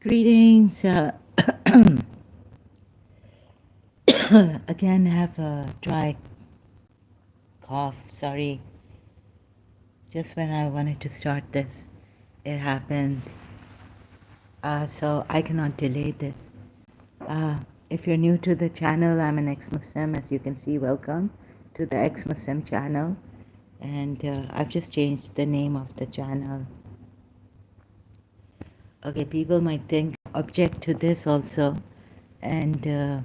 Greetings. Again, have a dry cough. Sorry. Just when I wanted to start this, it happened. So I cannot delay this. If you're new to the channel, I'm an ex-Muslim. As you can see, welcome to the ex-Muslim channel. And I've just changed the name of the channel. Okay, people might think, object to this also. And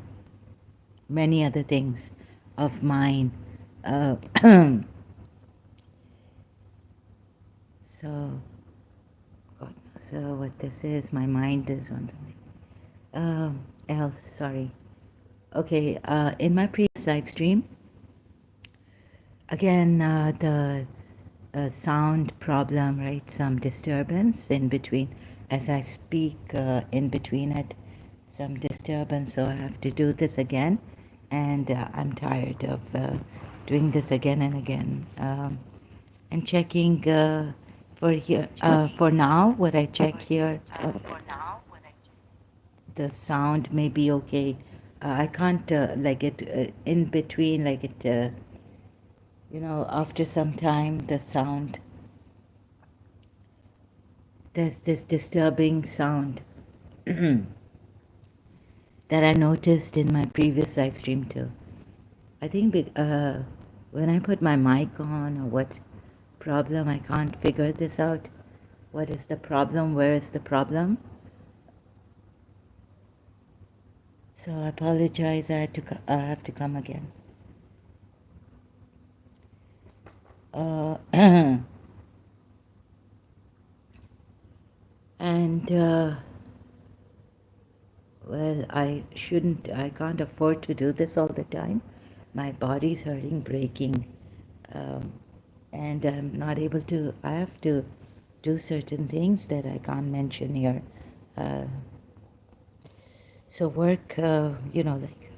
many other things of mine. Uh, so, God knows what this is. My mind is on something else. Sorry. Okay. In my previous live stream, again, the sound problem, right? Some disturbance in between. As I speak, in between it, some disturbance. So I have to do this again, and I'm tired of doing this again and again. And checking for here. For now, what I check here, the sound may be okay. I can't like it in between, like it. After some time, the sound. There's this disturbing sound that I noticed in my previous live stream too. I think when I put my mic on, or what problem, I can't figure this out. What is the problem? Where is the problem? So I apologize. I have to come again. And well, I can't afford to do this all the time. My body's hurting, breaking, and I'm not able to. I have to do certain things that I can't mention here. So work, like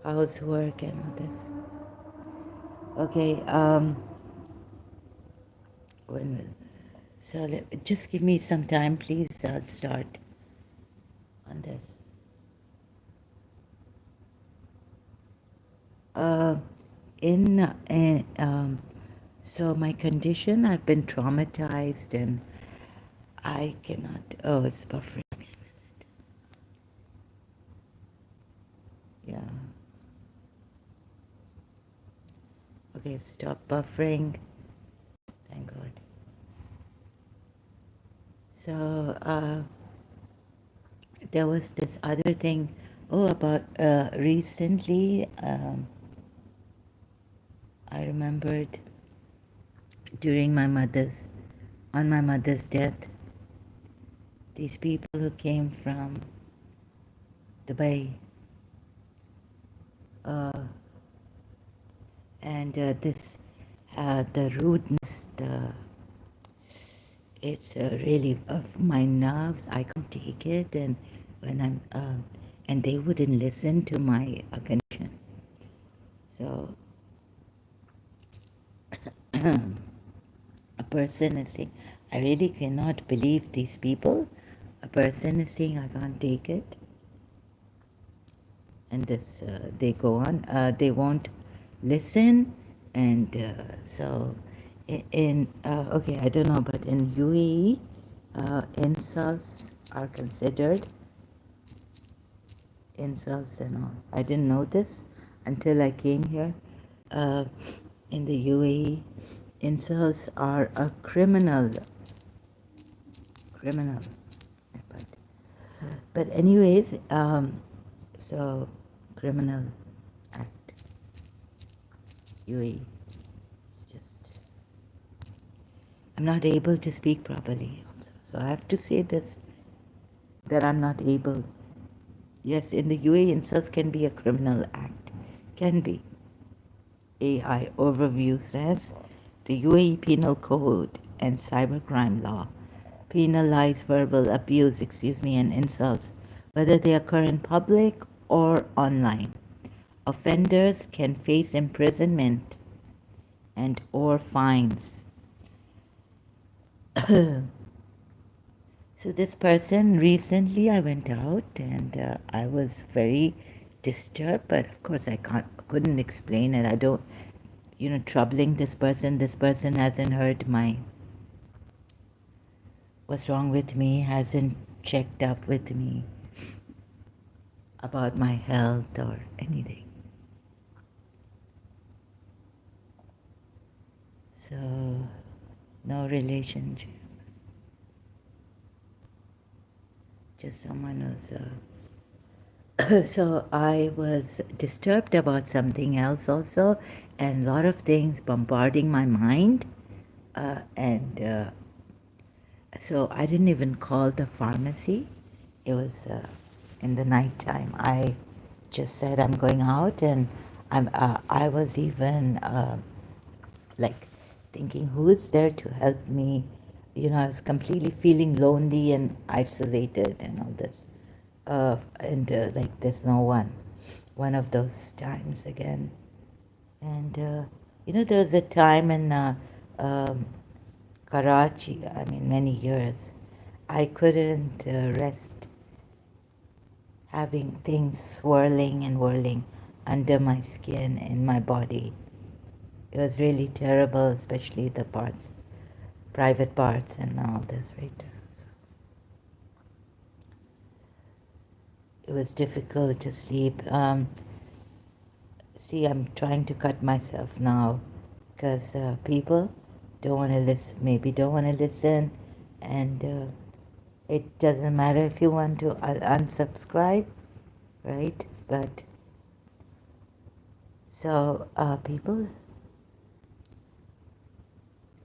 housework and all this. Okay, so just give me some time, please. I'll start on this. So my condition, I've been traumatized, and I cannot. Oh, it's buffering. Yeah. Okay, stop buffering. Thank God. So there was this other thing. Oh, about recently, I remembered during on my mother's death, these people who came from Dubai, and the rudeness, it's really of my nerves. I can't take it, and when and they wouldn't listen to my condition. So a person is saying, I really cannot believe these people. A person is saying, I can't take it. And this, they go on, they won't listen. And so okay, I don't know, but in UAE, insults are considered insults and all. I didn't know this until I came here. In the UAE, insults are a criminal. But anyways, so criminal act, UAE. Just, I'm not able to speak properly also. So I have to say this, that I'm not able. Yes, in the UAE, insults can be a criminal act. Can be. AI overview says the UAE Penal Code and Cybercrime Law penalize verbal abuse, and insults, whether they occur in public or online. Offenders can face imprisonment and/or fines. So this person, recently I went out and I was very disturbed, but of course couldn't explain it. I don't, troubling this person. This person hasn't heard what's wrong with me, hasn't checked up with me about my health or anything. So, no relationship. Just someone who's. So I was disturbed about something else also, and a lot of things bombarding my mind. And so I didn't even call the pharmacy. It was in the nighttime. I just said I'm going out, and I was even like thinking, who's there to help me? I was completely feeling lonely and isolated and all this. And like there's no one. One of those times again. And there was a time in Karachi, I mean, many years, I couldn't rest, having things swirling and whirling under my skin, in my body. It was really terrible, especially the parts, private parts, and all this, right? It was difficult to sleep. See, I'm trying to cut myself now because people don't want to listen, maybe don't want to listen, and it doesn't matter if you want to unsubscribe, right? But so people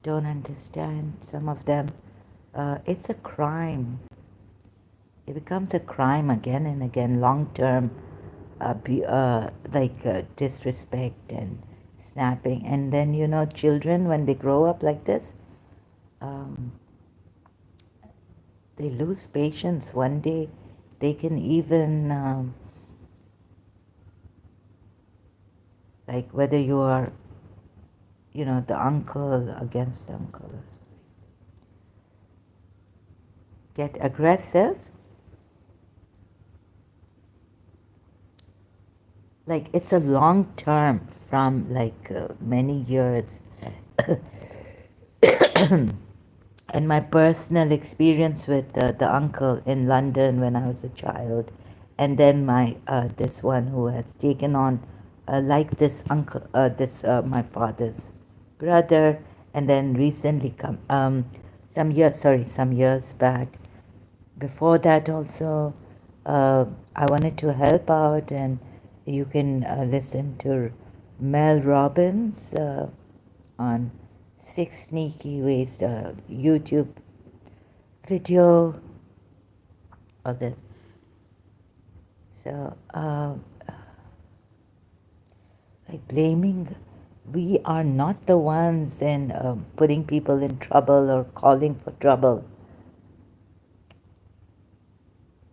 don't understand, some of them. It's a crime. It becomes a crime again and again, long term, disrespect and snapping. And then, children, when they grow up like this, um, they lose patience. One day they can even, like whether you are, the uncle against the uncle, get aggressive. Like it's a long term, from like many years. And my personal experience with the uncle in London when I was a child, and then my this one who has taken on like this uncle, this my father's brother, and then recently some years back. Before that also, I wanted to help out, and you can listen to Mel Robbins on 6 Sneaky Ways YouTube video of this. So, like blaming, we are not the ones in putting people in trouble or calling for trouble.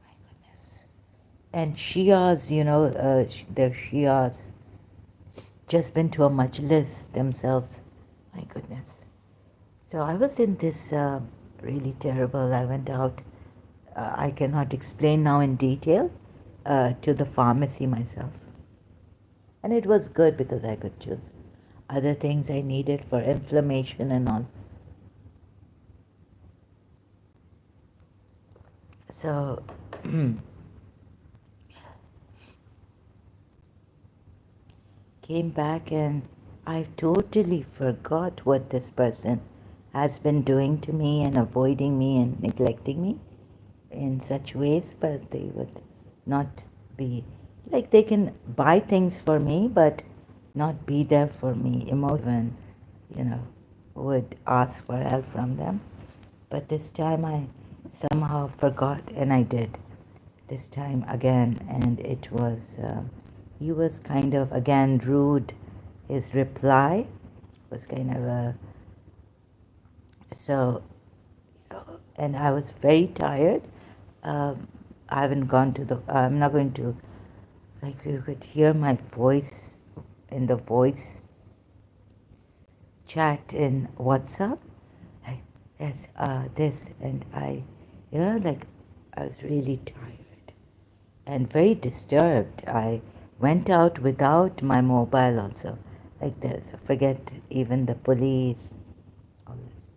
My goodness. And Shias, they're Shias, just been to a majlis themselves. My goodness. So I was in this really terrible, I went out, I cannot explain now in detail, to the pharmacy myself. And it was good because I could choose other things I needed for inflammation and all. So, came back and I totally forgot what this person has been doing to me and avoiding me and neglecting me in such ways, but they would not be, like they can buy things for me, but not be there for me emotionally, would ask for help from them. But this time I somehow forgot, and I did this time again, and it was, he was kind of again rude. His reply was kind of so, and I was very tired. I haven't gone to I'm not going to, like you could hear my voice in the voice chat in WhatsApp. Yes, this, and I Like I was really tired and very disturbed. I went out without my mobile also. Like this, forget even the police, all this.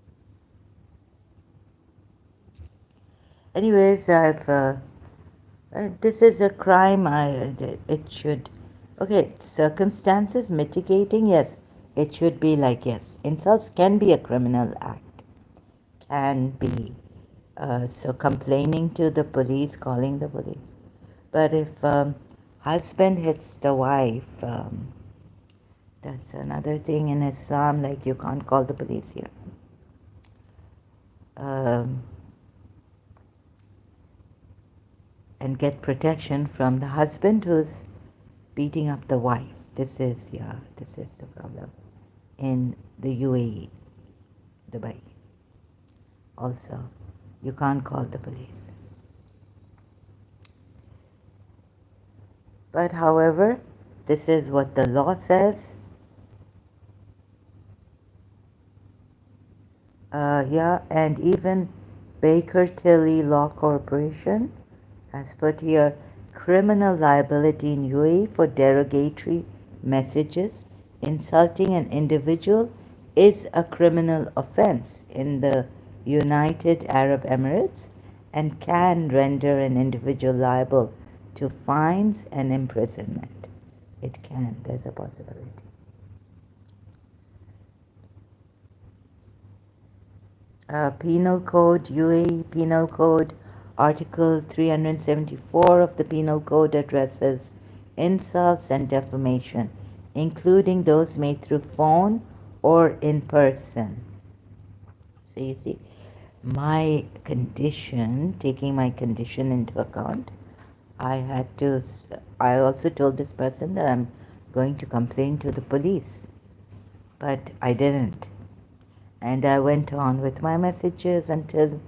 Anyways, this is a crime. It should, okay, circumstances mitigating, yes, it should be like, yes, insults can be a criminal act, can be. So complaining to the police, calling the police. But if husband hits the wife, that's another thing in Islam, like you can't call the police here. Um, and get protection from the husband who's beating up the wife. This is the problem in the UAE, Dubai. Also, you can't call the police. But however, this is what the law says. And even Baker Tilly Law Corporation has put here criminal liability in UAE for derogatory messages insulting an individual is a criminal offense in the United Arab Emirates and can render an individual liable to fines and imprisonment. It can, there's a possibility. Penal Code, UAE Penal Code, Article 374 of the Penal Code addresses insults and defamation, including those made through phone or in person. So you see, my condition, taking my condition into account, I also told this person that I'm going to complain to the police, but I didn't. And I went on with my messages until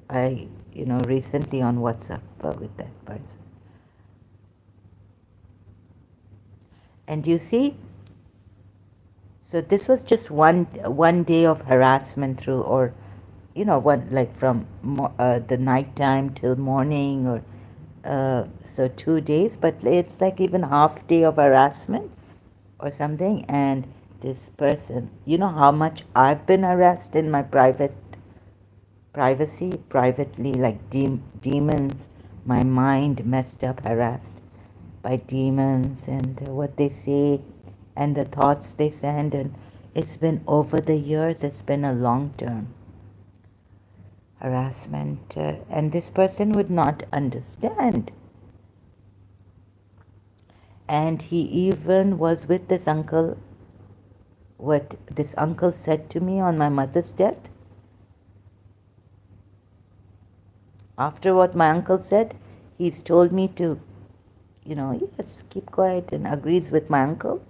I, recently on WhatsApp with that person. And you see, so this was just one day of harassment through, or, one like from the night time till morning, or so 2 days, but it's like even half day of harassment or something. And this person, you know how much I've been harassed in my privately, like demons, my mind messed up, harassed by demons, and what they say and the thoughts they send. And it's been over the years, it's been a long-term harassment, and this person would not understand. And he even was with this uncle. What this uncle said to me on my mother's death, after what my uncle said, he's told me to, yes, keep quiet, and agrees with my uncle.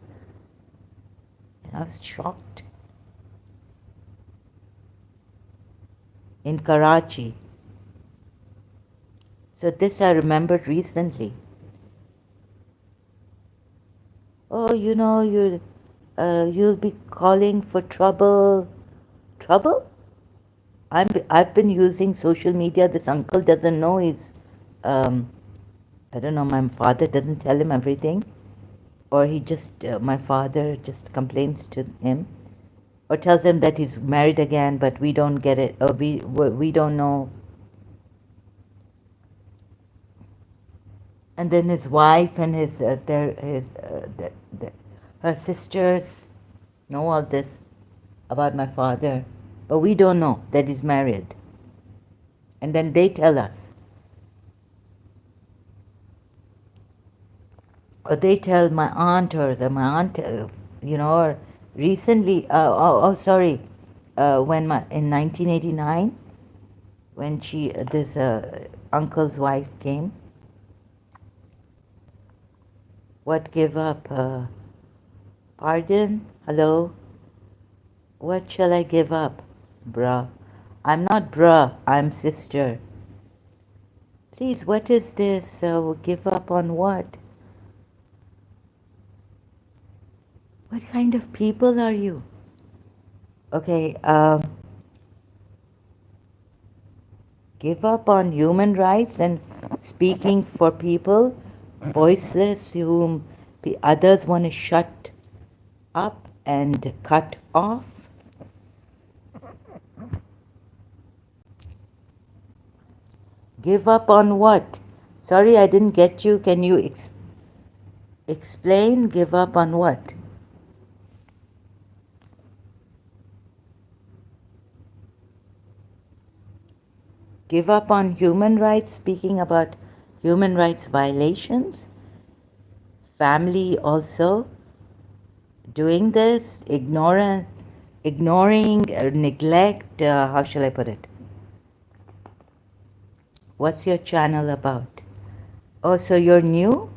And I was shocked. In Karachi. So this I remembered recently. Oh, you'll be calling for trouble. Trouble? I've been using social media. This uncle doesn't know I don't know, my father doesn't tell him everything. Or he just, my father just complains to him. Or tells him that he's married again, but we don't get it. Or we don't know. And then his wife and her sisters know all this about my father, but we don't know that he's married. And then they tell us, or they tell my aunt, or recently. Sorry, in 1989, when this uncle's wife came. What give up? Pardon? Hello? What shall I give up? Bruh. I'm not bruh, I'm sister. Please, what is this? Give up on what? What kind of people are you? Okay, Give up on human rights and speaking for people voiceless whom others want to shut up and cut off. Give up on what? Sorry, I didn't get you. Can you explain? Give up on what? Give up on human rights, speaking about human rights violations. Family also doing this, ignoring, neglect, how shall I put it? What's your channel about? Oh, so you're new?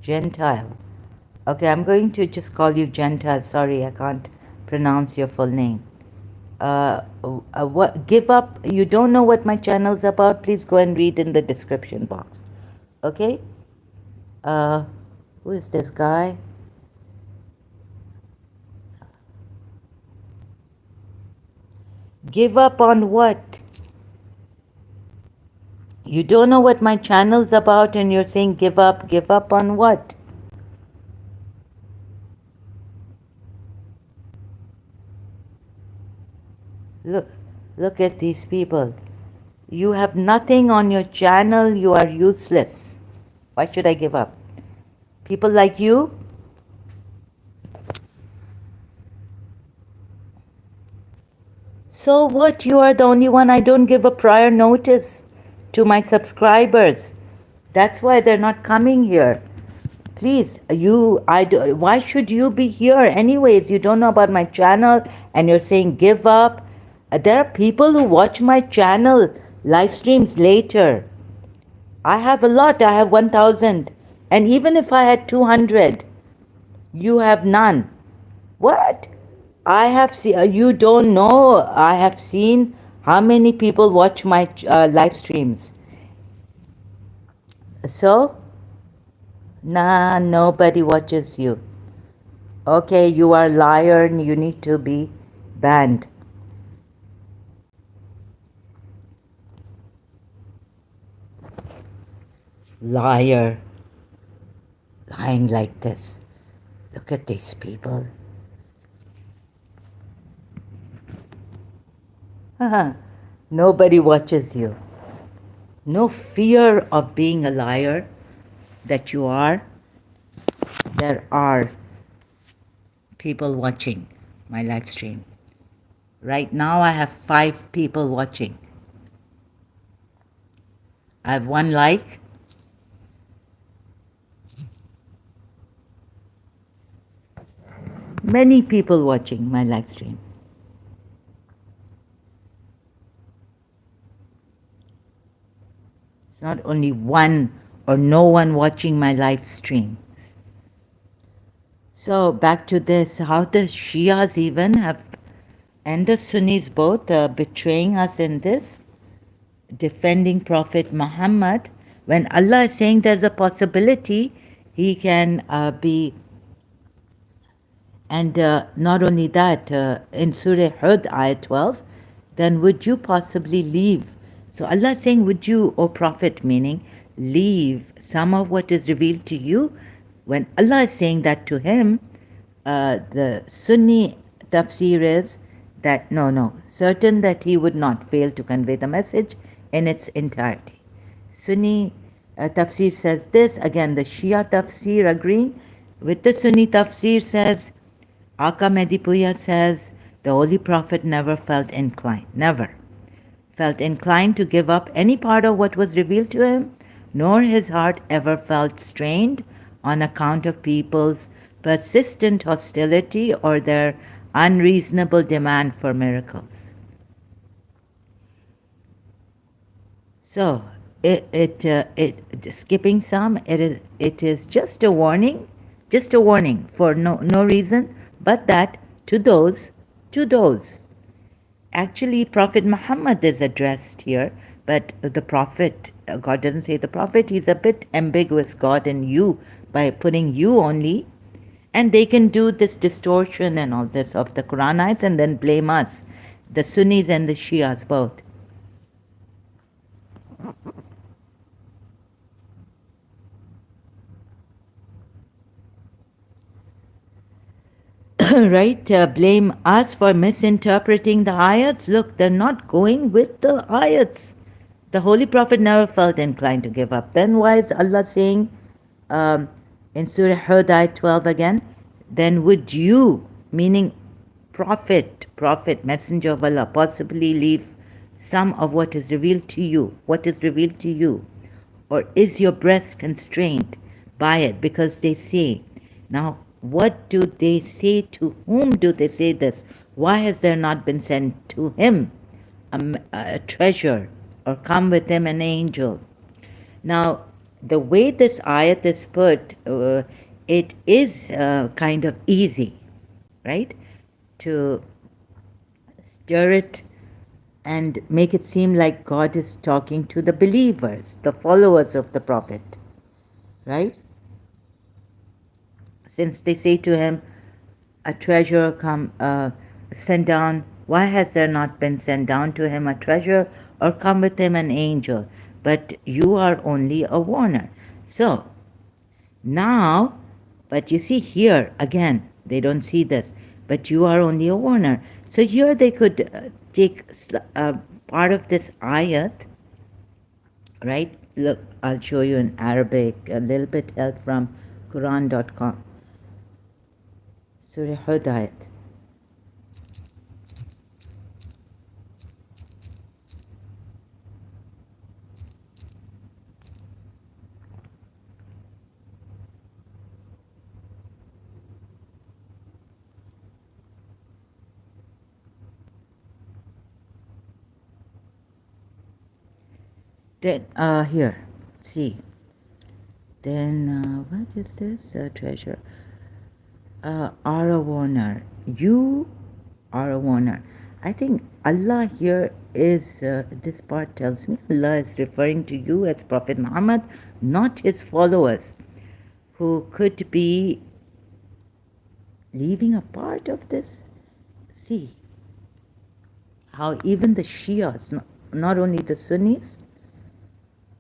Gentile. Okay, I'm going to just call you Gentile. Sorry, I can't pronounce your full name. What? Give up. You don't know what my channel's about? Please go and read in the description box. Okay? Uh, who is this guy? Give up on what? You don't know what my channel's about and you're saying give up on what? Look at these people. You have nothing on your channel, you are useless. Why should I give up? People like you? So what? You are the only one. I don't give a prior notice to my subscribers. That's why they're not coming here. Please, why should you be here anyways? You don't know about my channel and you're saying give up. There are people who watch my channel live streams later. I have a lot. I have 1,000. And even if I had 200, you have none. What? I have seen, you don't know, I have seen how many people watch my live streams. So, nah, nobody watches you. Okay, you are a liar and you need to be banned. Liar. Lying like this. Look at these people. Nobody watches you. No fear of being a liar that you are. There are people watching my live stream. Right now I have 5 people watching. I have 1 like. Many people watching my live stream. It's not only 1 or no one watching my live streams. So back to this, how the Shias even have, and the Sunnis both, betraying us in this, defending Prophet Muhammad, when Allah is saying there's a possibility he can be. And not only that, in Surah Hud, ayah 12, then would you possibly leave? So Allah is saying, would you, O Prophet, meaning leave some of what is revealed to you? When Allah is saying that to him, the Sunni tafsir is that certain that he would not fail to convey the message in its entirety. Sunni tafsir says this. Again, the Shia tafsir agreeing with the Sunni tafsir says, Aka Medipuya says, the Holy Prophet never felt inclined to give up any part of what was revealed to him, nor his heart ever felt strained on account of people's persistent hostility or their unreasonable demand for miracles. So, skipping some, it is just a warning for no reason, but that to those, actually Prophet Muhammad is addressed here, but the Prophet, God doesn't say the Prophet, he's a bit ambiguous, God and you, by putting you only, And they can do this distortion and all this of the Quranites and then blame us, the Sunnis and the Shias both. Right? Blame us for misinterpreting the ayats. Look, they're not going with the ayats. The Holy Prophet never felt inclined to give up. Then why is Allah saying um, in Surah Hud, ayat 12 again, then would you, meaning prophet, messenger of Allah, possibly leave some of what is revealed to you? What is revealed to you? Or is your breast constrained by it? Because they say, now what do they say? To whom do they say this? Why has there not been sent to him a treasure, or come with him an angel? Now, the way this ayat is put, it is kind of easy, right? To stir it and make it seem like God is talking to the believers, the followers of the Prophet, right? Since they say to him, a treasure come sent down, why has there not been sent down to him a treasure, or come with him an angel? But you are only a warner. So now, but you see here again, they don't see this, but you are only a warner. So here they could take part of this ayat, right? Look, I'll show you in Arabic, a little bit help from Quran.com. Surah Hud ayat. Then here, see. Then what is this? Treasure. Are a warner. You are a warner. I think Allah here is, this part tells me Allah is referring to you as Prophet Muhammad, not his followers, who could be leaving a part of this. See how even the Shias, not only the Sunnis,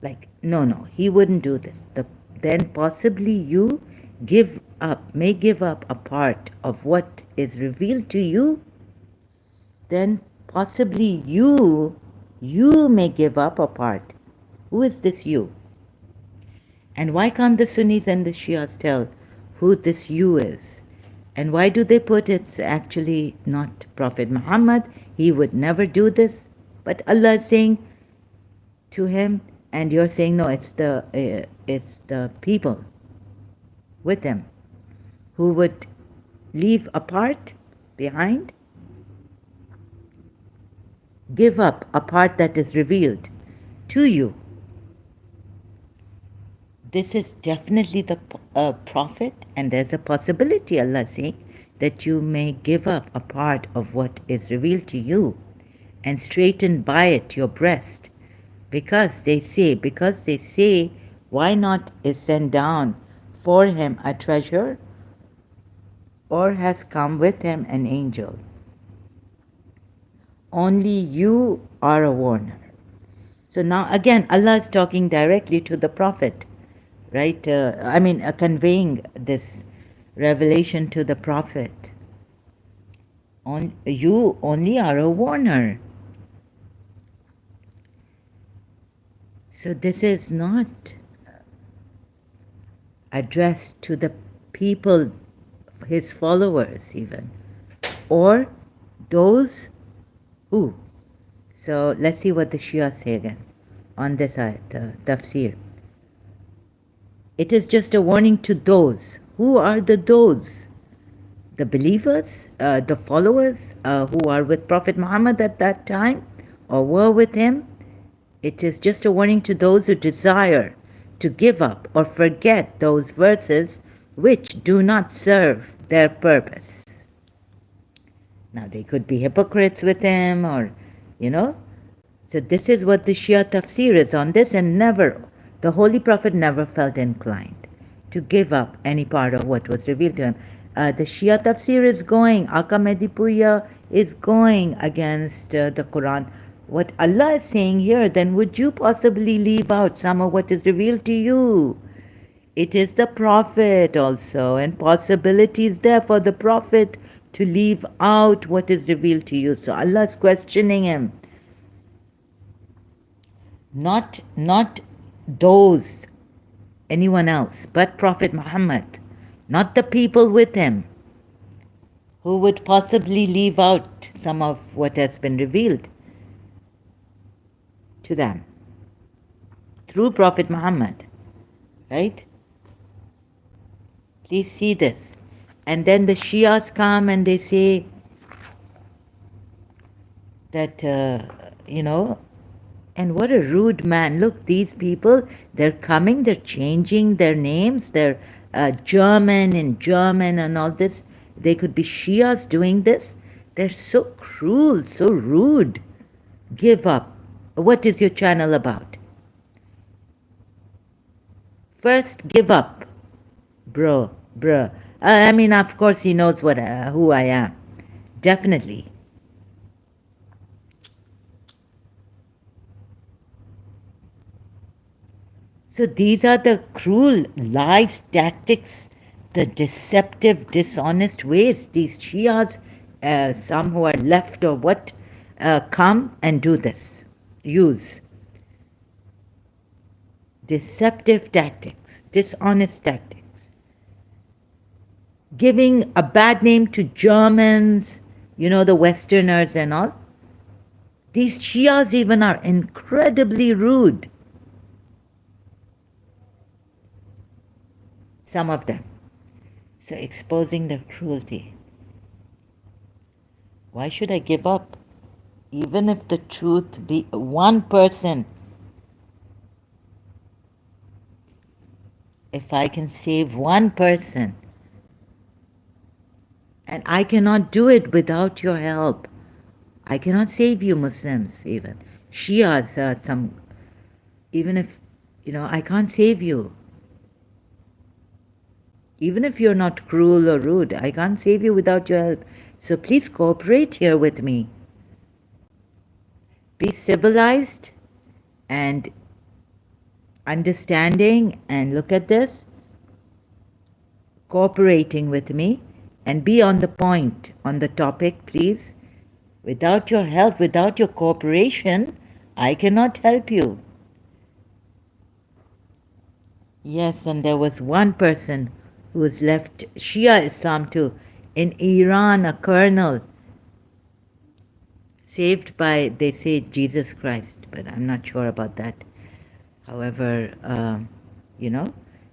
like, no, he wouldn't do this. Then possibly you may give up a part of what is revealed to you. Then possibly you may give up a part. Who is this you? And why can't the Sunnis and the Shias tell who this you is? And why do they put it's actually not Prophet Muhammad? He would never do this. But Allah is saying to him, and you're saying no, it's the people with him who would leave a part behind, give up a part that is revealed to you. This is definitely the prophet, and there's a possibility, Allah saying, that you may give up a part of what is revealed to you and straighten by it your breast. Because they say, why not is sent down for him a treasure, or has come with him an angel? Only you are a warner. So now again, Allah is talking directly to the Prophet, right? Conveying this revelation to the Prophet. You only are a warner. So this is not addressed to the people, his followers even, or those who. So let's see what the Shia say again on this ayat, tafsir. It is just a warning to those. Who are the those? The believers, the followers who are with Prophet Muhammad at that time or were with him. It is just a warning to those who desire to give up or forget those verses which do not serve their purpose. Now they could be hypocrites with him, or, So this is what the Shia tafsir is on this, and the Holy Prophet never felt inclined to give up any part of what was revealed to him. The Shia tafsir is going, Aka Medipuya is going against the Quran. What Allah is saying here, then would you possibly leave out some of what is revealed to you? It is the Prophet also, and possibilities there for the Prophet to leave out what is revealed to you. So Allah is questioning him. Not those, anyone else, but Prophet Muhammad, not the people with him, who would possibly leave out some of what has been revealed to them through Prophet Muhammad, right? Please see this. And then the Shias come and they say that, and what a rude man. Look, these people, they're coming, they're changing their names, they're German and all this. They could be Shias doing this. They're so cruel, so rude. Give up. What is your channel about? First, give up. Bruh. I mean, of course he knows who I am. Definitely. So these are the cruel lies, tactics, the deceptive, dishonest ways these Shias, some who are left or what, come and do this. Use deceptive tactics, dishonest tactics. Giving a bad name to Germans, the Westerners and all. These Shias even are incredibly rude. Some of them. So exposing their cruelty. Why should I give up? Even if the truth be one person, if I can save one person, and I cannot do it without your help. I cannot save you Muslims even. Shias, even if, I can't save you. Even if you're not cruel or rude, I can't save you without your help. So please cooperate here with me. Be civilized and understanding, and look at this. Cooperating with me, and be on the point, on the topic, please. Without your help, without your cooperation, I cannot help you. Yes, and there was one person who was left Shia Islam too. In Iran, a colonel saved by, they say, Jesus Christ, but I'm not sure about that. However,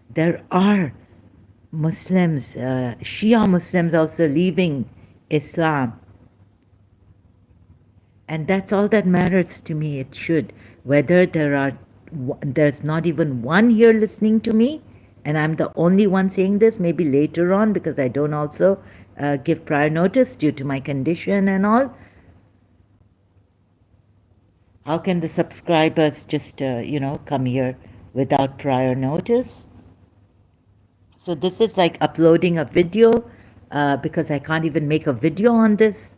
there are Muslims, Shia Muslims also leaving Islam. And that's all that matters to me. It should. Whether there's not even one here listening to me, and I'm the only one saying this, maybe later on, because I don't also give prior notice due to my condition and all. How can the subscribers just, come here without prior notice? So this is like uploading a video because I can't even make a video on this.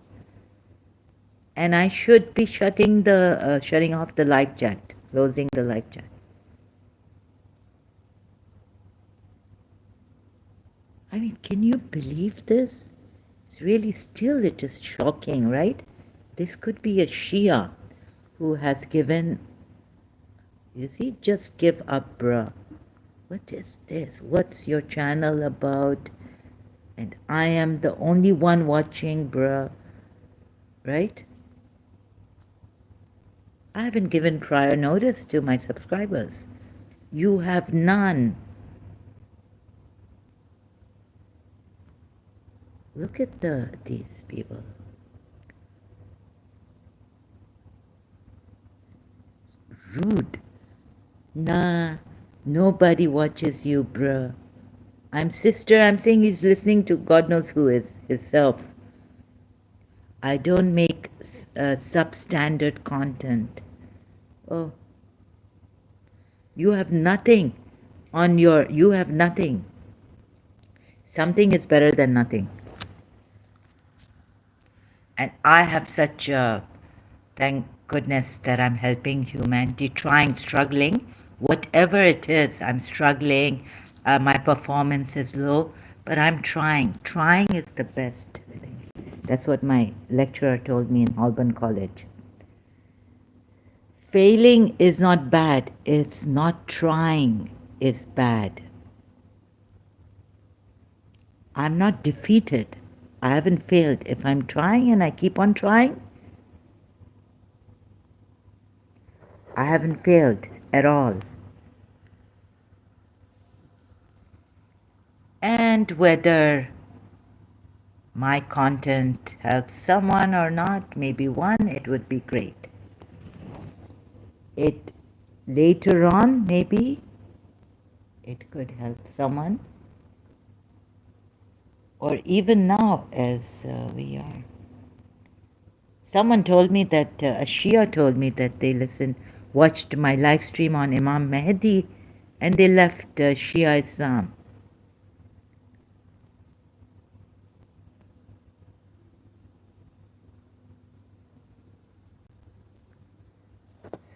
And I should be shutting off the live chat, closing the live chat. I mean, can you believe this? It's really it is shocking, right? This could be a Shia who has given, you see, just give up, bruh. What is this? What's your channel about? And I am the only one watching, bruh. Right? I haven't given prior notice to my subscribers. You have none. Look at these people. Rude. Nah, nobody watches you, bruh. I'm saying he's listening to God knows who is, himself. I don't make substandard content. Oh. You have nothing you have nothing. Something is better than nothing. And I have such a, thank goodness that I'm helping humanity, trying, struggling. Whatever it is, I'm struggling. My performance is low, but I'm trying. Trying is the best. I think. That's what my lecturer told me in Holborn College. Failing is not bad. It's not trying is bad. I'm not defeated. I haven't failed. If I'm trying and I keep on trying, I haven't failed at all. And whether my content helps someone or not, maybe one, it would be great. It later on, maybe it could help someone, or even now as we are. Someone told me that, a Shia told me that they watched my live stream on Imam Mahdi, and they left Shia Islam.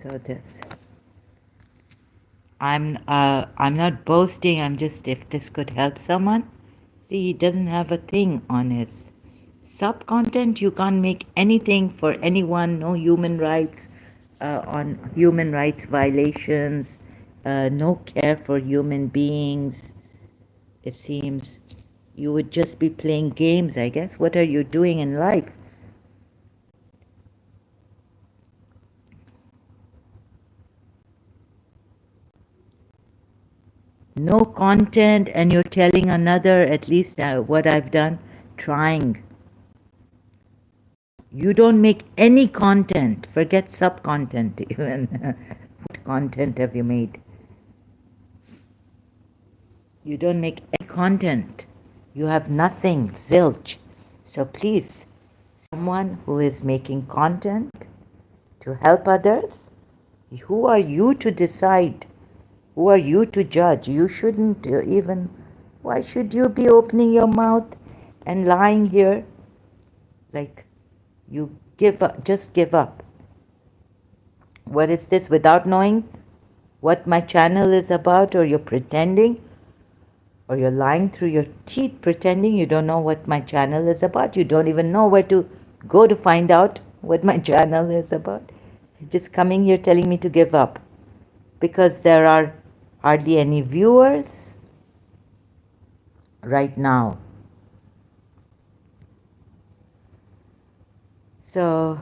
So this, I'm not boasting. I'm just, if this could help someone. See, he doesn't have a thing on his sub-content. You can't make anything for anyone. No human rights, on human rights violations. No care for human beings. It seems you would just be playing games, I guess. What are you doing in life? No content, and you're telling another, at least what I've done, trying. You don't make any content. Forget sub-content even. What content have you made? You don't make any content. You have nothing, zilch. So please, someone who is making content to help others, who are you to decide? Who are you to judge? You shouldn't even. Why should you be opening your mouth and lying here? Like, you give up, just give up. What is this, without knowing what my channel is about, or you're pretending, or you're lying through your teeth pretending you don't know what my channel is about. You don't even know where to go to find out what my channel is about. You're just coming here telling me to give up because there are hardly any viewers right now. So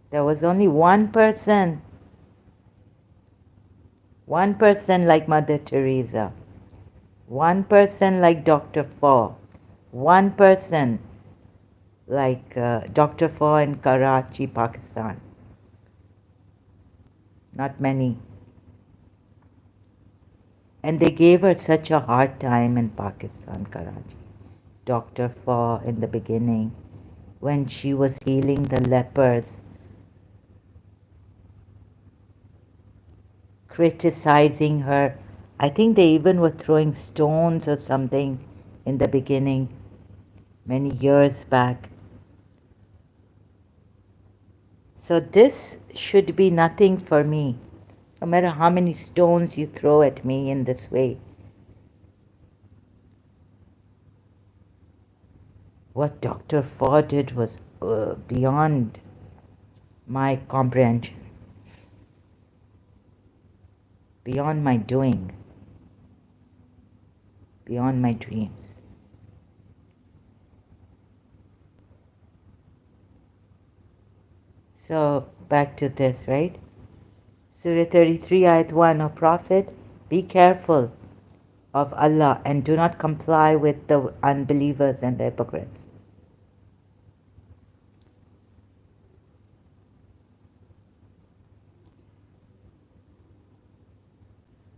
there was only one person like Mother Teresa, one person like Dr. Fo, one person like Dr. Fo in Karachi, Pakistan. Not many. And they gave her such a hard time in Pakistan, Karachi. Dr. Fo in the beginning, when she was healing the lepers, criticizing her. I think they even were throwing stones or something in the beginning, many years back. So this should be nothing for me, no matter how many stones you throw at me in this way. What Dr. Fo did was beyond my comprehension, beyond my doing, beyond my dreams. So back to this, right? Surah 33, Ayat 1, O Prophet, be careful of Allah and do not comply with the unbelievers and the hypocrites.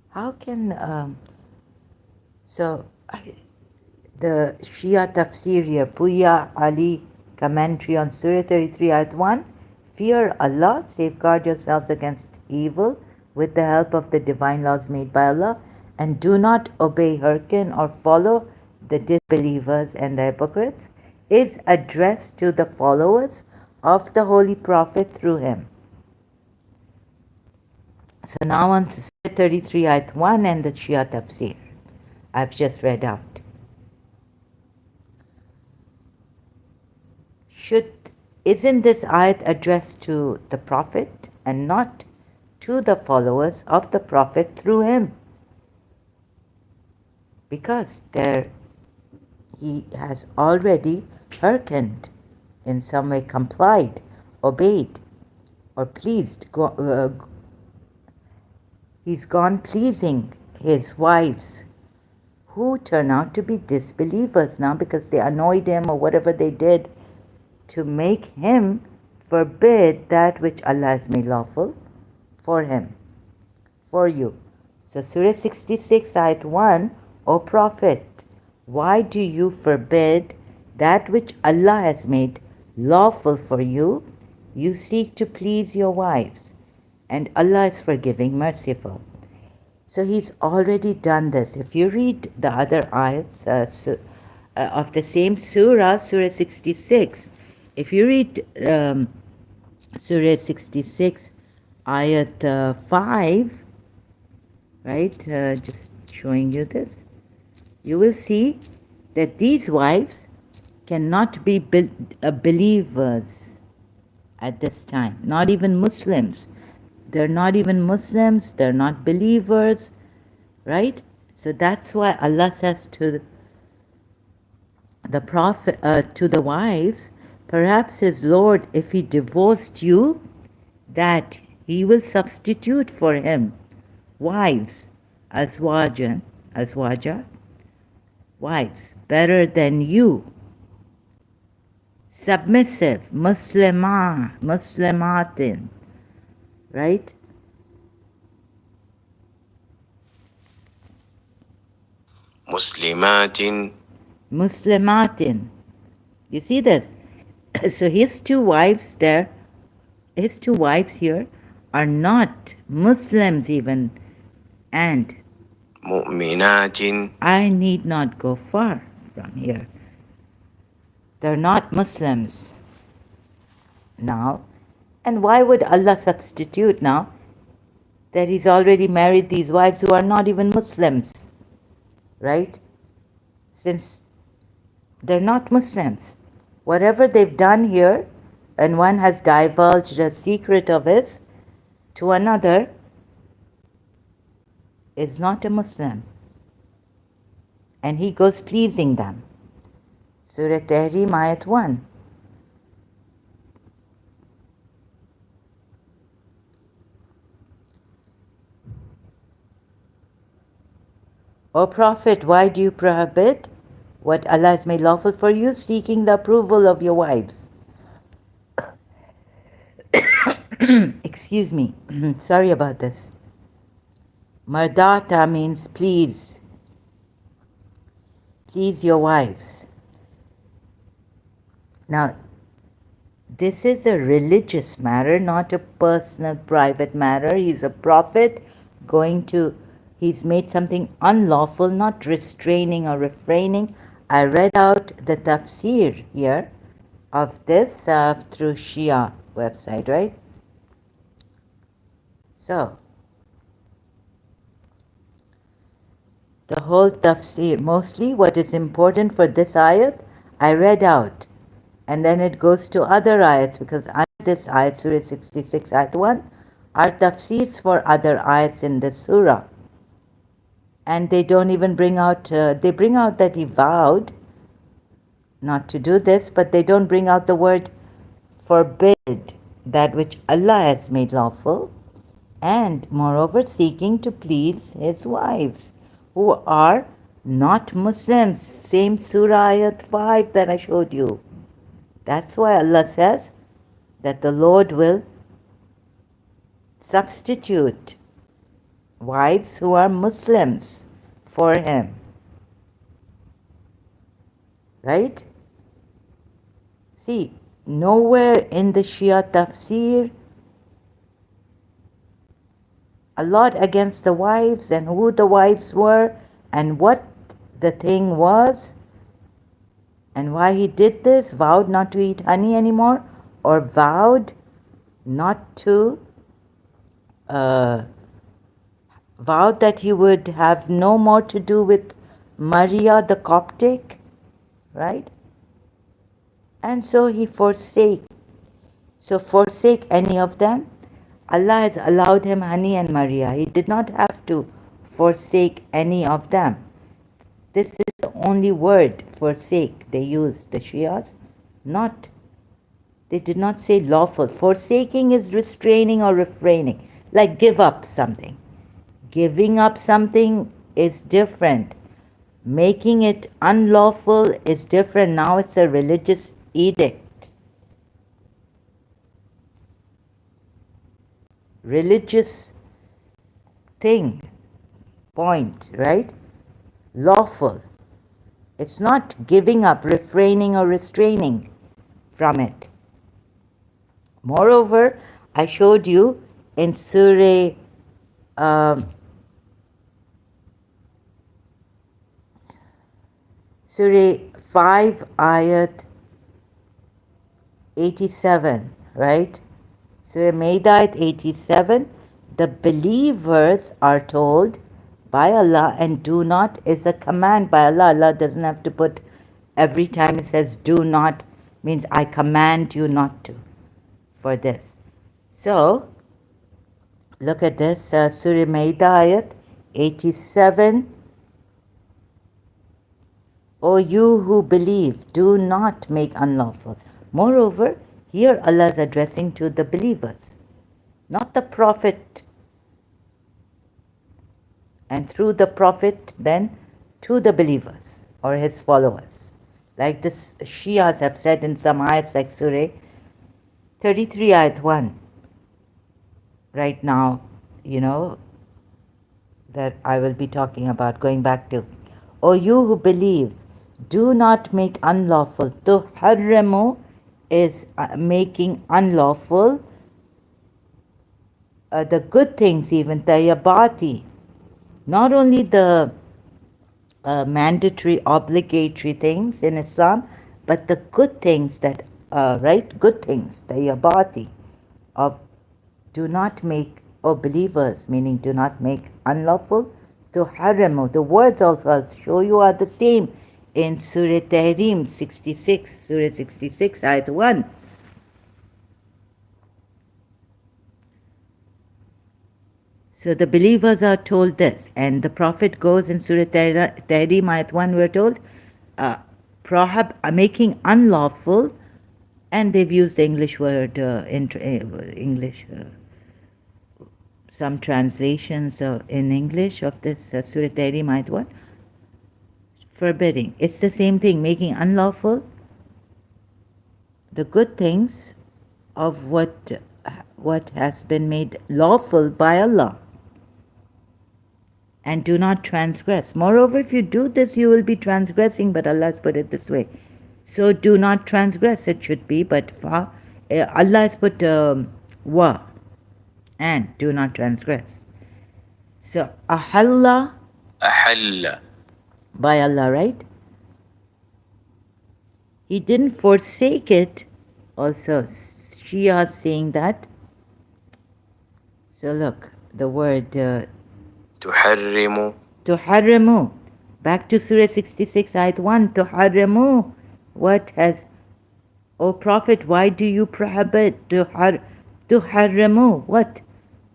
How can, the Shia tafsir here, Puya Ali commentary on Surah 33, Ayat 1, fear Allah, safeguard yourselves against evil with the help of the divine laws made by Allah, and do not obey, hearken, or follow the disbelievers and the hypocrites, is addressed to the followers of the Holy Prophet through him. So now on to Surah 33 Ayat 1 and the Shia Tafsir I've just read out. Isn't this ayat addressed to the Prophet and not to the followers of the Prophet through him? Because he has already hearkened, in some way complied, obeyed, or pleased. He's gone pleasing his wives, who turn out to be disbelievers now because they annoyed him or whatever they did to make him forbid that which Allah has made lawful for him, for you. So Surah 66 Ayat 1, O Prophet, why do you forbid that which Allah has made lawful for you? You seek to please your wives, and Allah is forgiving, merciful. So he's already done this. If you read the other ayats of the same surah, Surah 66, if you read Surah 66, ayat 5, right, just showing you this, you will see that these wives cannot be believers at this time, not even Muslims. They're not even Muslims, they're not believers, right? So that's why Allah says to the Prophet, to the wives, perhaps his Lord, if he divorced you, that he will substitute for him wives, azwaja, wives, better than you, submissive, muslimatin, right? Muslimatin. You see this? So his two wives there, his two wives here are not Muslims even, and mu'minatin. I need not go far from here. They're not Muslims now. And why would Allah substitute now that he's already married these wives who are not even Muslims, right? Since they're not Muslims. Whatever they've done here, and one has divulged a secret of his to another, is not a Muslim. And he goes pleasing them. Surah Tahrim Ayat 1. O Prophet, why do you prohibit what Allah has made lawful for you, seeking the approval of your wives? Excuse me. Sorry about this. Mardata means please. Please your wives. Now, this is a religious matter, not a personal, private matter. He's a prophet he's made something unlawful, not restraining or refraining. I read out the tafsir here of this through Shia website, right? So, the whole tafsir, mostly what is important for this ayat, I read out. And then it goes to other ayats, because under this ayat, Surah 66, ayat 1, are tafsirs for other ayats in the surah. And they don't even bring out, they bring out that he vowed not to do this, but they don't bring out the word forbid, that which Allah has made lawful, and moreover seeking to please his wives, who are not Muslims. Same surah ayat 5 that I showed you. That's why Allah says that the Lord will substitute wives who are Muslims for him. Right? See, nowhere in the Shia tafsir a lot against the wives and who the wives were and what the thing was and why he did this, vowed not to eat honey anymore, or vowed not to, uh, vowed that he would have no more to do with Maria the Coptic, right? And so he forsake. So forsake any of them. Allah has allowed him honey and Maria. He did not have to forsake any of them. This is the only word, forsake, they use, the Shias. Not, they did not say lawful. Forsaking is restraining or refraining, like give up something. Giving up something is different. Making it unlawful is different. Now it's a religious edict. Religious thing, point, right? Lawful. It's not giving up, refraining or restraining from it. Moreover, I showed you in Surah Surah 5 ayat 87, right? Surah Maida 87, the believers are told by Allah, and do not is a command by Allah. Allah doesn't have to put, every time it says do not, means I command you not to, for this. So, look at this, Surah Maida ayat 87, O you who believe, do not make unlawful. Moreover, here Allah is addressing to the believers, not the Prophet, and through the Prophet then to the believers or his followers. Like the Shias have said in some ayats like Surah 33 ayat 1. Right now, that I will be talking about, going back to. O you who believe, do not make unlawful. Tuharrimu is making unlawful the good things, even tayyibati. Not only the mandatory, obligatory things in Islam, but the good things that, right? Good things, tayyibati, of do not make, O believers, meaning do not make unlawful. Tuharrimu, the words also I'll show you are the same in Surah Tahrim 66, Surah 66, ayat 1. So the believers are told this, and the Prophet goes in Surah Tahrim ayat 1, we're told, making unlawful, and they've used the English word, some translations in English of this Surah Tahrim ayat 1, forbidding. It's the same thing, making unlawful the good things of what has been made lawful by Allah. And do not transgress. Moreover, if you do this, you will be transgressing, but Allah has put it this way. So do not transgress, it should be, but Allah has put wa, and do not transgress. So ahalla, by Allah, right? He didn't forsake it. Also, Shia saying that. So look, the word tuharrimu. Back to Surah 66, ayat 1. Tuharrimu. What has, O Prophet, why do you prohibit? Tuharrimu. What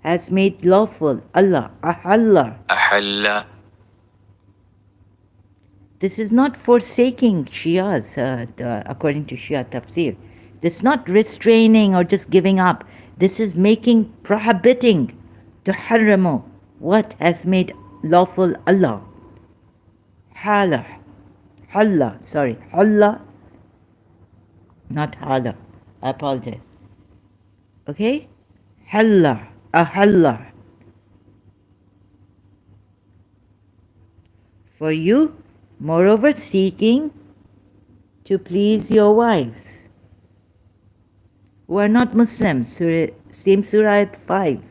has made lawful? Allah. Ahalla. This is not forsaking Shias, according to Shia tafsir. This is not restraining or just giving up. This is prohibiting. Tuharrimu. What has made lawful? Allah. Halla, not hala. I apologize. Okay? Ahalla. For you, moreover, seeking to please your wives who are not Muslims. Same Surah 5.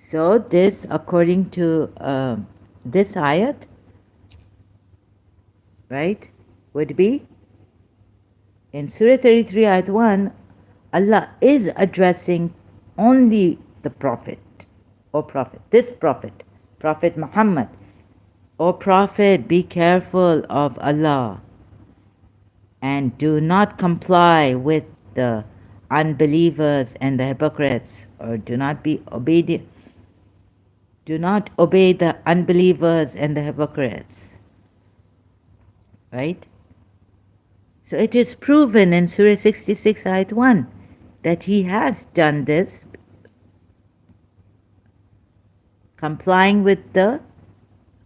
So this, according to this ayat, right, would be in Surah 33 ayat 1, Allah is addressing only the Prophet, or Prophet, this Prophet, Prophet Muhammad. O Prophet, be careful of Allah and do not comply with the unbelievers and the hypocrites, or do not be obedient. Do not obey the unbelievers and the hypocrites. Right? So it is proven in Surah 66 ayat 1 that he has done this, complying with the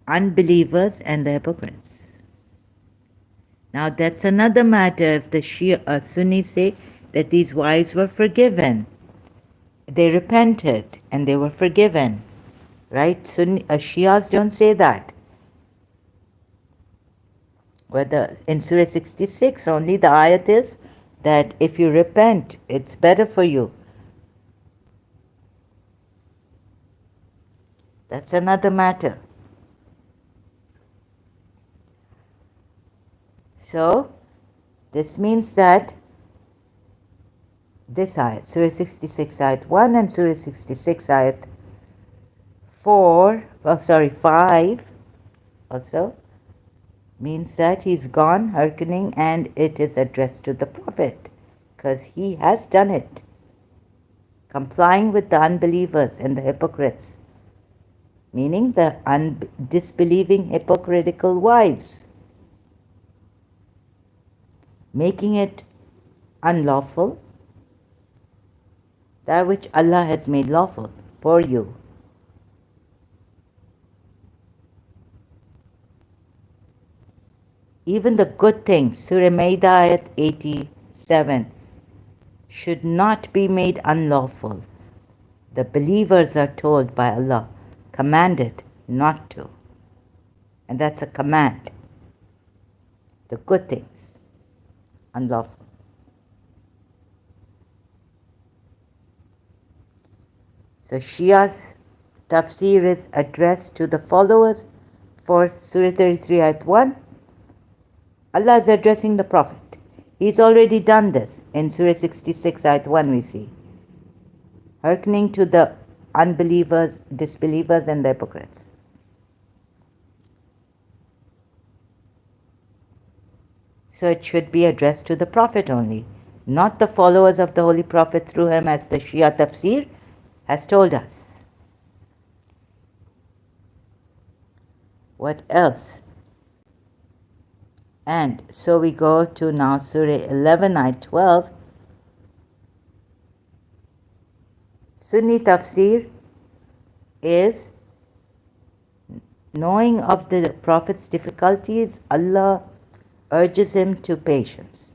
unbelievers and the hypocrites. Now that's another matter if the Shia, Sunnis say that these wives were forgiven. They repented and they were forgiven. Right? Sunni, Shias don't say that. Whether in Surah 66 only the ayat is that if you repent, it's better for you. That's another matter. So, this means that this ayat, Surah 66 ayat 1 and Surah 66 ayat 5 also means that he's gone hearkening and it is addressed to the Prophet because he has done it, complying with the unbelievers and the hypocrites, meaning the disbelieving hypocritical wives, making it unlawful that which Allah has made lawful for you. Even the good things, Surah Maida ayat 87, should not be made unlawful. The believers are told by Allah, commanded not to. And that's a command. The good things, unlawful. So Shia's tafsir is addressed to the followers for Surah 33 ayat 1. Allah is addressing the Prophet. He's already done this. In Surah 66 ayat 1 we see. Hearkening to the unbelievers, disbelievers and the hypocrites. So it should be addressed to the Prophet only, not the followers of the Holy Prophet through him, as the Shia tafsir has told us. What else? And so we go to now Surah 11 ayat 12. Sunni tafsir is knowing of the Prophet's difficulties, Allah urges him to patience.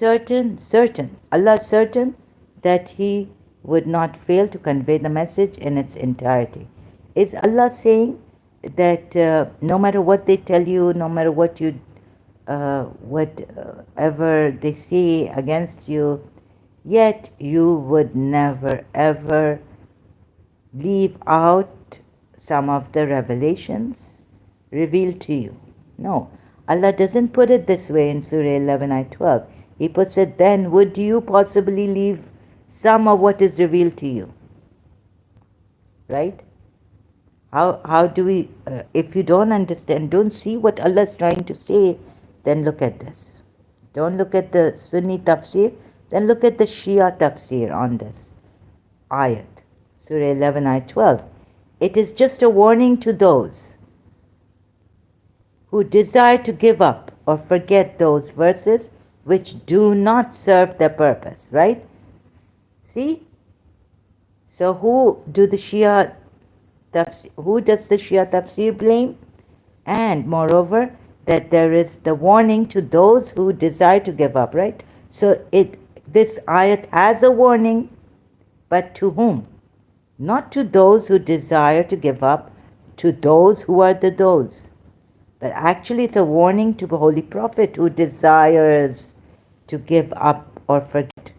Allah is certain that he would not fail to convey the message in its entirety. Is Allah saying that no matter what they tell you, no matter what you whatever they say against you, yet you would never ever leave out some of the revelations revealed to you? No, Allah doesn't put it this way in Surah 11 ayat 12. He puts it, then would you possibly leave some of what is revealed to you? Right? How do we, if you don't understand, don't see what Allah is trying to say, then look at this. Don't look at the Sunni tafsir, then look at the Shia tafsir on this ayat, Surah 11 ayat 12. It is just a warning to those who desire to give up or forget those verses which do not serve their purpose, right? See? So who does the Shia tafsir blame? And moreover, that there is the warning to those who desire to give up, right? So this ayat has a warning, but to whom? Not to those who desire to give up, to those who are the those. But actually it's a warning to the Holy Prophet who desires to give up or forget.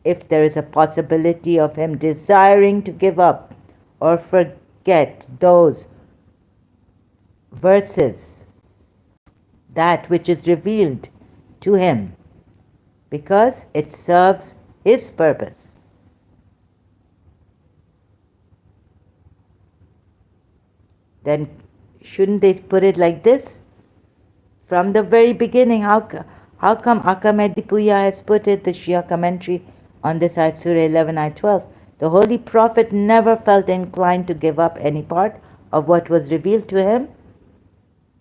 If there is a possibility of him desiring to give up or forget those verses, that which is revealed to him, because it serves his purpose. Then shouldn't they put it like this? From the very beginning, how come Akam has put it, the Shia commentary on this ayat, Surah 11, ayat 12? The Holy Prophet never felt inclined to give up any part of what was revealed to him,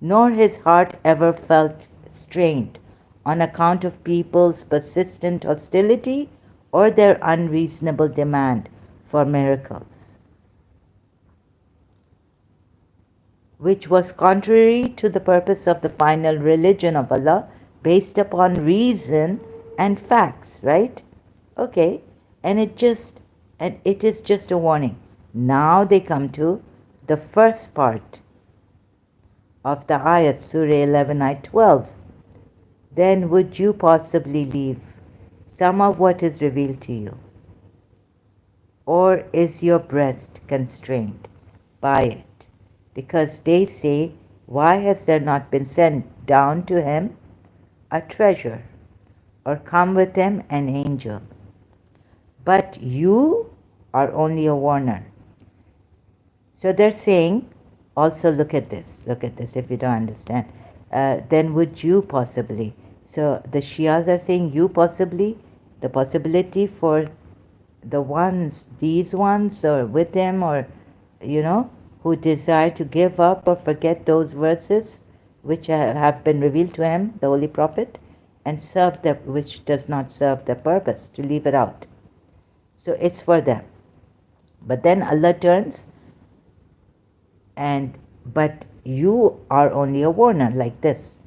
nor his heart ever felt strained on account of people's persistent hostility or their unreasonable demand for miracles, which was contrary to the purpose of the final religion of Allah, based upon reason and facts, right? Okay, and it is just a warning. Now they come to the first part of the ayat, Surah 11, ayat 12. Then would you possibly leave some of what is revealed to you? Or is your breast constrained by it? Because they say, why has there not been sent down to him a treasure, or come with him an angel? But you are only a warner. So they're saying, also look at this if you don't understand. Then would you possibly? So the Shias are saying you possibly, the possibility for the ones, these ones, or with him, or, who desire to give up or forget those verses which have been revealed to him, the Holy Prophet, and serve them, which does not serve their purpose, to leave it out. So it's for them. But then Allah turns, but you are only a warner, like this,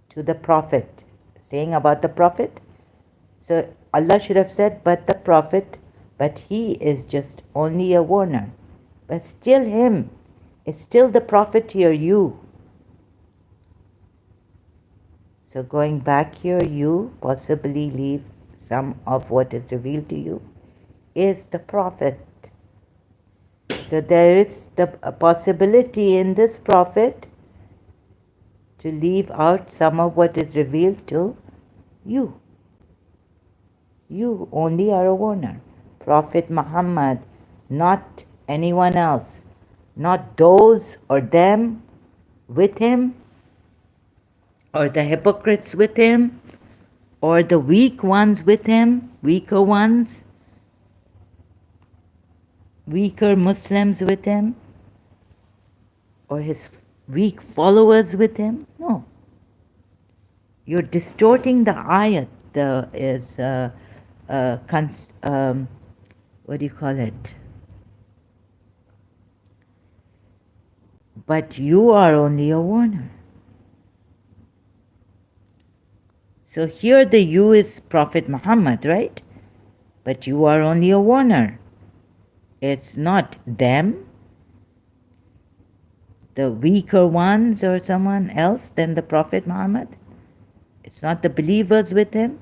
to the Prophet, saying about the Prophet. So Allah should have said, but the Prophet, but he is just only a warner. But still him, it's still the Prophet here, you. So going back here, you possibly leave some of what is revealed to you, is the Prophet. So there is the possibility in this Prophet to leave out some of what is revealed to you. You only are a warner. Prophet Muhammad, not anyone else. Not those or them with him, or the hypocrites with him, or the weak ones with him, weaker ones, weaker Muslims with him, or his weak followers with him. No. You're distorting the ayat. What do you call it? But you are only a warner. So here the you is Prophet Muhammad, right? But you are only a warner. It's not them, the weaker ones, or someone else than the Prophet Muhammad. It's not the believers with him.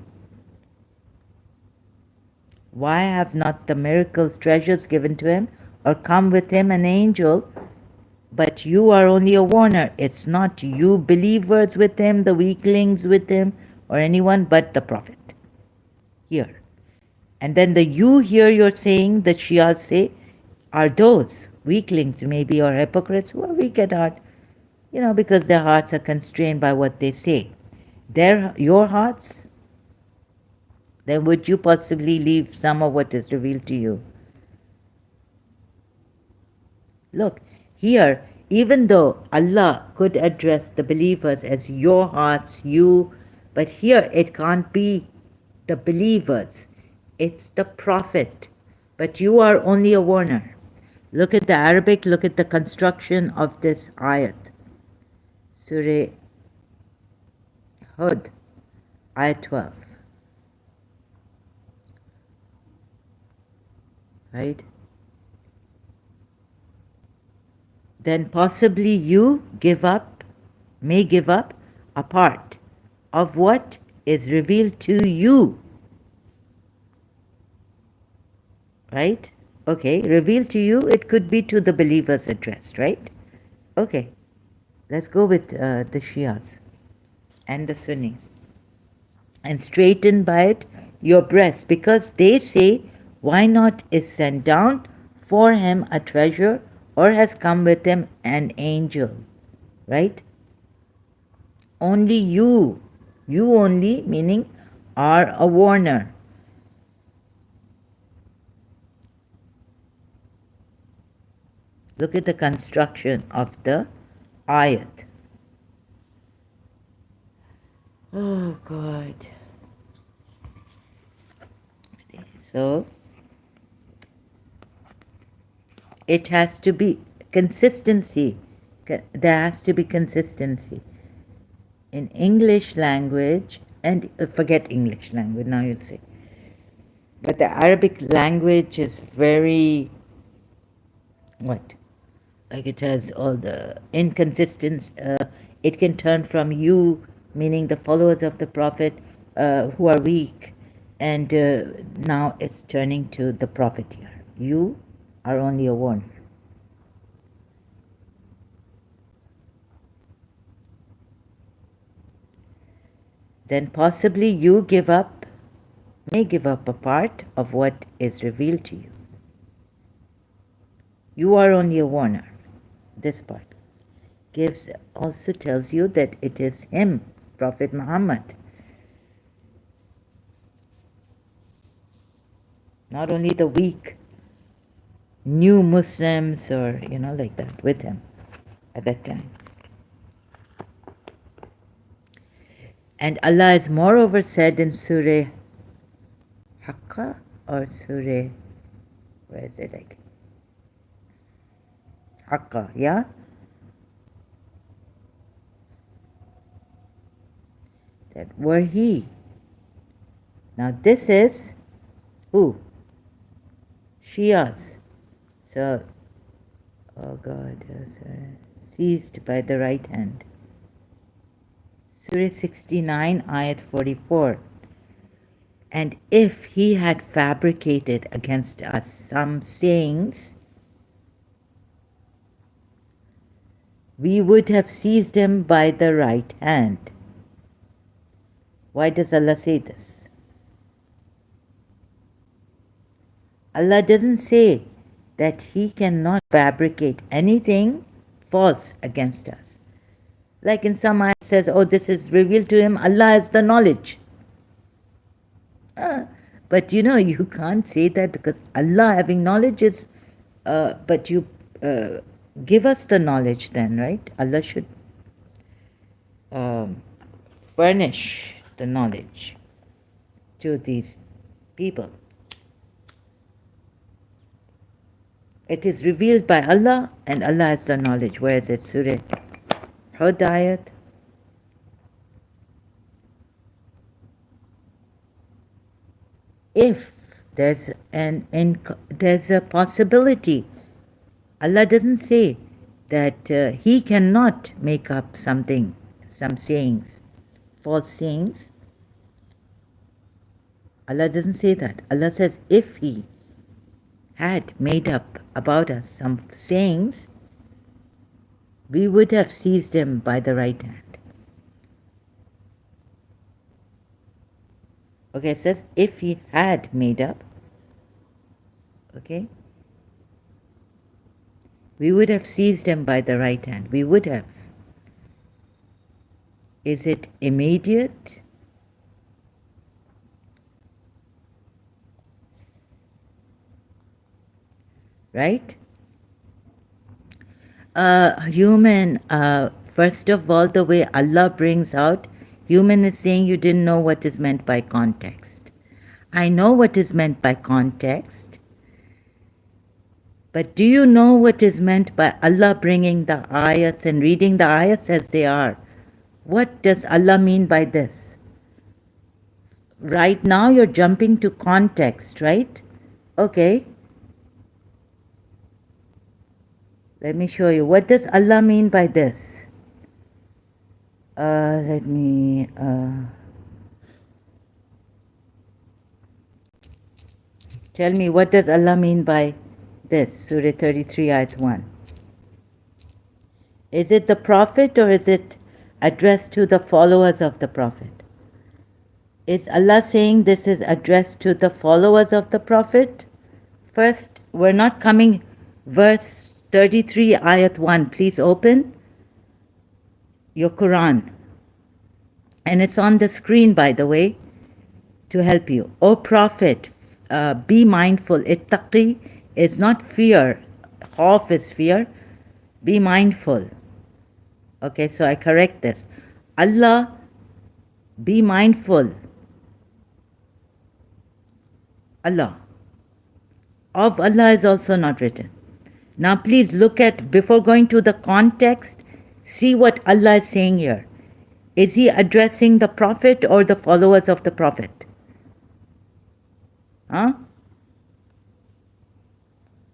Why have not the miracles, treasures given to him, or come with him an angel? But you are only a warner. It's not you believers with him, the weaklings with him, or anyone but the Prophet. Here. And then the you here you're saying, the Shias say, are those weaklings maybe, or hypocrites who are weak at heart, because their hearts are constrained by what they say. Your hearts, then would you possibly leave some of what is revealed to you? Look, here, even though Allah could address the believers as your hearts, you, but here it can't be the believers. It's the Prophet. But you are only a warner. Look at the Arabic, look at the construction of this ayat. Surah Hud, ayat 12. Right? Then possibly you may give up a part of what is revealed to you. Right? Okay, revealed to you, it could be to the believers addressed, right? Okay, let's go with the Shias and the Sunnis. And straighten by it your breast, because they say, why not is sent down for him a treasure, or has come with him an angel, right? Only you only, meaning are a warner. Look at the construction of the ayat. Oh God. So it has to be consistency. There has to be consistency in English language, and forget English language now, you'll say. But the Arabic language is very, what? Like it has all the inconsistency. It can turn from you, meaning the followers of the Prophet who are weak, and now it's turning to the Prophet here. You are only a warner. Then possibly you may give up a part of what is revealed to you. You are only a warner. This part also tells you that it is him, Prophet Muhammad. Not only the weak new Muslims or, like that with him at that time. And Allah is moreover said in Surah Haqqa or Surah, where is it? Like Haqqa, yeah? That were he. Now this is who? Shias. So, oh God, seized by the right hand. Surah 69, ayat 44. And if he had fabricated against us some sayings, we would have seized him by the right hand. Why does Allah say this? Allah doesn't say that he cannot fabricate anything false against us. Like in some ayat says, oh, this is revealed to him, Allah has the knowledge. But you can't say that, because Allah having knowledge is, but you give us the knowledge then, right? Allah should furnish the knowledge to these people. It is revealed by Allah, and Allah has the knowledge. Where is it? Surah Hud ayat. If there's a possibility, Allah doesn't say that he cannot make up some sayings, false sayings. Allah doesn't say that. Allah says if he had made up about us some sayings, we would have seized him by the right hand. Okay, it says if he had made up, okay, we would have seized him by the right hand. We would have. Is it immediate? Right? Human, first of all, the way Allah brings out, human is saying you didn't know what is meant by context. I know what is meant by context, but do you know what is meant by Allah bringing the ayats and reading the ayats as they are? What does Allah mean by this? Right now you're jumping to context, right? Okay. Let me show you. What does Allah mean by this? Let me... tell me, what does Allah mean by This, Surah 33, Ayat 1. Is it the Prophet or is it addressed to the followers of the Prophet? Is Allah saying this is addressed to the followers of the Prophet? First, we're not coming, verse 33, Ayat 1. Please open your Quran. And it's on the screen, by the way, to help you. O Prophet, be mindful. Ittaqi is not fear. Khawf is fear. Be mindful. Okay, so I correct this. Allah, be mindful. Allah. Of Allah is also not written. Now please look at, before going to the context, see what Allah is saying here. Is he addressing the Prophet or the followers of the Prophet? Huh?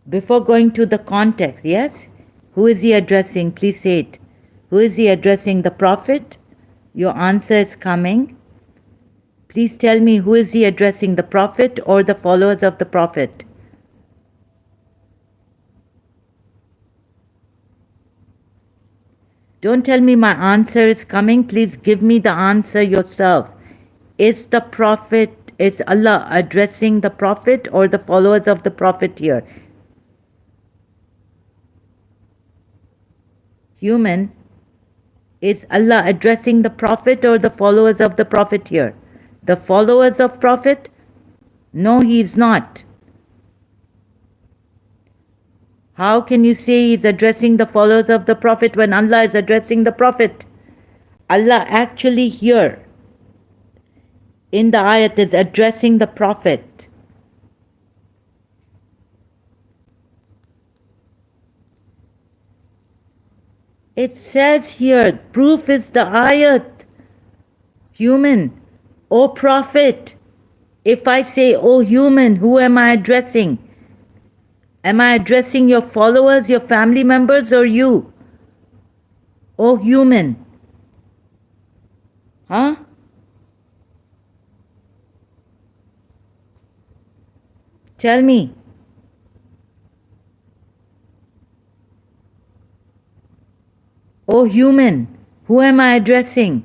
Before going to the context, yes? Who is he addressing? Please say it. Who is he addressing? The Prophet? Your answer is coming. Please tell me, who is he addressing? The Prophet or the followers of the Prophet? Don't tell me my answer is coming. Please give me the answer yourself. Is the Prophet, is Allah addressing the Prophet or the followers of the Prophet here? Human, is Allah addressing the Prophet or the followers of the Prophet here? The followers of Prophet? No, he is not. How can you say he's addressing the followers of the Prophet when Allah is addressing the Prophet? Allah actually here in the ayat is addressing the Prophet. It says here, proof is the ayat. Human, O Prophet. If I say, O human, who am I addressing? Am I addressing your followers, your family members, or you? O human. Huh? Tell me. O human, who am I addressing?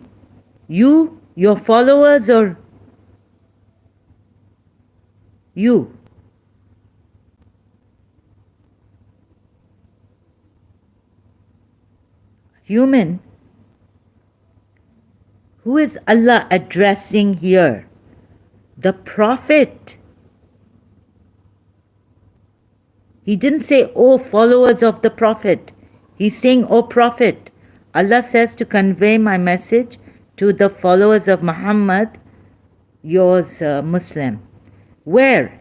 You, your followers, or you? Human, who is Allah addressing here? The Prophet. He didn't say, O followers of the Prophet. He's saying, O Prophet. Allah says to convey my message to the followers of Muhammad, yours Muslim. Where?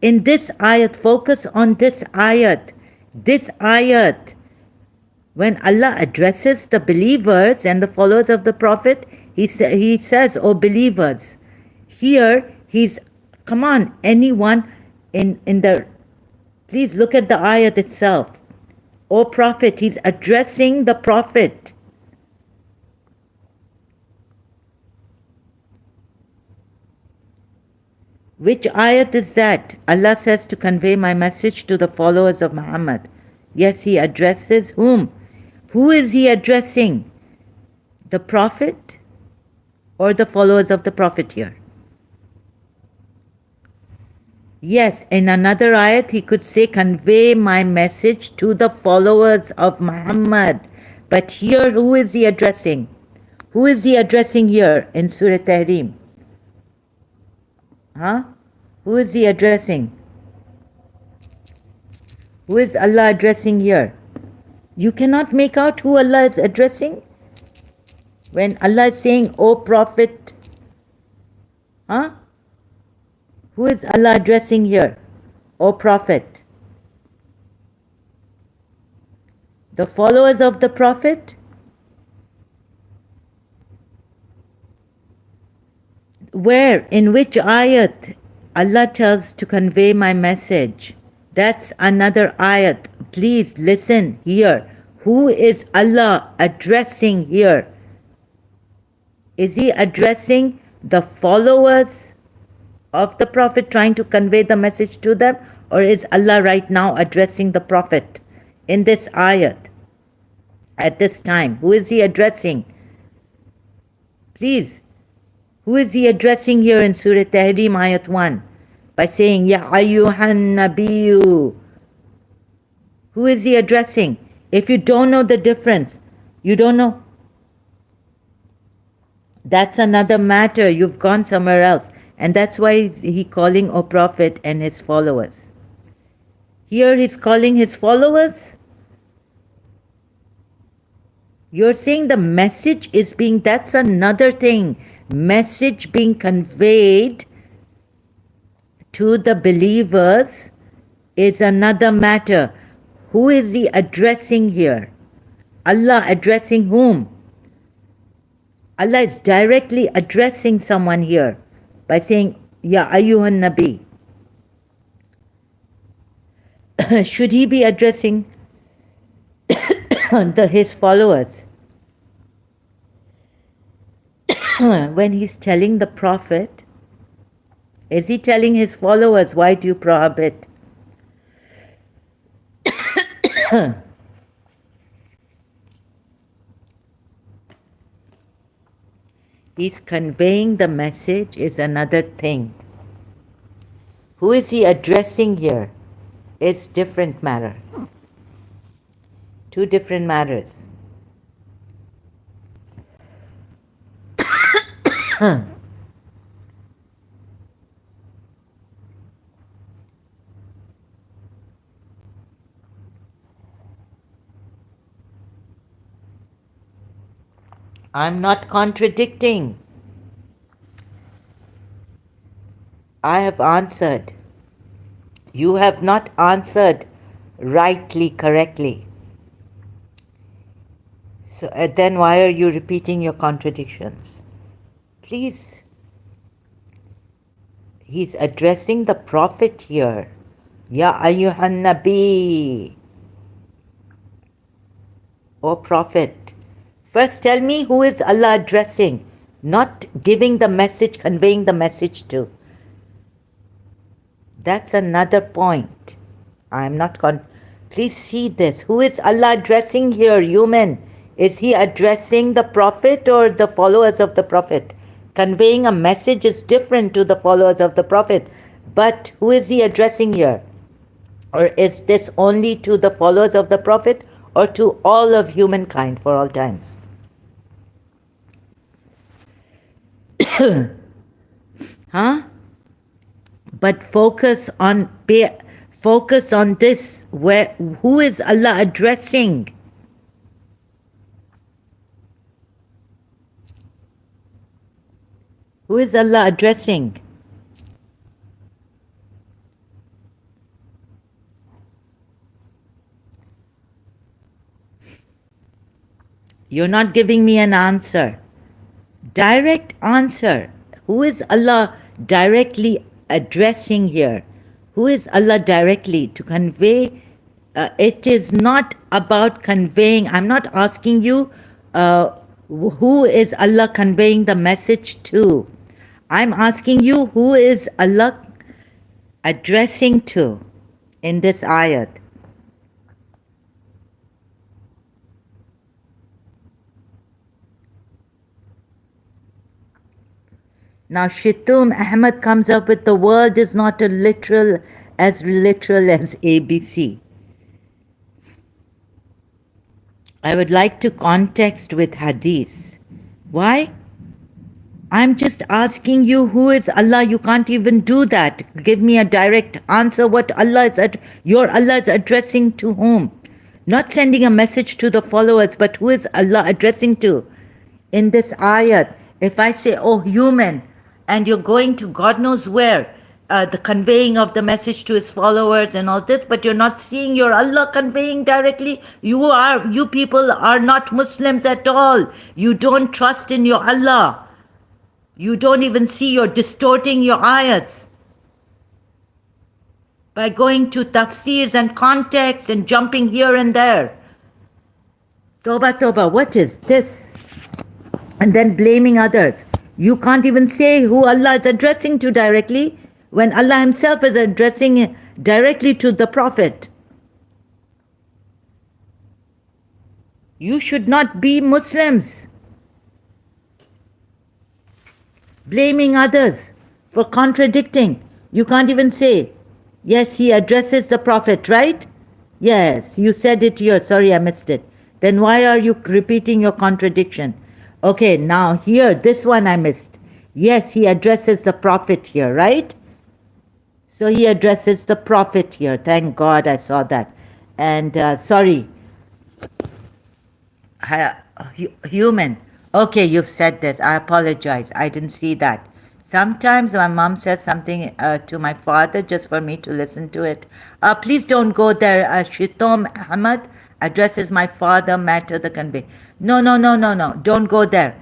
In this ayat, focus on this ayat. This ayat. When Allah addresses the believers and the followers of the Prophet, he says, O believers. Here, come on, anyone in the, please look at the ayat itself. O Prophet, he's addressing the Prophet. Which ayat is that? Allah says to convey my message to the followers of Muhammad. Yes, he addresses whom? Who is he addressing? The Prophet or the followers of the Prophet here? Yes, in another ayat he could say, convey my message to the followers of Muhammad. But here, who is he addressing? Who is he addressing here in Surah Tahrim? Huh? Who is he addressing? Who is Allah addressing here? You cannot make out who Allah is addressing? When Allah is saying, O Prophet, huh? Who is Allah addressing here? O Prophet. The followers of the Prophet? Where, in which ayat Allah tells to convey my message? That's another ayat. Please listen here. Who is Allah addressing here? Is he addressing the followers of the Prophet, trying to convey the message to them, Or is Allah right now addressing the Prophet in this ayat at this time? Who is he addressing? Please, who is he addressing here in Surah Tahrim ayat 1 by saying, Ya ayyuhan nabiyyu? Who is he addressing? If you don't know the difference, you don't know. That's another matter. You've gone somewhere else. And that's why he's calling O Prophet and his followers. Here he's calling his followers. You're saying the message is being, that's another thing. Message being conveyed to the believers is another matter. Who is he addressing here? Allah addressing whom? Allah is directly addressing someone here by saying, Ya ayyuhan nabi. Should he be addressing his followers? When he's telling the Prophet, is he telling his followers, why do you prohibit? He's conveying the message is another thing. Who is he addressing here? It's different matter. Two different matters. I'm not contradicting. I have answered. You have not answered rightly, correctly. So then why are you repeating your contradictions? Please. He's addressing the Prophet here. Ya ayyuhan nabi. O Prophet. First tell me who is Allah addressing, not giving the message, conveying the message to. That's another point. I'm not please see this. Who is Allah addressing here, human? Is he addressing the Prophet or the followers of the Prophet? Conveying a message is different to the followers of the Prophet. But who is he addressing here? Or is this only to the followers of the Prophet or to all of humankind for all times? Huh? But focus on this. Who is Allah addressing? Who is Allah addressing? You're not giving me an answer. Direct answer. Who is Allah directly addressing here? Who is Allah directly to convey? It is not about conveying. I'm not asking you who is Allah conveying the message to. I'm asking you who is Allah addressing to in this ayat. Now Shitum Ahmad comes up with the world is not literal as ABC. I would like to context with hadith. Why? I'm just asking you who is Allah. You can't even do that. Give me a direct answer what your Allah is addressing to whom. Not sending a message to the followers, but who is Allah addressing to? In this ayat, if I say, oh human, and you're going to God knows where, the conveying of the message to his followers and all this, but you're not seeing your Allah conveying directly. You people are not Muslims at all. You don't trust in your Allah. You don't even see, you're distorting your ayats by going to tafsirs and context and jumping here and there. Toba, what is this? And then blaming others. You can't even say who Allah is addressing to directly when Allah himself is addressing directly to the Prophet. You should not be Muslims blaming others for contradicting. You can't even say, yes, he addresses the Prophet, right? Yes, you said it here. Sorry, I missed it. Then why are you repeating your contradiction? Okay, now here, this one I missed. Yes, he addresses the Prophet here, right? So he addresses the Prophet here. Thank God I saw that. And sorry, human. Okay, you've said this. I apologize. I didn't see that. Sometimes my mom says something to my father just for me to listen to it. Please don't go there. Shitom Ahmad addresses my father, matter the convey. No, no, no, no, no. Don't go there.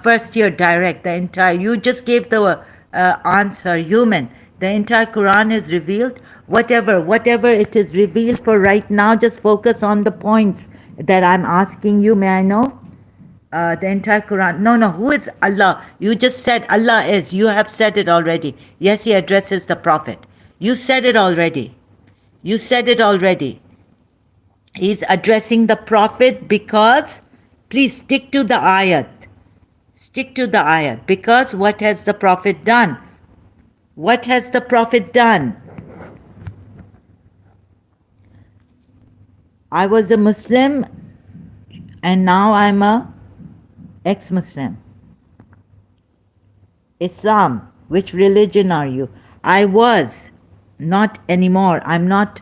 First year direct, the entire, you just gave the answer, human. The entire Quran is revealed. Whatever it is revealed for right now, just focus on the points that I'm asking you. May I know? The entire Quran. No, no. Who is Allah? You just said Allah is. You have said it already. Yes, he addresses the Prophet. You said it already. You said it already. He's addressing the Prophet because, please stick to the ayat. Stick to the ayat. Because what has the Prophet done? What has the Prophet done? I was a Muslim and now I'm a ex-Muslim. Islam, which religion are you? I was, not anymore. I'm not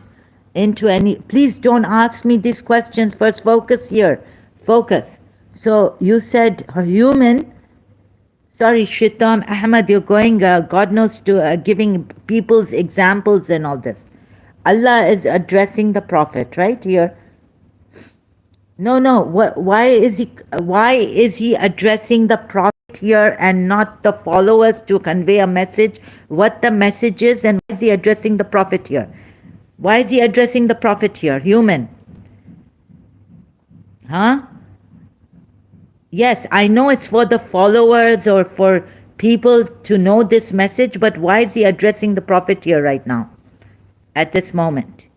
into any. Please don't ask me these questions. First, focus here. Focus. So you said human. Sorry, Shitam Ahmad, you're going, God knows, to giving people's examples and all this. Allah is addressing the Prophet, right here. No, no. Why is he addressing the Prophet here and not the followers to convey a message? What the message is, and why is he addressing the Prophet here? Why is he addressing the Prophet here? Human. Huh? Yes, I know it's for the followers or for people to know this message, but why is he addressing the Prophet here right now, at this moment?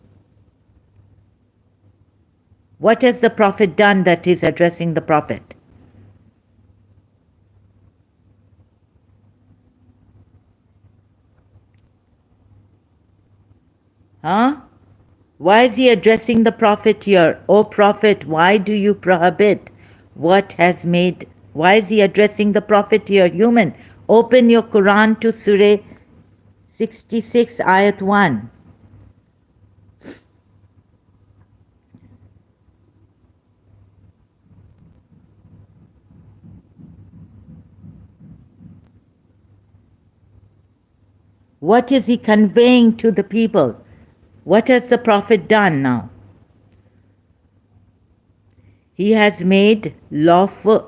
What has the Prophet done that he's addressing the Prophet? Huh? Why is he addressing the Prophet here? O Prophet, why do you prohibit what has made... Why is he addressing the Prophet here? Human, open your Quran to Surah 66, Ayat 1. What is he conveying to the people? What has the Prophet done now? He has made unlawful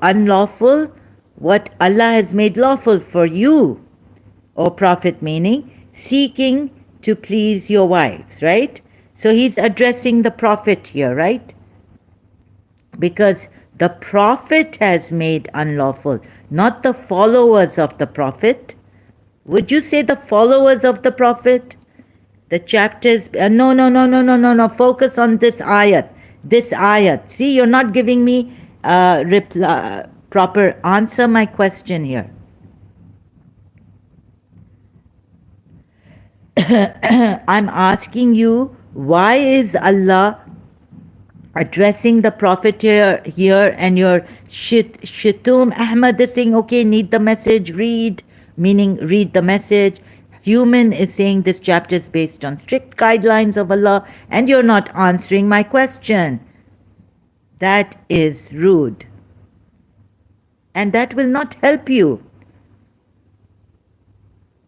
what Allah has made lawful for you, O Prophet, meaning seeking to please your wives, right? So he's addressing the Prophet here, right? Because the Prophet has made unlawful, not the followers of the Prophet. Would you say the followers of the Prophet? The chapters, no, no, no, no, no, no, no. Focus on this ayat. This ayat. See, you're not giving me proper answer my question here. I'm asking you, why is Allah addressing the Prophet here and your Shitum Ahmad is saying, okay, need the message, read, meaning read the message. Human is saying this chapter is based on strict guidelines of Allah and you're not answering my question. That is rude. And that will not help you.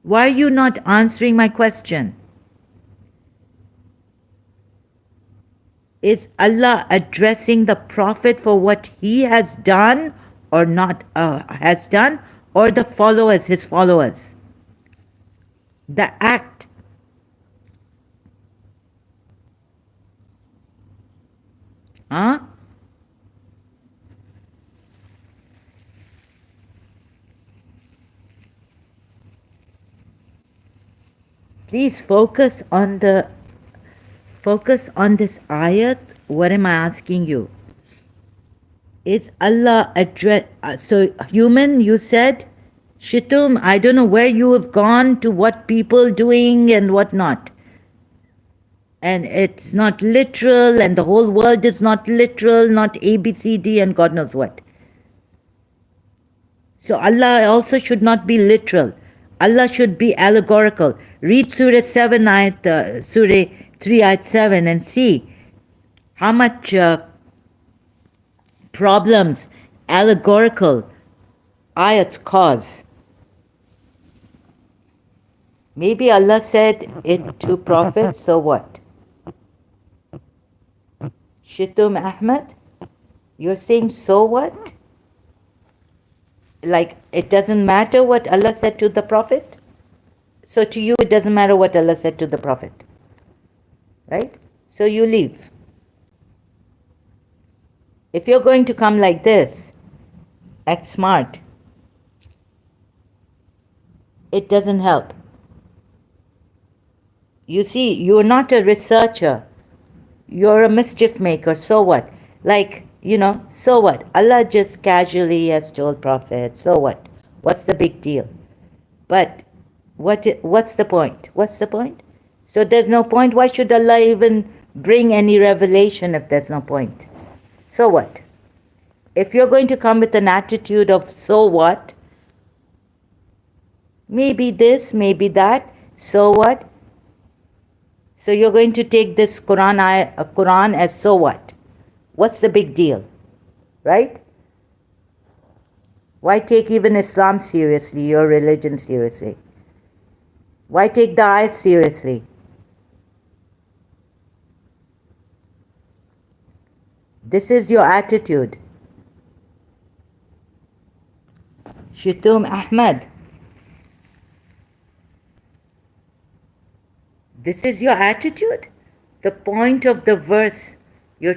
Why are you not answering my question? Is Allah addressing the Prophet for what he has done or not has done, or the followers, his followers? The act. Huh? Please focus on this ayat. What am I asking you? Is Allah address? So human, you said, Shitum. I don't know where you have gone to, what people doing and what not. And it's not literal, and the whole world is not literal, not A, B, C, D, and God knows what. So Allah also should not be literal. Allah should be allegorical. Read Surah 7, Surah 3, ayat 7, and see how much problems allegorical ayats cause. Maybe Allah said it to Prophet, so what? Shitum Ahmad, you're saying so what? Like it doesn't matter what Allah said to the Prophet? So to you it doesn't matter what Allah said to the Prophet, right? So you leave. If you're going to come like this, act smart. It doesn't help. You see, you're not a researcher. You're a mischief maker. So what? Like, so what? Allah just casually has told Prophet. So what? What's the big deal? But what's the point? What's the point? So there's no point. Why should Allah even bring any revelation if there's no point? So what? If you're going to come with an attitude of so what, maybe this, maybe that, so what? So you're going to take this Quran as so what? What's the big deal? Right? Why take even Islam seriously, your religion seriously? Why take the ayat seriously? This is your attitude. Shitum Ahmad. This is your attitude? The point of the verse,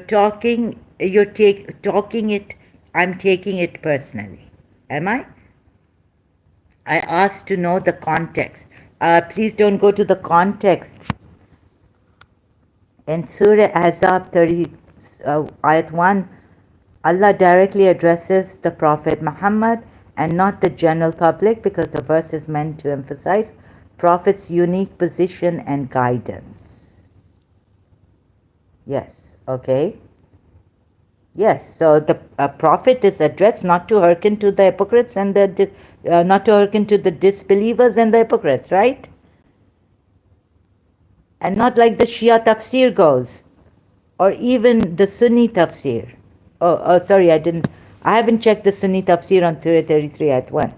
talking it, I'm taking it personally. Am I? I asked to know the context. Please don't go to the context. In Surah Ahzab 30, ayat 1, Allah directly addresses the Prophet Muhammad and not the general public, because the verse is meant to emphasize Prophet's unique position and guidance. Yes, okay. Yes, so the Prophet is addressed not to hearken to the hypocrites and not to hearken to the disbelievers and the hypocrites, right? And not like the Shia tafsir goes, or even the Sunni tafsir. Sorry, I haven't checked the Sunni tafsir on Surah 33 at 1.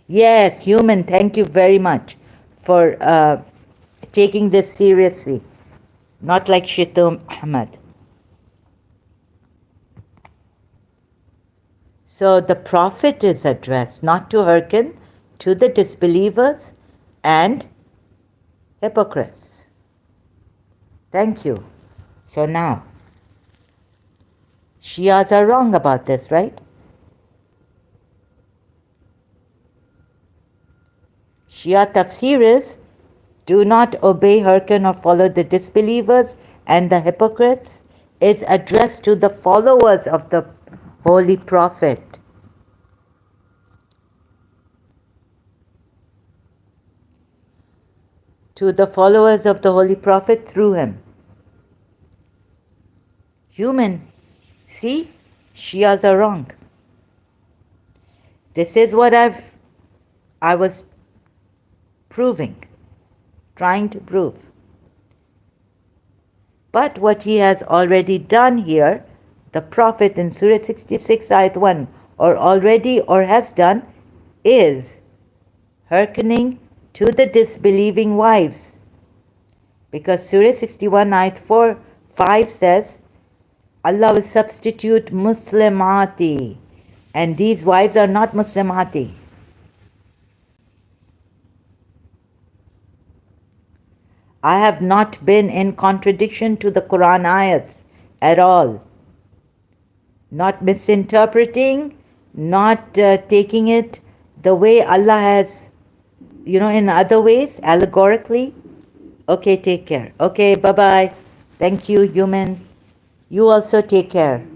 Yes, human, thank you very much for taking this seriously. Not like Shitum Ahmad. So the Prophet is addressed not to hearken to the disbelievers and hypocrites. Thank you. So now, Shias are wrong about this, right? Shia tafsir is, do not obey, hearken, or follow the disbelievers and the hypocrites, is addressed to the followers of the Holy Prophet. To the followers of the Holy Prophet through him. Human, see, Shias are wrong. This is what I was trying to prove. But what he has already done here, the Prophet in Surah 66 ayat 1, or has done, is hearkening to the disbelieving wives. Because Surah 61 ayat 5 says, Allah will substitute Muslimati, and these wives are not Muslimati. I have not been in contradiction to the Quran ayats at all. Not misinterpreting, not taking it the way Allah has, in other ways, allegorically. Okay, take care. Okay, bye-bye. Thank you, human. You also take care.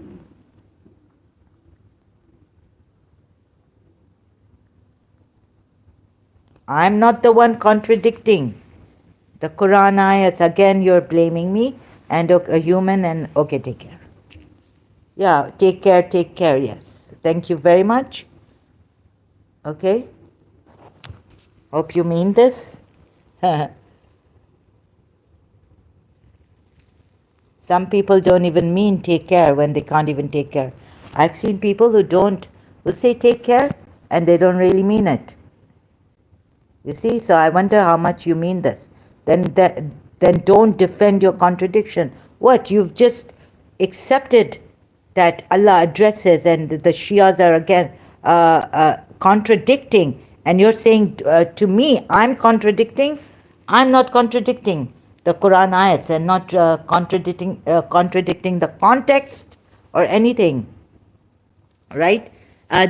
I'm not the one contradicting the Quran ayahs. Again, you're blaming me and a human and okay, take care. Yeah, take care, yes. Thank you very much. Okay? Hope you mean this. Some people don't even mean take care when they can't even take care. I've seen people who will say take care and they don't really mean it. You see, so I wonder how much you mean this. Then don't defend your contradiction. What? You've just accepted that Allah addresses and the Shias are again contradicting, and you're saying to me, I'm contradicting. I'm not contradicting the Quran ayats and not contradicting the context or anything, right?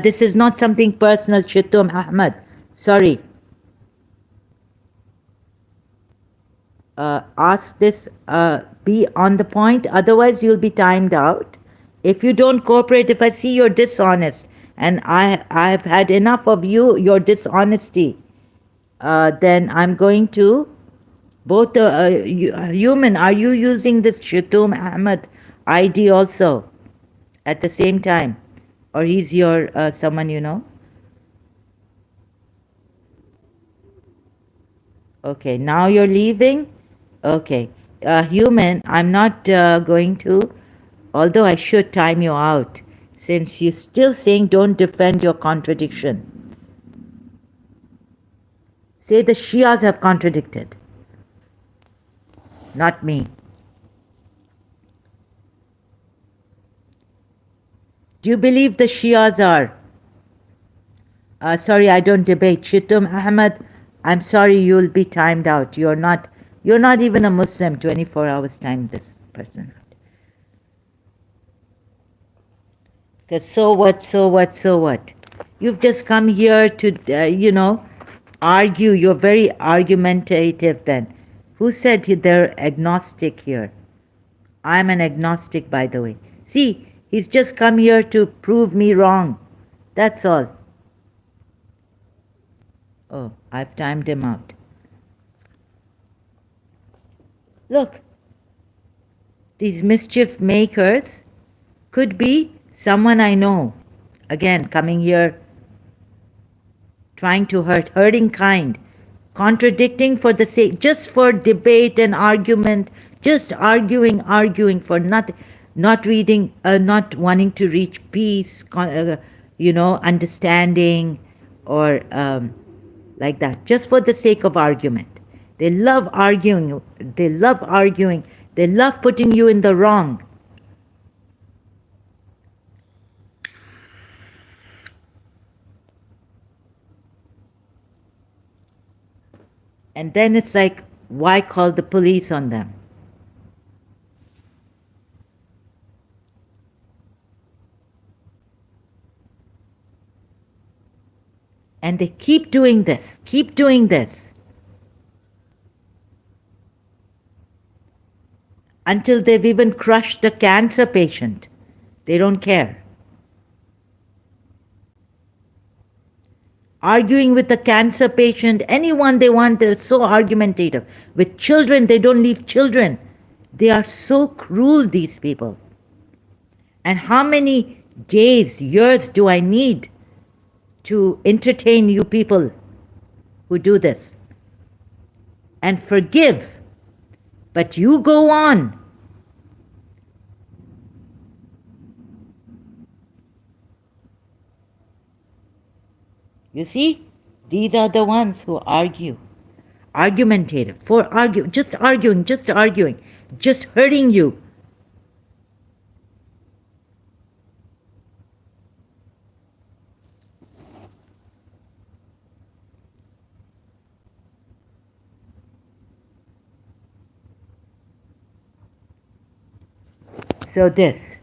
This is not something personal, Shitum Ahmad. Sorry. Ask this, be on the point, otherwise you'll be timed out. If you don't cooperate, if I see you're dishonest, and I've had enough of your dishonesty, then I'm going to, both human, are you using this Shatum Ahmed ID also at the same time? Or he's your, someone you know? Okay, now you're leaving? Okay. Human, I'm not going to, although I should time you out, since you're still saying don't defend your contradiction. Say the Shias have contradicted, not me. Do you believe the Shias are? Sorry, I don't debate. Shitum Ahmed, I'm sorry, you'll be timed out. You're not even a Muslim. 24 hours time this person. Because so what? You've just come here to, argue. You're very argumentative then. Who said they're agnostic here? I'm an agnostic, by the way. See, he's just come here to prove me wrong. That's all. Oh, I've timed him out. Look, these mischief makers could be someone I know. Again, coming here, trying to hurting kind, contradicting for the sake, just for debate and argument, just arguing for not reading, not wanting to reach peace, understanding, or like that, just for the sake of argument. They love arguing. They love arguing. They love putting you in the wrong. And then it's like, why call the police on them? And they keep doing this, until they've even crushed a cancer patient. They don't care. Arguing with a cancer patient, anyone they want, they're so argumentative. With children, they don't leave children. They are so cruel, these people. And how many days, years do I need to entertain you people who do this? And forgive. But you go on. You see, these are the ones who argue. Argumentative, just arguing, just hurting you. So this.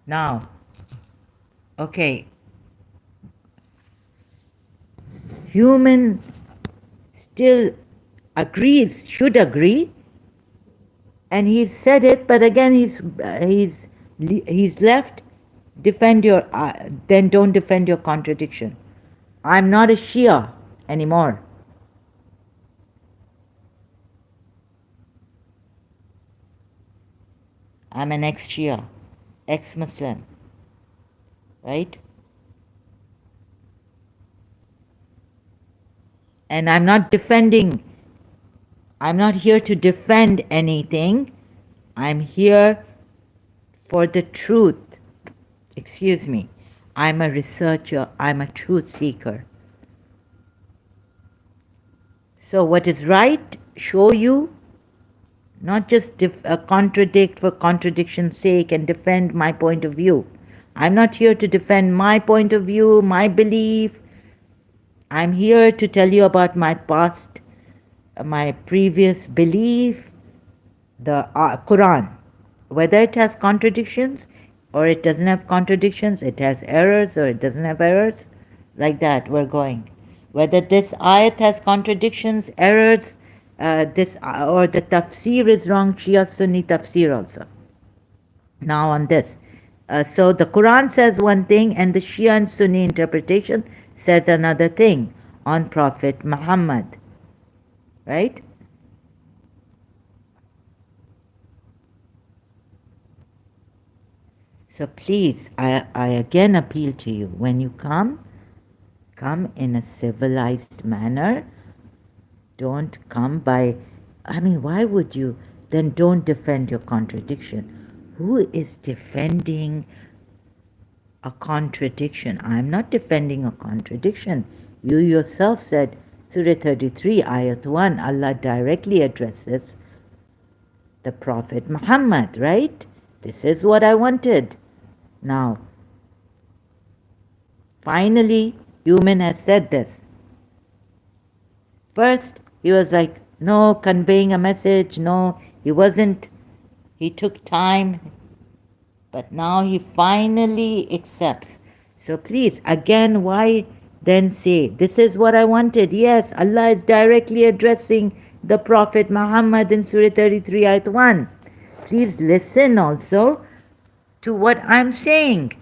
Now, okay. Human still agrees, should agree, and he said it, but again he's left. Defend your then don't defend your contradiction. I'm not a Shia anymore. I'm an ex-Shia, ex-Muslim, right? And I'm not here to defend anything. I'm here for the truth. Excuse me. I'm a researcher. I'm a truth seeker. So what is right, show you, not just contradict for contradiction's sake and defend my point of view. I'm not here to defend my point of view, my belief. I'm here to tell you about my past, my previous belief, the Quran. Whether it has contradictions or it doesn't have contradictions, it has errors or it doesn't have errors, like that we're going. Whether this ayat has contradictions, errors, or the tafsir is wrong, Shia Sunni tafsir also. Now on this. So the Quran says one thing and the Shia and Sunni interpretation says another thing on Prophet Muhammad. Right? So please, I again appeal to you, when you come in a civilized manner. Don't come by, why would you? Then don't defend your contradiction. Who is defending a contradiction? I'm not defending a contradiction. You yourself said, Surah 33, Ayat 1, Allah directly addresses the Prophet Muhammad, right? This is what I wanted. Now, finally, human has said this. First, he was like, no, conveying a message, no, he wasn't. He took time, but now he finally accepts. So please, again, why then say, this is what I wanted? Yes, Allah is directly addressing the Prophet Muhammad in Surah 33, Ayat 1. Please listen also to what I'm saying.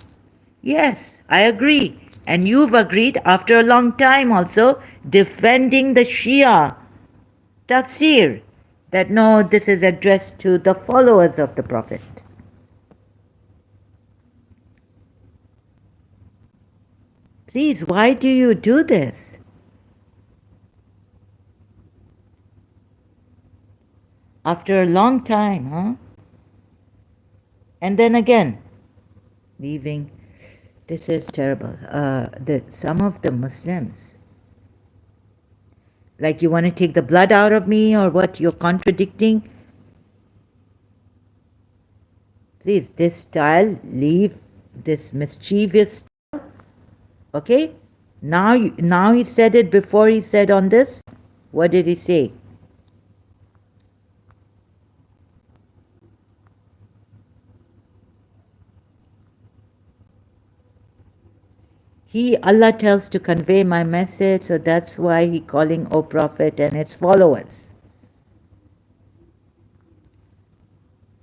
Yes, I agree. And you've agreed after a long time also, defending the Shia tafsir, that no, this is addressed to the followers of the Prophet. Please, why do you do this? After a long time, huh? And then again, leaving. This is terrible. Some of the Muslims, like, you want to take the blood out of me or what? You're contradicting. Please, this style, leave this mischievous style. Okay? Now he said it before he said on this. What did he say? Allah tells to convey my message, so that's why he calling, O Prophet and its followers.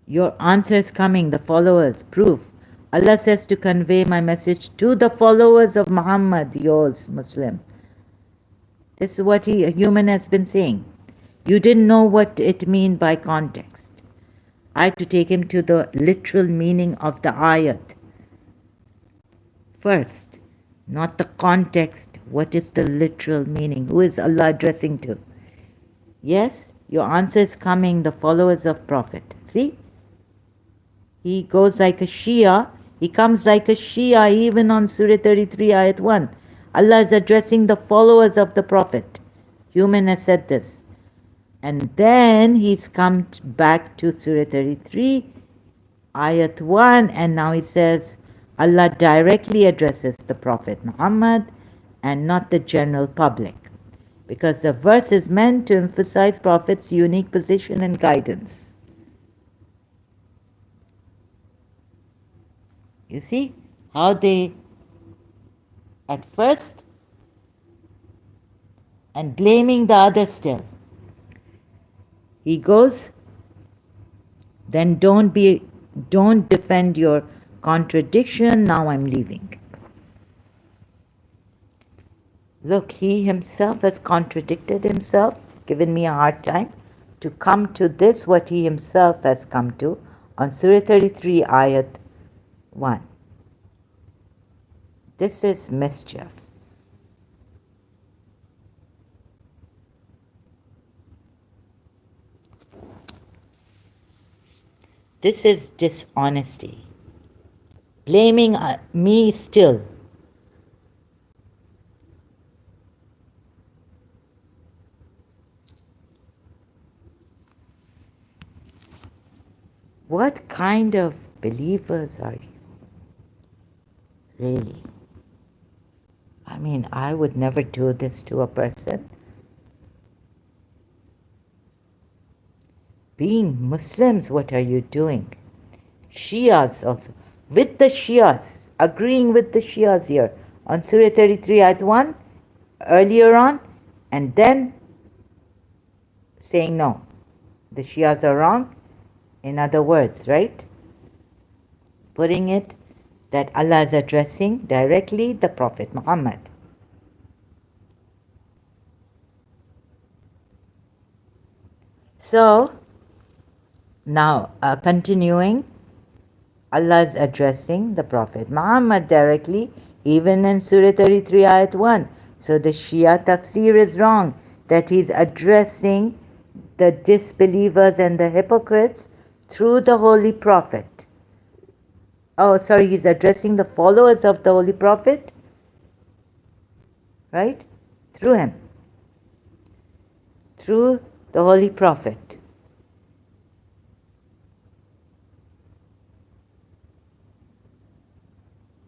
Your answer is coming, the followers, proof. Allah says to convey my message to the followers of Muhammad, yours, Muslim. This is what a human has been saying. You didn't know what it mean by context. I had to take him to the literal meaning of the ayat. First, not the context. What is the literal meaning? Who is Allah addressing to? Yes, your answer is coming, the followers of Prophet. See? He goes like a Shia. He comes like a Shia even on Surah 33, Ayat 1. Allah is addressing the followers of the Prophet. Human has said this. And then he's come back to Surah 33, Ayat 1, and now he says, Allah directly addresses the Prophet Muhammad and not the general public, because the verse is meant to emphasize Prophet's unique position and guidance. You see how they, at first, and blaming the other still. He goes, then don't defend your contradiction, now I'm leaving. Look, he himself has contradicted himself, given me a hard time, to come to this, what he himself has come to, on Surah 33, Ayat 1. This is mischief. This is dishonesty. Blaming me still. What kind of believers are you? Really? I mean, I would never do this to a person. Being Muslims, what are you doing? Shias also. With the Shias, agreeing with the Shias here on Surah 33 Ayat 1, earlier on, and then saying no, the Shias are wrong. In other words, right? Putting it that Allah is addressing directly the Prophet Muhammad. So, now continuing, Allah is addressing the Prophet Muhammad directly, even in Surah 33 Ayat 1. So the Shia tafsir is wrong, that he's addressing the disbelievers and the hypocrites through the Holy Prophet. Oh, sorry, he's addressing the followers of the Holy Prophet, right? Through him. Through the Holy Prophet.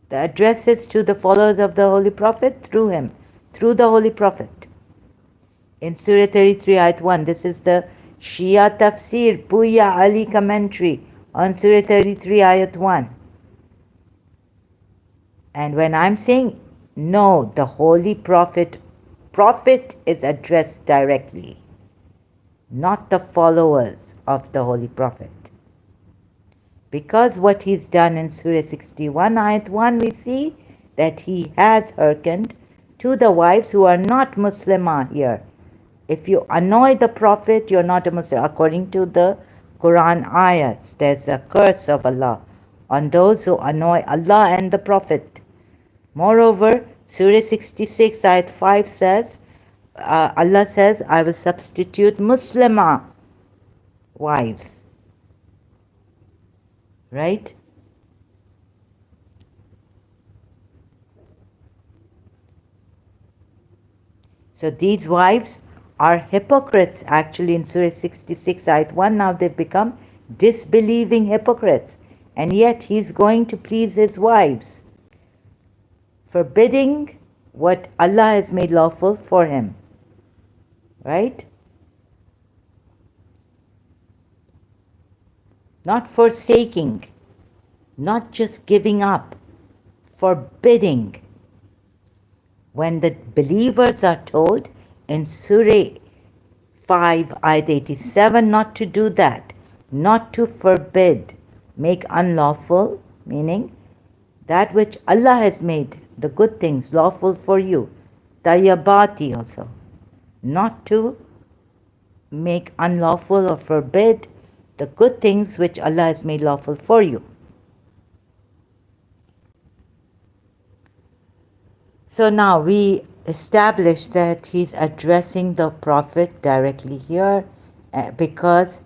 The address is to the followers of the Holy Prophet through him, through the Holy Prophet. In Surah 33 Ayat 1, this is the Shia Tafsir Puya Ali commentary on Surah 33 Ayat 1. And when I'm saying no, the Holy Prophet is addressed directly, not the followers of the Holy Prophet. Because what he's done in Surah 61 Ayat 1, we see that he has hearkened to the wives who are not Muslimah here. If you annoy the Prophet, you're not a Muslim. According to the Quran ayats, there's a curse of Allah on those who annoy Allah and the Prophet. Moreover, Surah 66 Ayat 5 says, Allah says, I will substitute Muslimah wives. Right? So these wives are hypocrites actually in Surah 66 Ayat 1. Now they've become disbelieving hypocrites. And yet he's going to please his wives, forbidding what Allah has made lawful for him. Right? Not forsaking, not just giving up, forbidding. When the believers are told in Surah 5, Ayat 87, not to do that, not to forbid, make unlawful, meaning that which Allah has made, the good things, lawful for you, tayyabati also, not to make unlawful or forbid the good things which Allah has made lawful for you. So now we established that he's addressing the Prophet directly here because,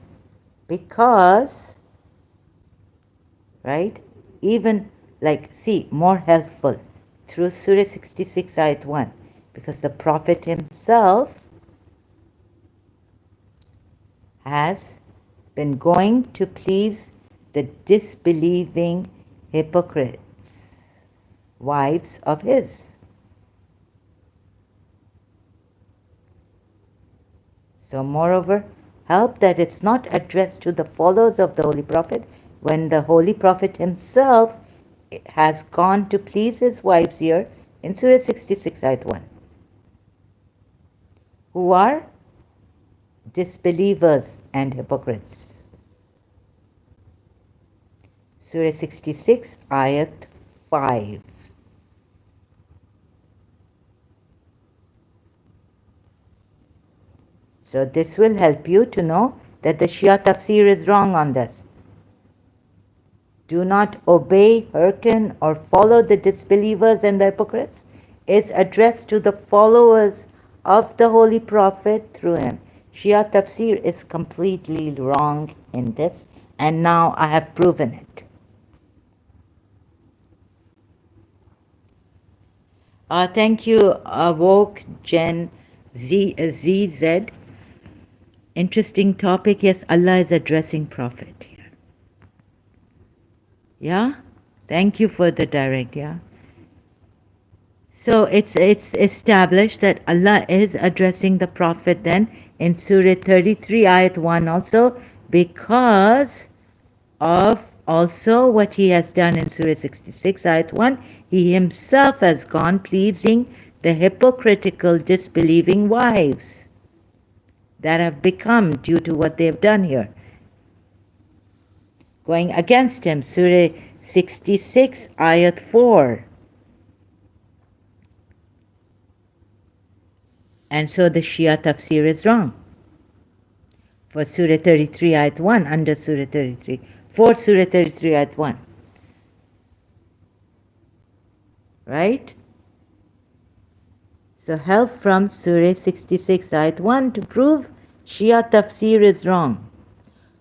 right, even more helpful through Surah 66 Ayat 1, because the Prophet himself has been going to please the disbelieving hypocrites, wives of his. So moreover, help that it's not addressed to the followers of the Holy Prophet when the Holy Prophet himself has gone to please his wives here in Surah 66 Ayat 1. who are disbelievers and hypocrites. Surah 66, Ayat 5. So this will help you to know that the Shia tafsir is wrong on this. Do not obey, hearken, or follow the disbelievers and the hypocrites is addressed to the followers of the Holy Prophet through him. Shia tafsir is completely wrong in this, and now I have proven it. Thank you, Woke Gen ZZ. Interesting topic. Yes, Allah is addressing Prophet here. Yeah? Thank you for the direct, yeah? So it's established that Allah is addressing the Prophet then in Surah 33, Ayat 1 also, because of also what he has done in Surah 66, Ayat 1. He himself has gone pleasing the hypocritical, disbelieving wives that have become due to what they have done here. Going against him, Surah 66, Ayat 4. And so the Shia tafsir is wrong. For Surah 33, Ayat 1, under Surah 33. For Surah 33, Ayat 1. Right? So help from Surah 66, Ayat 1 to prove Shia tafsir is wrong.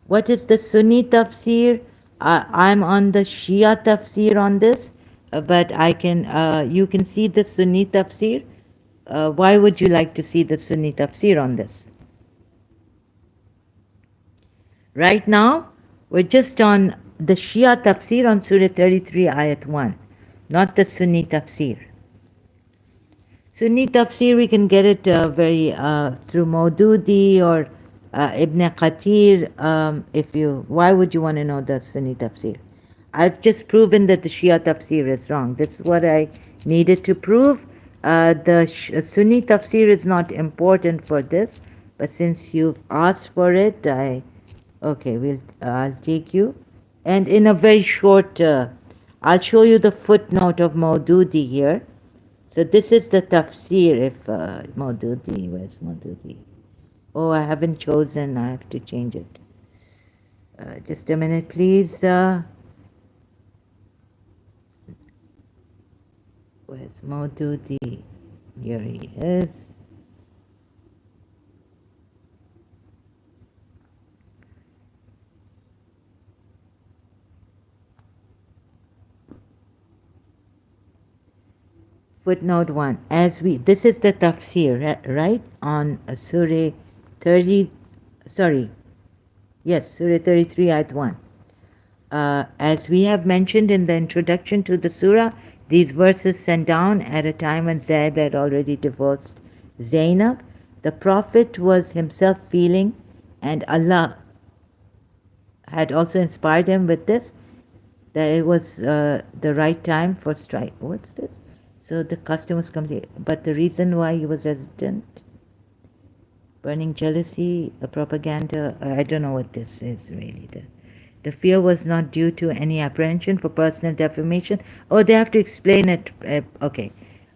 What is the Sunni tafsir? I'm on the Shia tafsir on this, but I can, you can see the Sunni tafsir. Why would you like to see the Sunni tafsir on this? Right now, we're just on the Shia tafsir on Surah 33, Ayat 1, not the Sunni tafsir. Sunni tafsir, we can get it through Maududi or Ibn Qatir. Why would you want to know the Sunni tafsir? I've just proven that the Shia tafsir is wrong. That's what I needed to prove. The Sunni tafsir is not important for this, but since you've asked for it, I'll take you. And in a very short, I'll show you the footnote of Maududi here. So this is the tafsir. If Maududi, where's Maududi? Oh, I haven't chosen. I have to change it. Just a minute, please. Where's Maududi? Here he is. Footnote 1. This is the tafsir, right? On Surah 30, Surah 33, Ayat 1. As we have mentioned in the introduction to the surah, these verses sent down at a time when Zayd had already divorced Zainab. The Prophet was himself feeling, and Allah had also inspired him with this, that it was the right time for strike. What's this? So the custom was complete. But the reason why he was hesitant, burning jealousy, a propaganda, I don't know what this is really. The fear was not due to any apprehension for personal defamation. Oh, they have to explain it. Okay.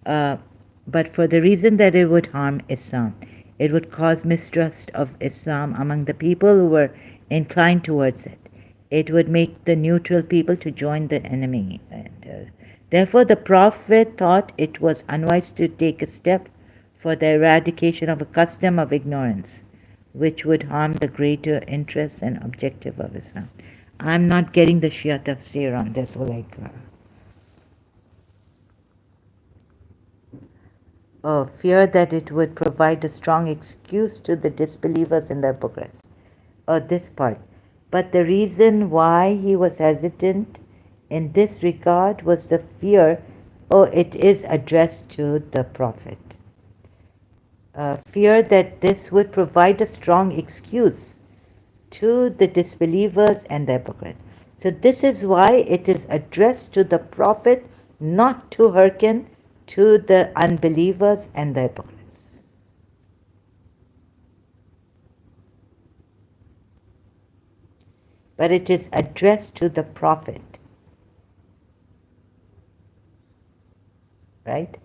But for the reason that it would harm Islam. It would cause mistrust of Islam among the people who were inclined towards it. It would make the neutral people to join the enemy. And therefore, the Prophet thought it was unwise to take a step for the eradication of a custom of ignorance, which would harm the greater interest and objective of Islam. I'm not getting the Shia tafsir on this. Fear that it would provide a strong excuse to the disbelievers and the hypocrites. This part. But the reason why he was hesitant in this regard was the fear, it is addressed to the Prophet. Fear that this would provide a strong excuse to the disbelievers and the hypocrites. So this is why it is addressed to the Prophet, not to hearken to the unbelievers and the hypocrites. but it is addressed to the Prophet, right?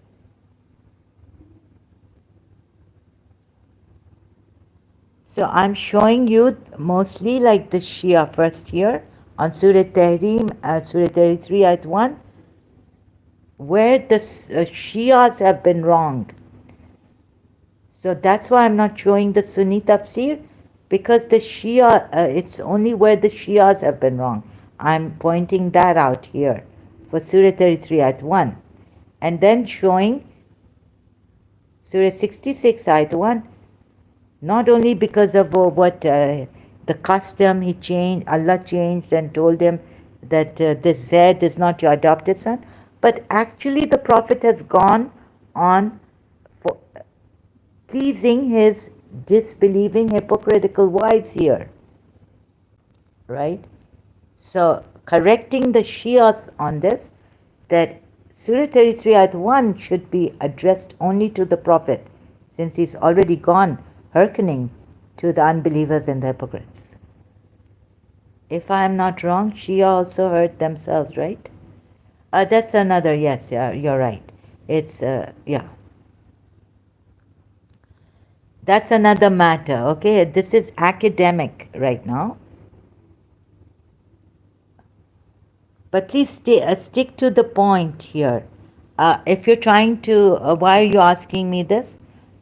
So I'm showing you mostly like the Shia first here on Surah Tahrim, Surah 33 Ayat 1, where the Shias have been wrong. So that's why I'm not showing the Sunni tafsir, because the Shia, it's only where the Shias have been wrong. I'm pointing that out here for Surah 33 Ayat 1. And then showing Surah 66 Ayat 1, not only because of what the custom he changed, Allah changed and told him that this Zaid is not your adopted son, but actually the Prophet has gone on for pleasing his disbelieving hypocritical wives here, right? So correcting the Shias on this, that Surah 33 Ayat 1 should be addressed only to the Prophet, since he's already gone hearkening to the unbelievers and the hypocrites. If I am not wrong, Shia also hurt themselves, right? That's another, yes, you're right. It's, yeah. That's another matter, okay? This is academic right now. But please stick to the point here. If you're trying to, why are you asking me this?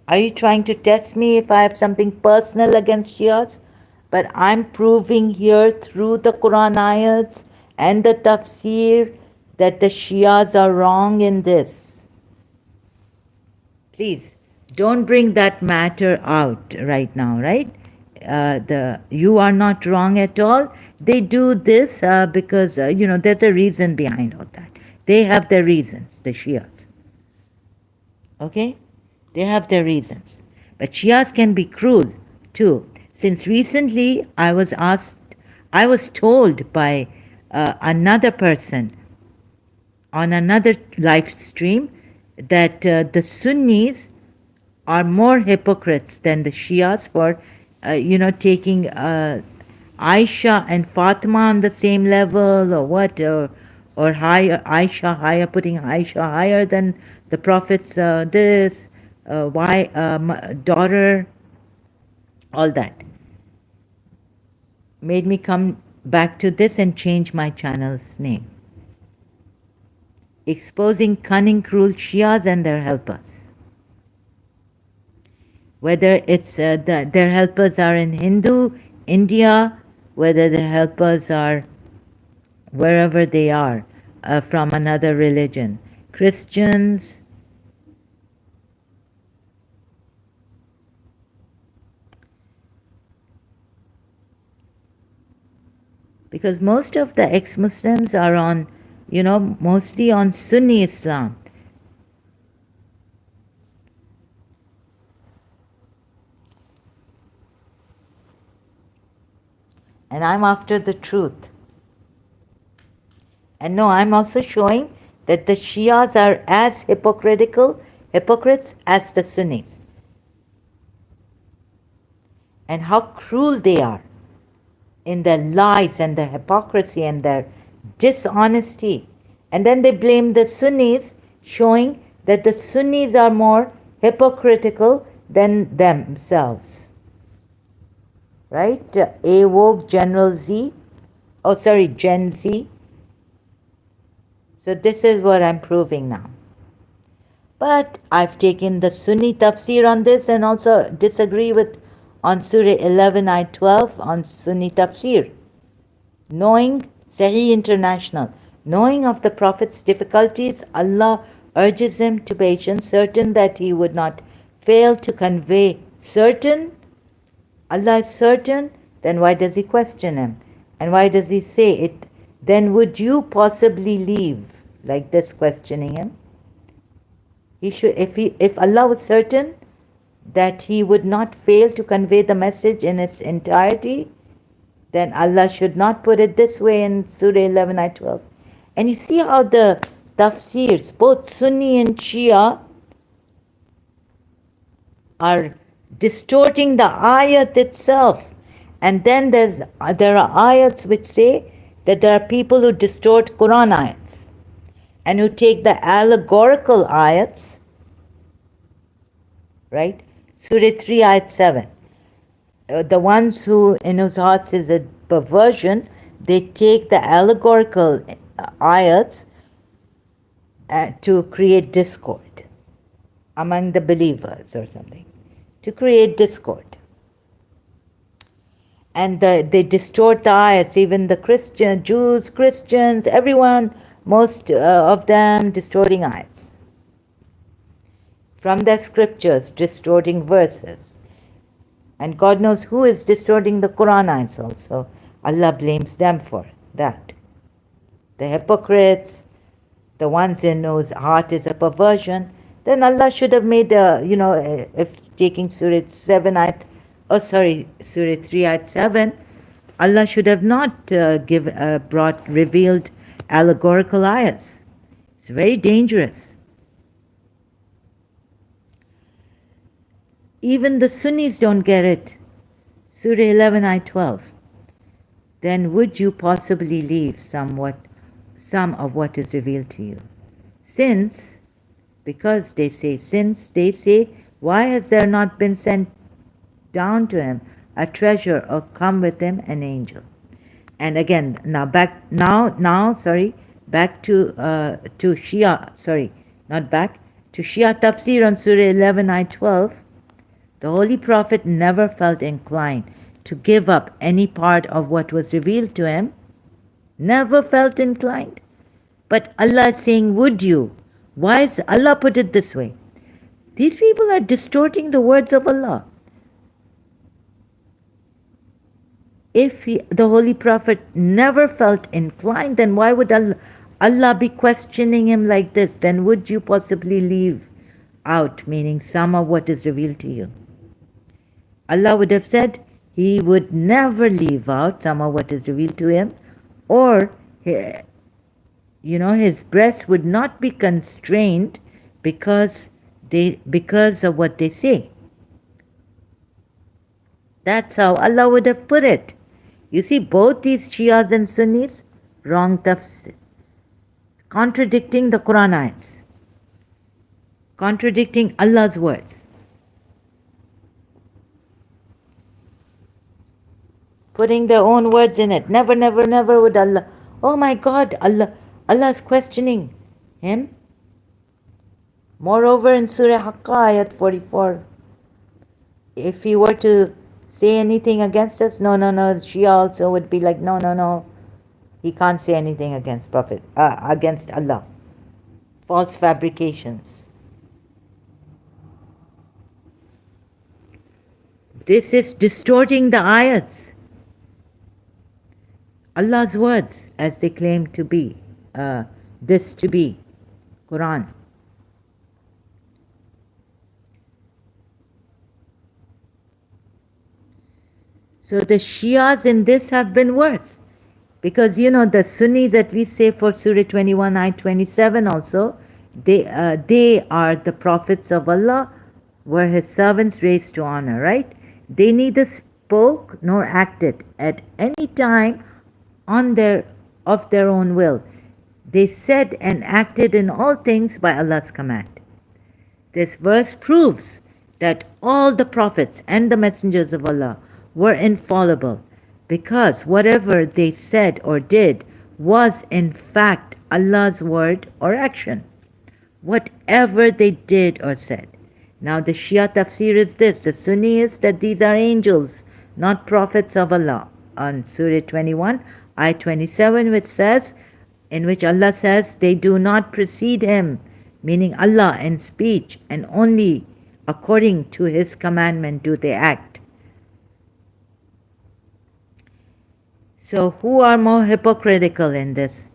Are you trying to test me if I have something personal against Shias? But I'm proving here through the Quran ayats and the tafsir that the Shias are wrong in this. Please, don't bring that matter out right now, right? You are not wrong at all. They do this because, there's a reason behind all that. They have their reasons, the Shias. Okay? They have their reasons. But Shias can be cruel too. Since recently I was told by another person on another live stream that the Sunnis are more hypocrites than the Shias for, taking Aisha and Fatima on the same level, or what, or higher, Aisha higher, putting Aisha higher than the Prophet's daughter, all that made me come back to this and change my channel's name. Exposing cunning, cruel Shias and their helpers. Whether it's their helpers are in Hindu, India, whether the helpers are wherever they are from another religion, Christians, because most of the ex-Muslims are on, mostly on Sunni Islam. And I'm after the truth. And no, I'm also showing that the Shias are as hypocrites as the Sunnis. And how cruel they are in their lies and their hypocrisy and their dishonesty. And then they blame the Sunnis, showing that the Sunnis are more hypocritical than themselves. Right? Awoke General Z. Oh, sorry, Gen Z. So this is what I'm proving now. But I've taken the Sunni tafsir on this and also disagree with on Surah 11, Ayat 12 on Sunni tafsir. Knowing Sahih International, knowing of the Prophet's difficulties, Allah urges him to patience, certain that he would not fail to convey. Certain? Allah is certain, then why does he question him? And why does he say it? Then would you possibly leave? Like this, questioning him. He should, if Allah was certain that he would not fail to convey the message in its entirety, then Allah should not put it this way in Surah 11, Ayat 12. And you see how the tafsirs, both Sunni and Shia, are distorting the ayat itself And then there are ayats which say that there are people who distort Quran ayats and who take the allegorical ayats, right? Surah 3, ayat 7. The ones who, in whose hearts is a perversion, they take the allegorical ayats to create discord among the believers or something, to create discord. And they distort the ayats, even the Jews, Christians, everyone, most of them distorting ayats from their scriptures, distorting verses. And God knows who is distorting the Quran ayats also. Allah blames them for that. The hypocrites, the ones in whose heart is a perversion. Then Allah should have made if taking Surah 7 ayat, Surah 3 ayat 7, Allah should have not revealed allegorical ayats. It's very dangerous. Even the Sunnis don't get it. Surah 11 ayat 12. Then would you possibly leave some of what is revealed to you? Since they say, why has there not been sent down to him a treasure, or come with him an angel? And again, back to Shia, to Shia tafsir on Surah 11 ayat 12. The Holy Prophet never felt inclined to give up any part of what was revealed to him. Never felt inclined. But Allah is saying, would you? Why is Allah put it this way? These people are distorting the words of Allah. If the Holy Prophet never felt inclined, then why would Allah be questioning him like this? Then would you possibly leave out, meaning some of what is revealed to you? Allah would have said he would never leave out some of what is revealed to him, or his breast would not be constrained because of what they say. That's how Allah would have put it. You see, both these Shias and Sunnis, wrong tafsir, contradicting the Quran ayats, contradicting Allah's words, putting their own words in it. Never, never, never would Allah. Oh my God, Allah is questioning him. Moreover, in Surah Haqqa, ayat 44, if he were to say anything against us, no, Shia also would be like, no, he can't say anything against against Allah. False fabrications. This is distorting the ayats, Allah's words, as they claim to be, this to be, Quran. So the Shias in this have been worse. Because, the Sunnis at least say for Surah 21, ayat 27 also, they are the prophets of Allah, were his servants raised to honor, right? They neither spoke nor acted at any time of their own will. They said and acted in all things by Allah's command. This verse proves that all the prophets and the messengers of Allah were infallible, because whatever they said or did was in fact Allah's word or action. Whatever they did or said. Now the Shia tafsir is this. The Sunni is that these are angels, not prophets of Allah. On Surah 21, ayat 27, in which Allah says, they do not precede him, meaning Allah, in speech, and only according to his commandment do they act. So who are more hypocritical in this?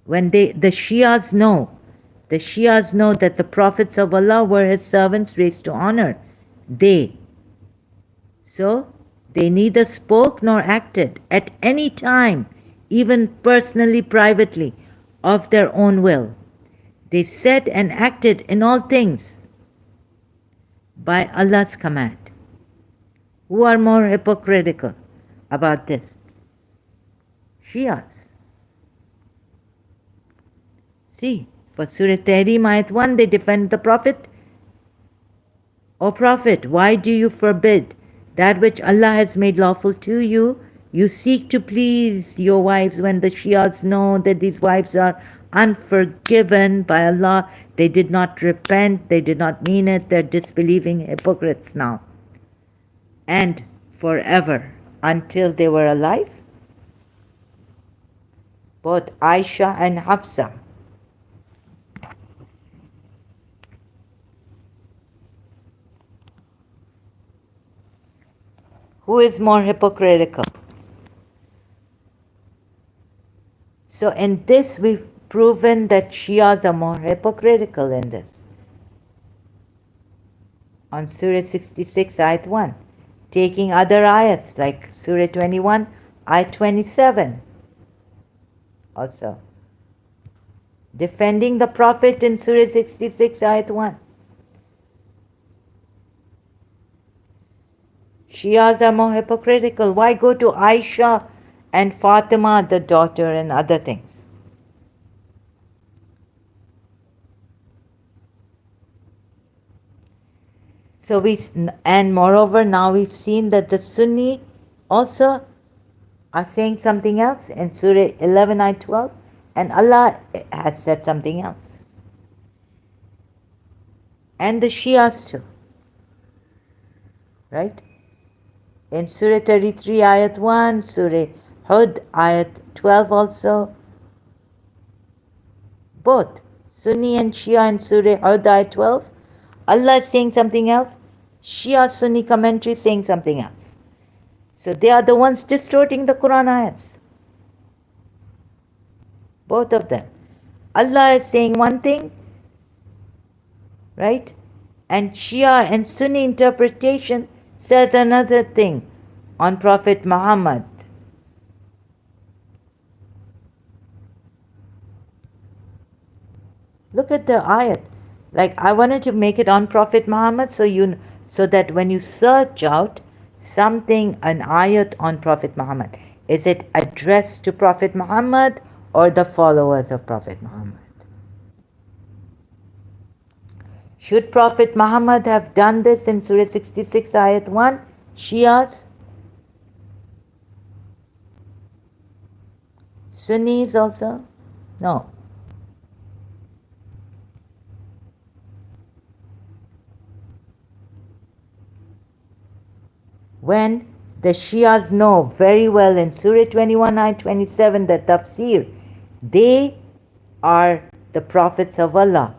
When the Shias know that the prophets of Allah were his servants raised to honor. So they neither spoke nor acted at any time, even personally, privately, of their own will. They said and acted in all things by Allah's command. Who are more hypocritical about this? Shias. See, for Surah Tahrim Ayat 1, they defend the Prophet. O Prophet, why do you forbid that which Allah has made lawful to you? You seek to please your wives when the Shias know that these wives are unforgiven by Allah. They did not repent, they did not mean it, they're disbelieving hypocrites now. And forever, until they were alive, both Aisha and Hafsa. Who is more hypocritical? So in this we've proven that Shias are more hypocritical in this. On Surah 66, Ayat 1. Taking other ayats like Surah 21, Ayat 27. Also. Defending the Prophet in Surah 66, Ayat 1. Shias are more hypocritical. Why go to Aisha and Fatima, the daughter, and other things? So and moreover, now we've seen that the Sunni also are saying something else in Surah 11, Ayat 12, and Allah has said something else. And the Shias too. Right? In Surah 33, Ayat 1, Surah Hud, Ayat 12 also. Both Sunni and Shia in Surah Hud, Ayat 12. Allah is saying something else. Shia Sunni commentary saying something else. So they are the ones distorting the Quran ayats. Both of them. Allah is saying one thing, right? And Shia and Sunni interpretation says another thing on Prophet Muhammad. Look at the ayat. Like I wanted to make it on Prophet Muhammad so that when you search out something, an ayat on Prophet Muhammad, is it addressed to Prophet Muhammad or the followers of Prophet Muhammad? Should Prophet Muhammad have done this in Surah 66, Ayat 1? Shias? Sunnis also? No. When the Shias know very well in Surah 21, Ayat 27, the tafsir, they are the prophets of Allah,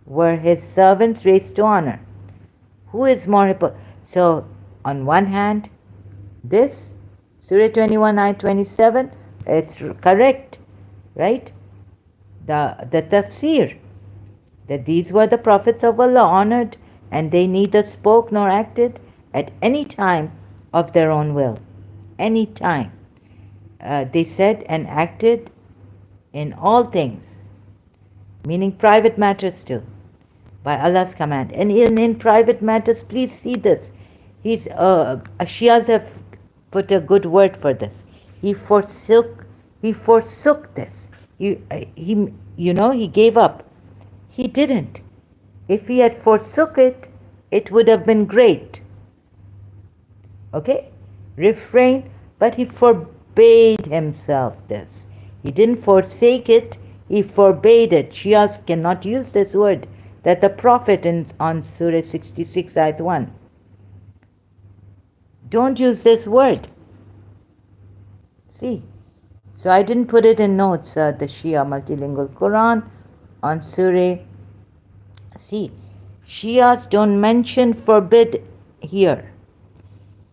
were his servants raised to honor. Who is more hypocritical? So, on one hand, this, Surah 21, Ayat 27, it's correct, right? The tafsir, that these were the prophets of Allah honored, and they neither spoke nor acted at any time of their own will. Any time. They said and acted in all things, meaning private matters too, by Allah's command. And in private matters, please see this. Shias have put a good word for this. He forsook this. He gave up. He didn't. If he had forsook it, it would have been great. Okay? Refrain, but he forbade himself this. He didn't forsake it, he forbade it. Shias cannot use this word, that the Prophet on Surah 66, Ayat 1. Don't use this word. See? So I didn't put it in notes, the Shia multilingual Quran on Surah. See, Shias don't mention forbid here.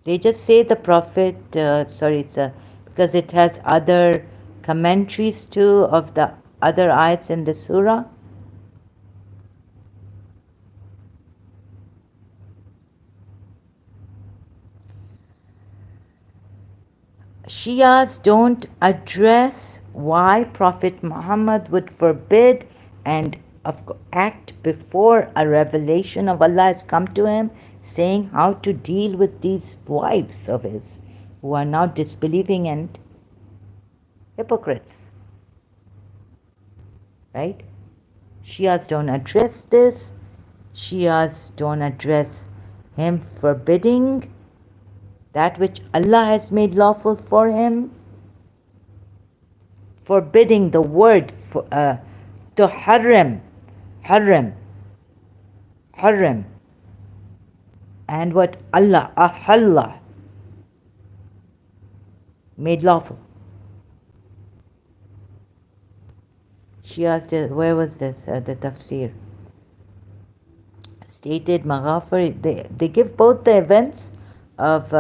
They just say the Prophet, because it has other commentaries too of the other ayats in the surah. Shias don't address why Prophet Muhammad would forbid and act before a revelation of Allah has come to him, saying how to deal with these wives of his who are now disbelieving and hypocrites. Right? Shias don't address this. Shias don't address him forbidding that which Allah has made lawful for him, forbidding the word to haram, and what Allah, ahalla, made lawful. She asked, where was this, the tafsir? Stated Maghafir, they give both the events of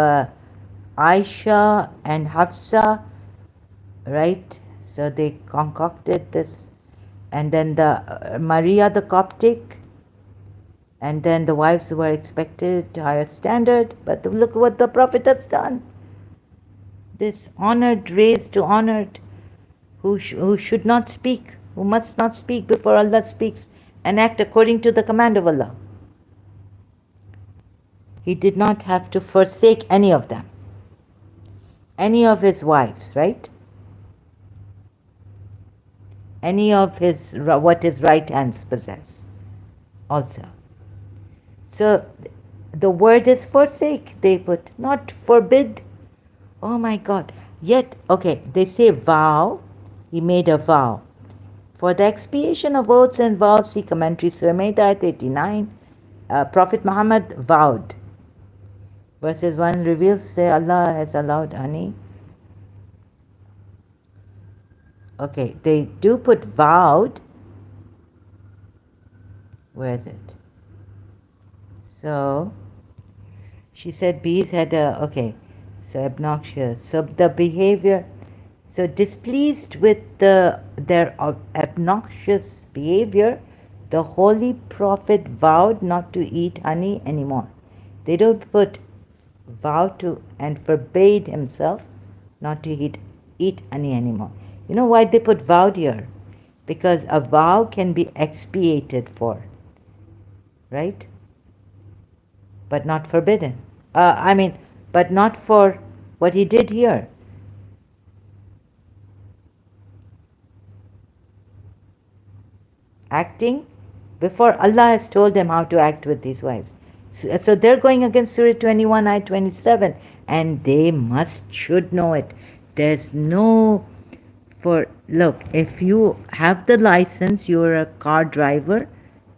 Aisha and Hafsa, right? So they concocted this. And then the Maria the Coptic, and then the wives were expected to higher standard. But look what the Prophet has done. This honored raised to honored, who should not speak, who must not speak before Allah speaks, and act according to the command of Allah. He did not have to forsake any of them, any of his wives, right? Any of his, what his right hands possess also. So the word is forsake, they put, not forbid. Oh my God. Yet, okay, they say vow, he made a vow. For the expiation of oaths and vows, see commentary, Surah Ma'idah 89, Prophet Muhammad vowed. Verses 1 reveals, say Allah has allowed honey. Okay, they do put vowed. Where is it? So, she said bees had a, okay, so obnoxious. So the behavior, so displeased with their obnoxious behavior, the Holy Prophet vowed not to eat honey anymore. They don't put vow to and forbade himself not to eat honey anymore. You know why they put vowed here? Because a vow can be expiated for, right? But not forbidden. But not for what he did here. Acting before Allah has told them how to act with these wives. So they're going against Surah 21, Ayah 27, and they should know it. There's no, look, if you have the license, you're a car driver,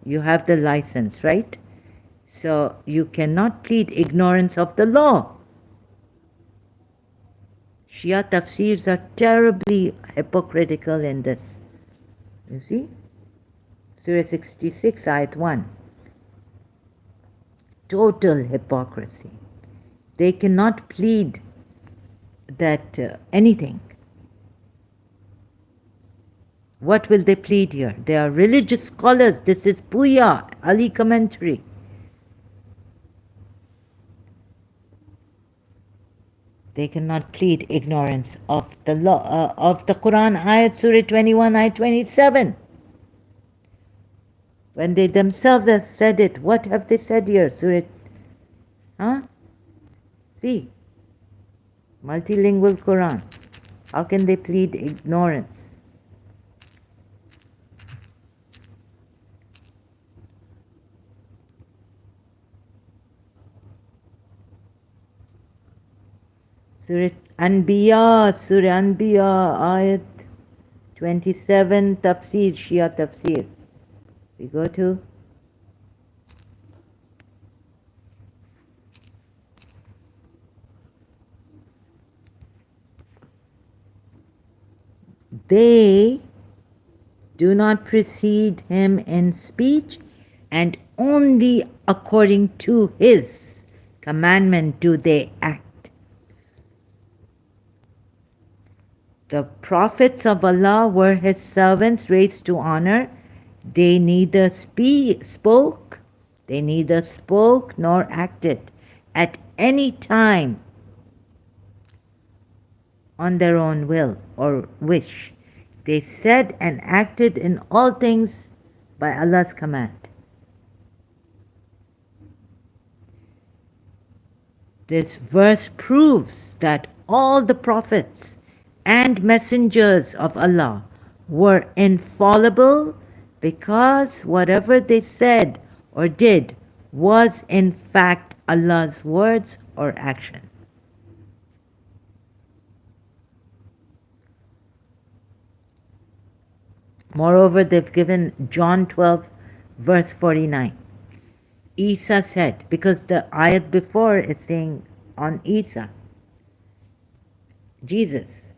you have the license, right? So you cannot plead ignorance of the law. Shia tafsirs are terribly hypocritical in this. You see? Surah 66, Ayat 1. Total hypocrisy. They cannot plead that anything. What will they plead here? They are religious scholars. This is Puya, Ali commentary. They cannot plead ignorance of the law of the Quran, Ayat Surah 21, Ayat 27. When they themselves have said it, what have they said here? Surah, See, multilingual Quran. How can they plead ignorance? Surah Anbiya, Ayat 27, Tafsir, Shia Tafsir. We go to they do not precede him in speech, and only according to his commandment do they act. The prophets of Allah were his servants raised to honor. They neither spoke nor acted at any time on their own will or wish. They said and acted in all things by Allah's command. This verse proves that all the prophets and messengers of Allah were infallible because whatever they said or did was in fact Allah's words or action. Moreover, they've given John 12, verse 49. Isa said, because the ayat before is saying on Isa, Jesus.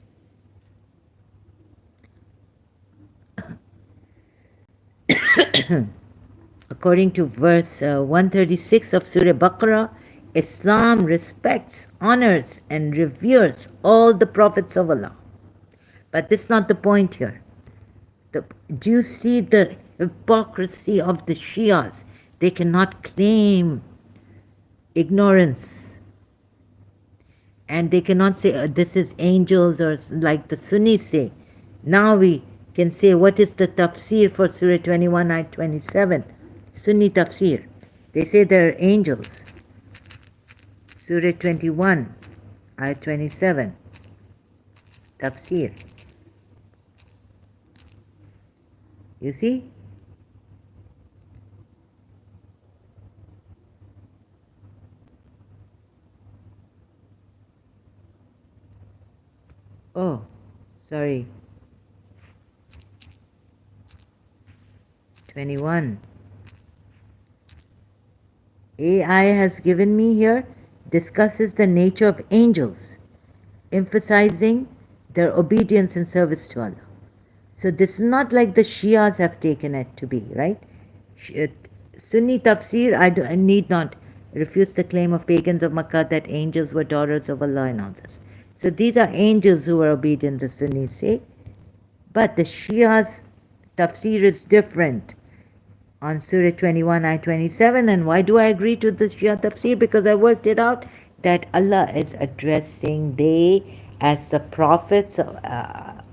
According to verse 136 of Surah Baqarah, Islam respects, honors, and reveres all the prophets of Allah. But this is not the point here. Do you see the hypocrisy of the Shias? They cannot claim ignorance. And they cannot say, this is angels, or like the Sunnis say. Now we can say, what is the tafsir for Surah 21, ayat 27? Sunni tafsir. They say there are angels. Surah 21, ayat 27. Tafsir. You see? Oh, sorry. 21. AI has given me here discusses the nature of angels, emphasizing their obedience and service to Allah. So this is not like the Shias have taken it to be, right? Sunni tafsir, I need not refute the claim of pagans of Makkah that angels were daughters of Allah and all this. So these are angels who were obedient, the Sunnis say. But the Shias' tafsir is different on Surah 21, ayat 27. And why do I agree to the Shia tafsir? Because I worked it out that Allah is addressing they as the prophets,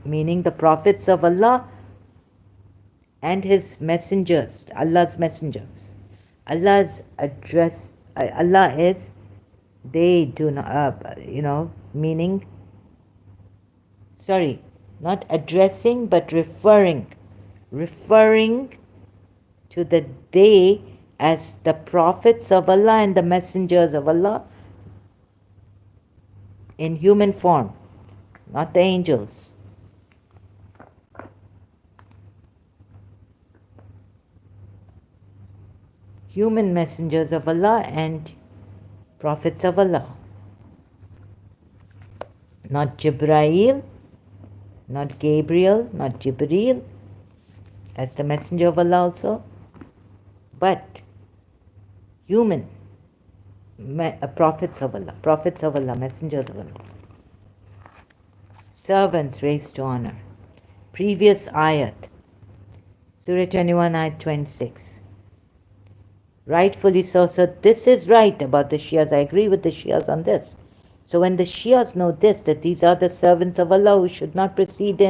meaning the prophets of Allah and His messengers, Allah's messengers. Allah's address, Allah is, they do not, meaning, sorry, not addressing but referring to the they as the prophets of Allah and the messengers of Allah in human form, not the angels. Human messengers of Allah and prophets of Allah. Not Jibrail, not Gabriel, not Jibreel, as the messenger of Allah also, but human prophets of Allah, messengers of Allah. Servants raised to honor. Previous ayat, Surah 21, ayat 26. Rightfully so. So this is right about the Shias. I agree with the Shias on this. So when the Shias know this, that these are the servants of Allah who should not precede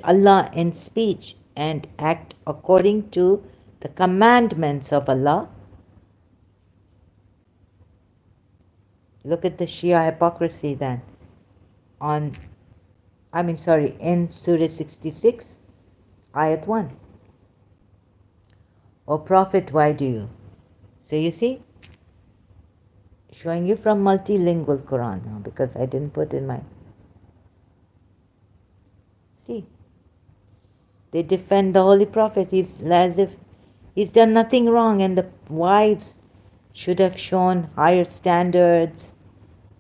Allah in speech and act according to the commandments of Allah. Look at the Shia hypocrisy then. In Surah 66, ayat 1. O Prophet, why do you? So you see, showing you from multilingual Quran now, because I didn't put in my... See, they defend the Holy Prophet. He's as if he's done nothing wrong, and the wives should have shown higher standards,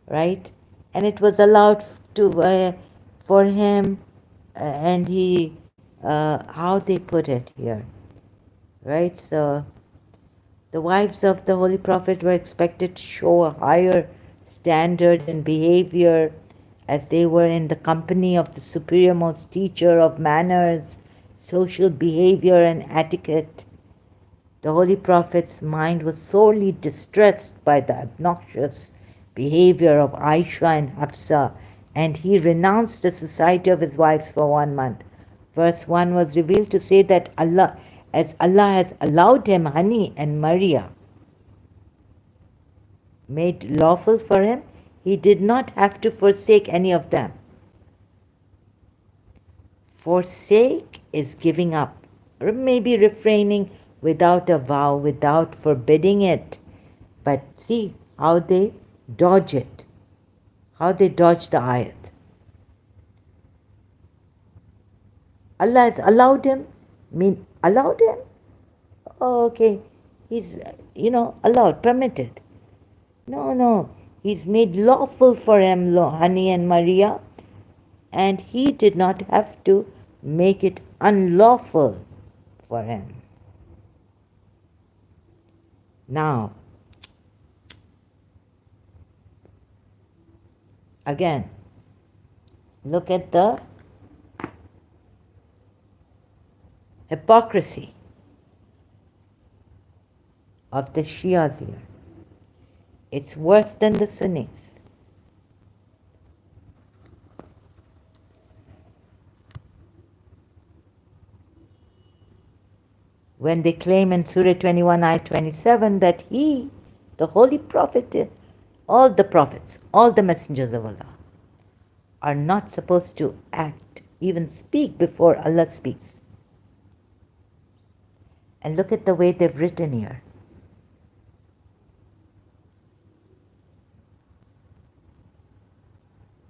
right? And it was allowed to for him, and he, how they put it here, right? So the wives of the Holy Prophet were expected to show a higher standard in behavior as they were in the company of the superiormost teacher of manners, social behavior, and etiquette. The Holy Prophet's mind was sorely distressed by the obnoxious behavior of Aisha and Hafsa, and he renounced the society of his wives for 1 month. Verse 1 was revealed to say that Allah, as Allah has allowed him honey and Maria, made lawful for him, he did not have to forsake any of them. Forsake is giving up, or maybe refraining without a vow, without forbidding it. But see how they dodge it, how they dodge the ayat. Allah has allowed him, allowed him? Oh, okay, he's, allowed, permitted. No, he's made lawful for him honey and Maria, and he did not have to make it unlawful for him. Now, again, look at the hypocrisy of the Shias here. It's worse than the Sunnis. When they claim in Surah 21, Ayah 27 that he, the Holy Prophet, all the prophets, all the messengers of Allah, are not supposed to act, even speak before Allah speaks. And look at the way they've written here.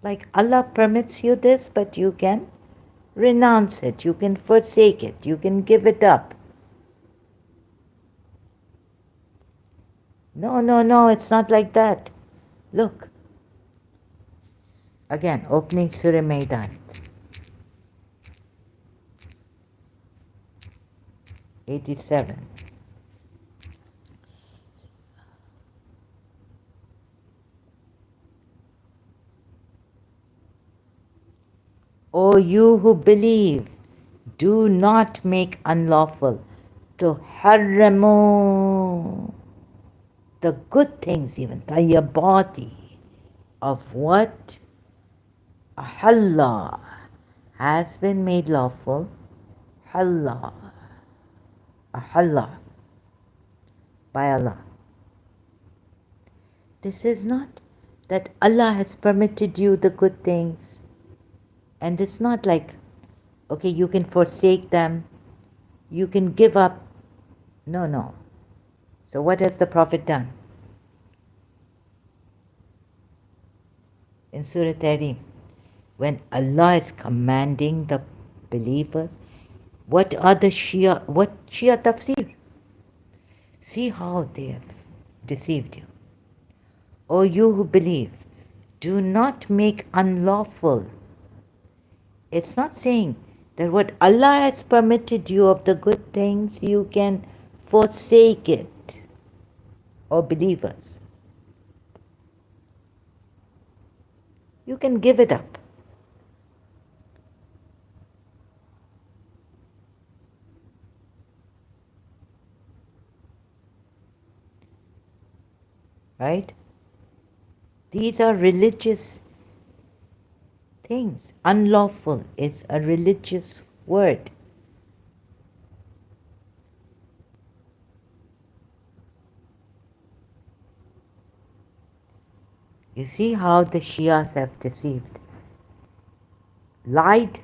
Like Allah permits you this, but you can renounce it, you can forsake it, you can give it up. No, it's not like that. Look. Again, opening Surah Maidan. 87. O you who believe, do not make unlawful to haramu, the good things, even tayyibati, of what Allah has been made lawful. Allah by Allah. This is not that Allah has permitted you the good things, and it's not like, okay, you can forsake them, you can give up. No. So what has the Prophet done? In Surah Tahrim, when Allah is commanding the believers, what Shia tafsir? See how they have deceived you. O you who believe, do not make unlawful. It's not saying that what Allah has permitted you of the good things, you can forsake it. O believers, you can give it up. Right? These are religious things. Unlawful is a religious word. You see how the Shias have deceived, lied,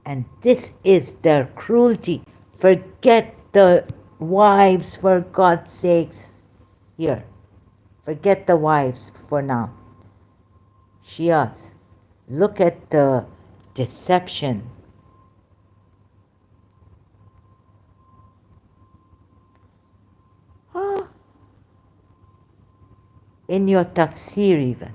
and this is their cruelty. Forget the wives, for God's sakes. Here, forget the wives for now. Shias, look at the deception. In your tafsir even.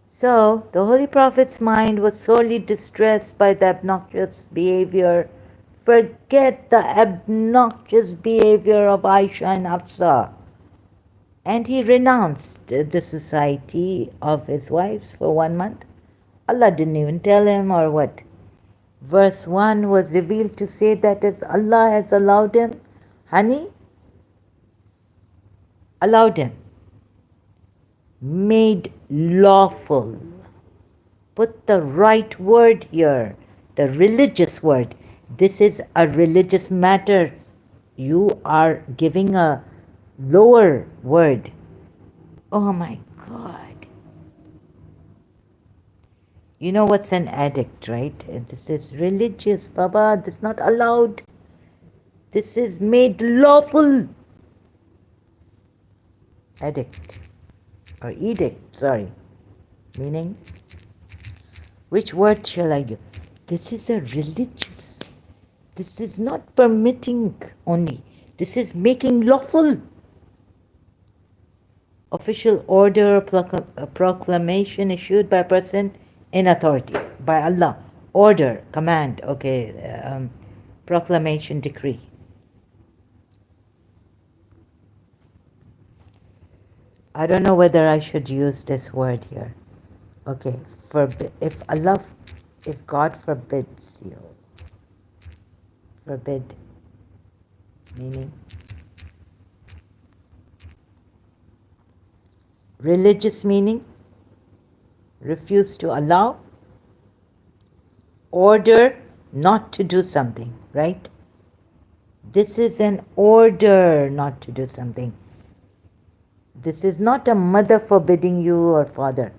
So, the Holy Prophet's mind was sorely distressed by the obnoxious behavior. Forget the obnoxious behavior of Aisha and Hafsa. And he renounced the society of his wives for 1 month. Allah didn't even tell him or what. Verse 1 was revealed to say that as Allah has allowed him honey, allowed him, made lawful. Put the right word here. the religious word. This is a religious matter. You are giving a lower word. Oh my God. You know what's an addict, right? This is religious, Baba. This is not allowed. This is made lawful. Addict. Or edict, sorry. Meaning? Which word shall I give? This is a religious. This is not permitting only. This is making lawful. Official order, a proclamation issued by a person in authority, by Allah. Order, command, okay, proclamation, decree. I don't know whether I should use this word here. Okay, if God forbids you, forbid, meaning religious meaning, refuse to allow, order not to do something, right? This is an order not to do something. This is not a mother forbidding you or father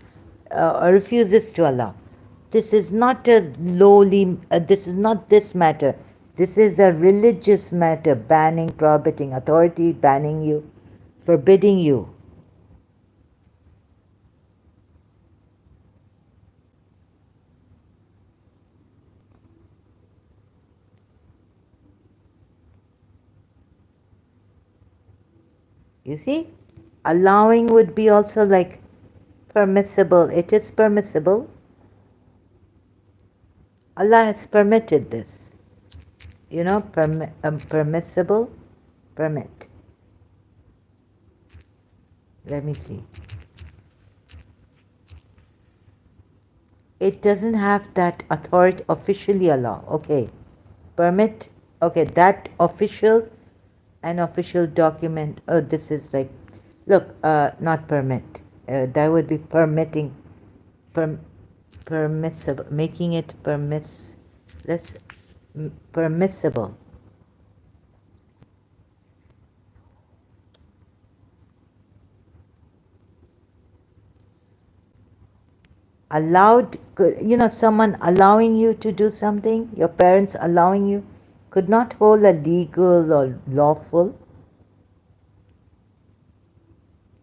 refuses to allow. This is not a lowly, this is not this matter. This is a religious matter, banning, prohibiting, authority banning you, forbidding you. You see? Allowing would be also like permissible. It is permissible. Allah has permitted this. You know, permissible, permit. Let me see. It doesn't have that authority officially allow. Okay. Permit. Okay, that official, an official document. Oh, this is like, look, not permit. That would be permitting, permissible, making it permissible. Allowed, you know, someone allowing you to do something, your parents allowing you, could not hold a legal or lawful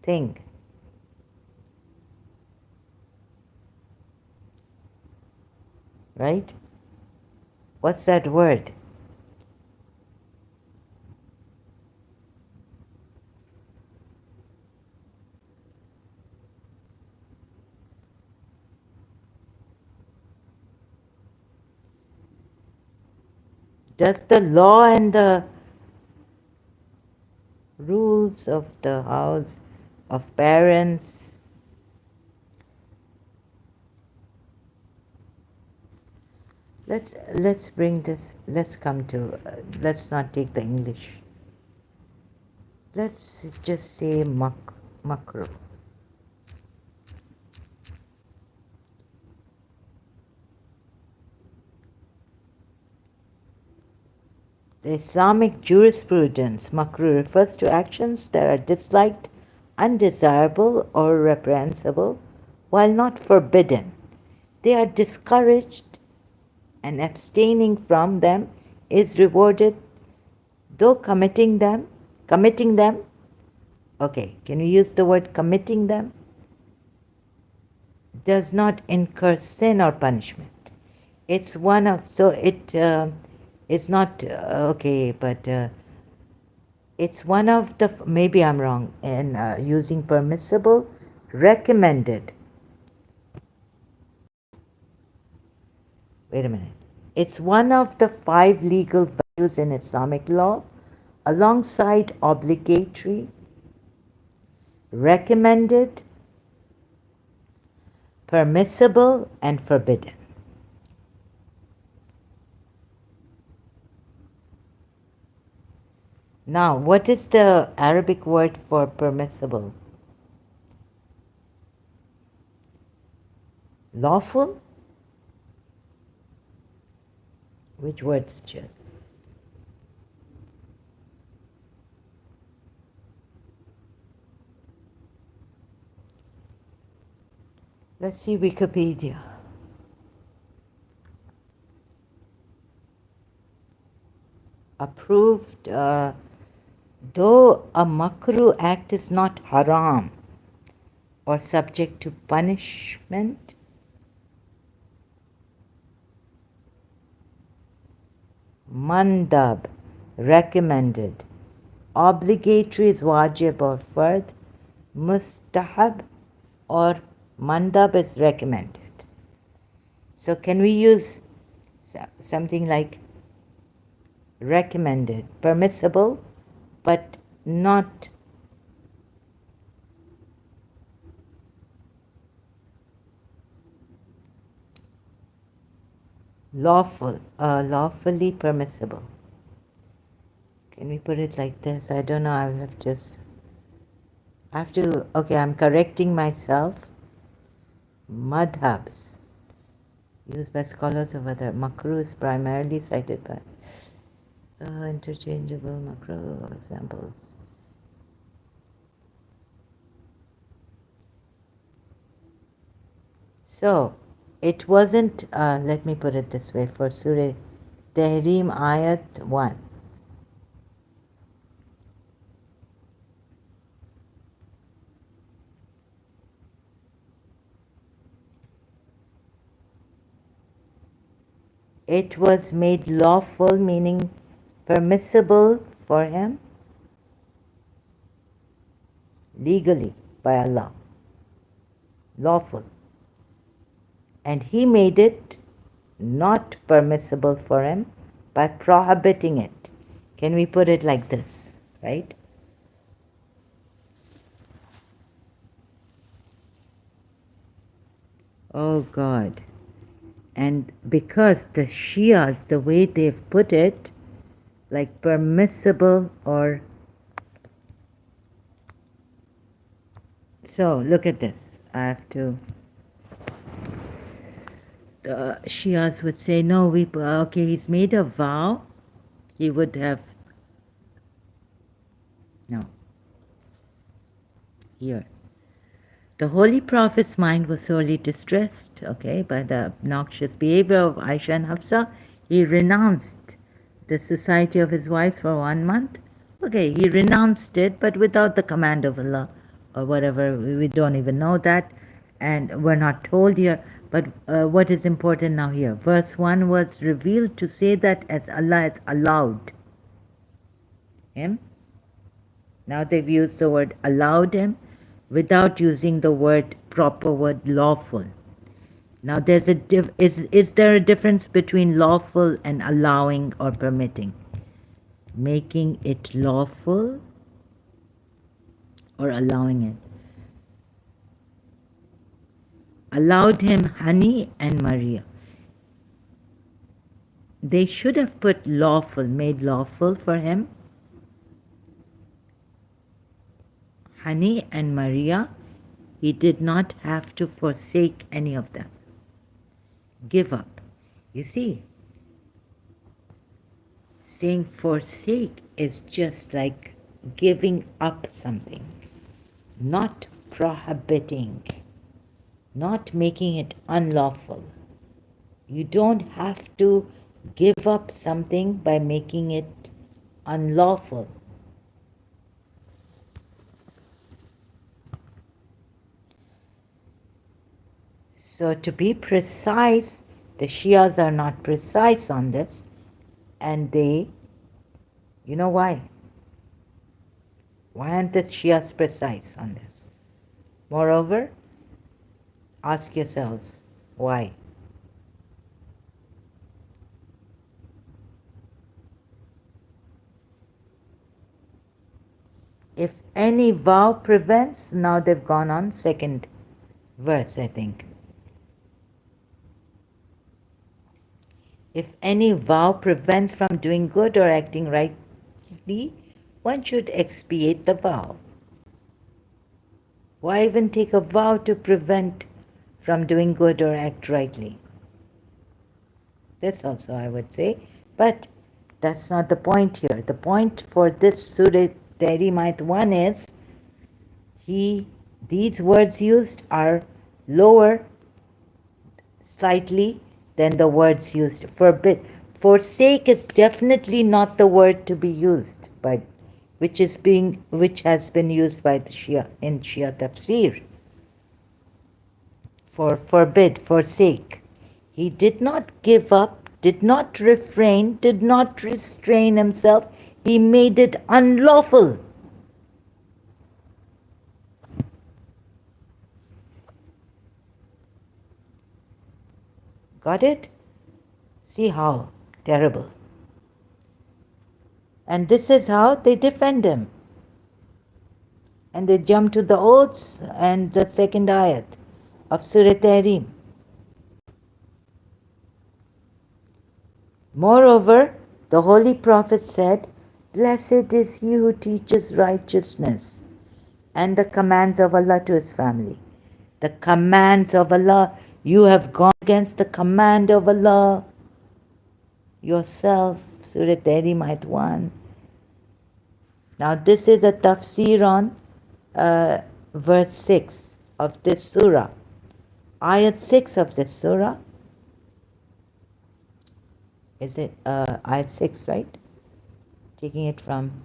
thing. Right? What's that word? Does the law and the rules of the house, of parents, let's bring this, let's come to, let's not take the English. Let's just say makruh. The Islamic jurisprudence, makruh, refers to actions that are disliked, undesirable, or reprehensible, while not forbidden. They are discouraged, and abstaining from them is rewarded, though committing them, okay, can you use the word committing them? Does not incur sin or punishment. It's one of, so it's not, okay, but it's one of the, maybe I'm wrong in using permissible, recommended. Wait a minute. It's one of the 5 legal values in Islamic law, alongside obligatory, recommended, permissible, and forbidden. Now, what is the Arabic word for permissible? Lawful? Which words should? Let's see Wikipedia. Approved, though a makruh act is not haram or subject to punishment, mandab, recommended, obligatory is wajib or fard, mustahab or mandab is recommended. So can we use something like recommended, permissible, but not lawful, lawfully permissible. Can we put it like this? I don't know, I have to, okay, I'm correcting myself. Madhabs, used by scholars of other. Makruh is primarily cited by interchangeable makruh examples. So, it wasn't, let me put it this way, for Surah Tahrim Ayat 1. It was made lawful, meaning permissible for him legally by Allah. Lawful. And he made it not permissible for him by prohibiting it. Can we put it like this, right? Oh God. And because the Shias, the way they've put it, like permissible or... So, look at this. I have to... The Shias would say, no, okay, he's made a vow. He would have... No. Here. The Holy Prophet's mind was sorely distressed, okay, by the obnoxious behavior of Aisha and Hafsa. He renounced the society of his wife for 1 month. Okay, he renounced it, but without the command of Allah or whatever. We don't even know that, and we're not told here. But what is important now here? Verse 1 was revealed to say that as Allah has allowed him. Now they've used the word allowed him without using the proper word lawful. Now there's is there a difference between lawful and allowing or permitting? Making it lawful or allowing it? Allowed him Hani and Maria. They should have put lawful, made lawful for him. Hani and Maria, he did not have to forsake any of them. Give up. You see, saying forsake is just like giving up something, not prohibiting, not making it unlawful. You don't have to give up something by making it unlawful. So to be precise, the Shias are not precise on this, and you know why? Why aren't the Shias precise on this? Moreover, ask yourselves, why? If any vow prevents, now they've gone on second verse, I think. If any vow prevents from doing good or acting rightly, one should expiate the vow. Why even take a vow to prevent from doing good or act rightly? That's also, I would say, But that's not the point here. The point for this Surah Tahrimite 1 is these words used are lower slightly than the words used. Forbid. Forsake is definitely not the word to be used by which has been used by the Shia in Shia tafsir. For forbid, forsake. He did not give up, did not refrain, did not restrain himself. He made it unlawful. Got it? See how terrible. And this is how they defend him. And they jump to the oaths and the second ayat of Surah Tahrim. Moreover, the Holy Prophet said, "Blessed is he who teaches righteousness and the commands of Allah to his family." The commands of Allah, you have gone against the command of Allah yourself. Surah Tahrim, Ayat 1. Now this is a tafsir on verse 6 of this surah. Ayat 6 of this surah. Is it ayat 6, right? Taking it from...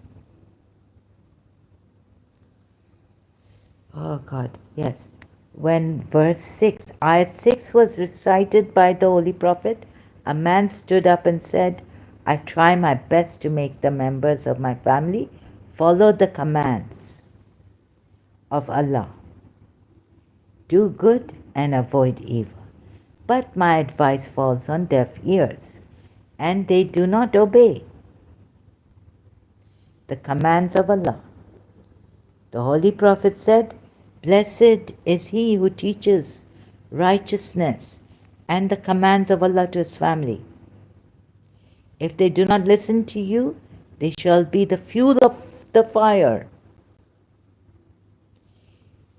Oh God, yes. When verse 6, ayat 6 was recited by the Holy Prophet, a man stood up and said, "I try my best to make the members of my family follow the commands of Allah. Do good and avoid evil. But my advice falls on deaf ears, and they do not obey the commands of Allah." The Holy Prophet said, "Blessed is he who teaches righteousness and the commands of Allah to his family. If they do not listen to you, they shall be the fuel of the fire.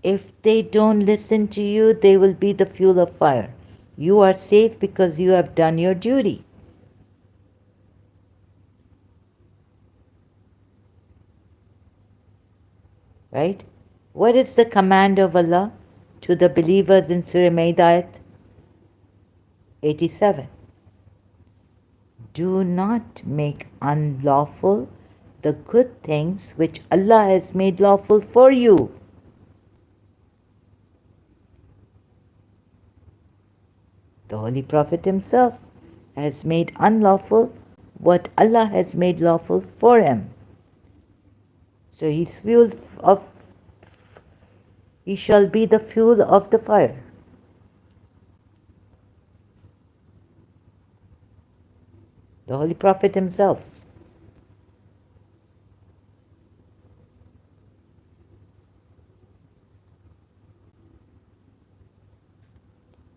If they don't listen to you, they will be the fuel of fire. You are safe because you have done your duty." Right? What is the command of Allah to the believers in Surah Ma'idah 87? Do not make unlawful the good things which Allah has made lawful for you. The Holy Prophet himself has made unlawful what Allah has made lawful for him. So he shall be the fuel of the fire. The Holy Prophet himself.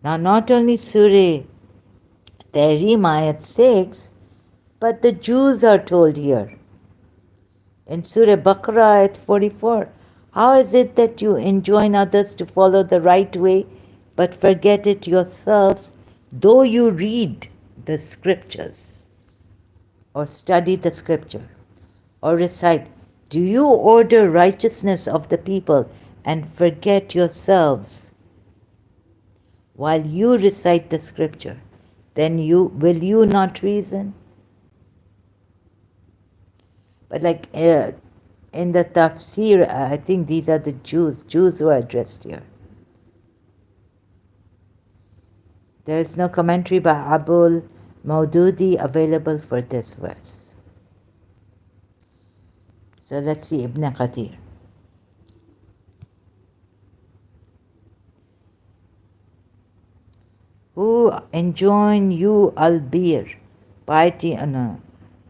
Now not only Surah Tahrim Ayat 6, but the Jews are told here. In Surah Baqarah Ayat 44, how is it that you enjoin others to follow the right way but forget it yourselves, though you read the scriptures or study the scripture or recite? Do you order righteousness of the people and forget yourselves while you recite the scripture? Then will you not reason? But like in the tafsir, I think these are the Jews who are addressed here. There is no commentary by Abul Maududi available for this verse. So let's see Ibn Kathir. Who enjoin you al-bir, piety, no.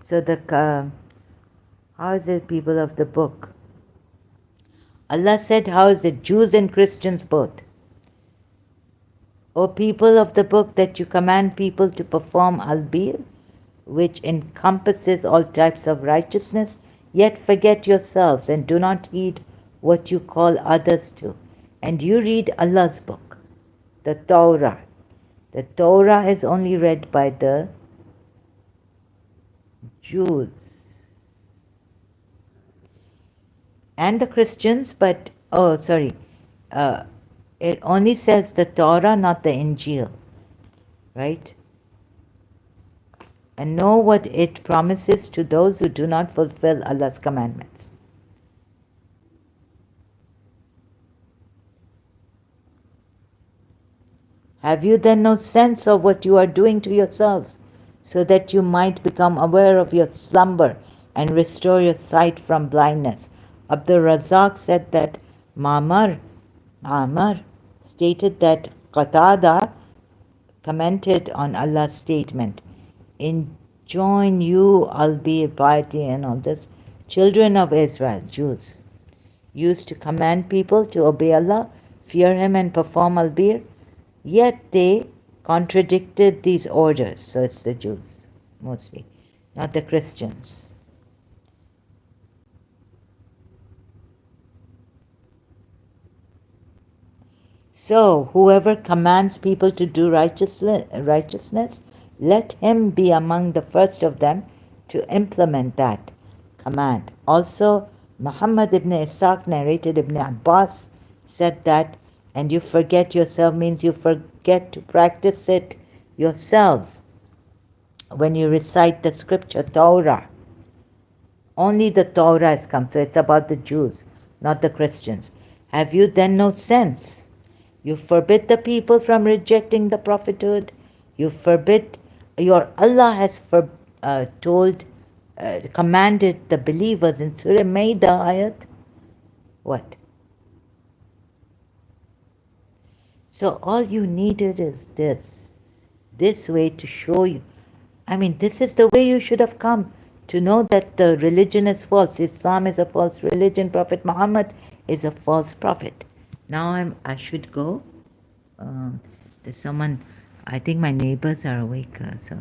So how is it, people of the book? Allah said, how is it, Jews and Christians both? O people of the book, that you command people to perform al-bir, which encompasses all types of righteousness, yet forget yourselves and do not heed what you call others to. And you read Allah's book, the Torah. The Torah is only read by the Jews and the Christians, but it only says the Torah, not the Injil, right? And know what it promises to those who do not fulfill Allah's commandments. Have you then no sense of what you are doing to yourselves, so that you might become aware of your slumber and restore your sight from blindness? Abdul Razak said that Ma'mar stated that Qatada commented on Allah's statement, enjoin you, albeit piety and all this, children of Israel, Jews, used to command people to obey Allah, fear Him and perform albir, yet they contradicted these orders. So it's the Jews, mostly, not the Christians. So whoever commands people to do righteousness, let him be among the first of them to implement that command. Also, Muhammad ibn Ishaq narrated Ibn Abbas said that, and you forget yourself means you forget to practice it yourselves when you recite the scripture Torah. Only the Torah has come, so it's about the Jews, not the Christians. Have you then no sense? You forbid the people from rejecting the prophethood. You forbid, your Allah has commanded the believers in Surah Maida ayat. What? So all you needed is this way to show you. I mean, this is the way you should have come to know that the religion is false. Islam is a false religion. Prophet Muhammad is a false prophet. Now I should go. There's someone, I think my neighbors are awake, so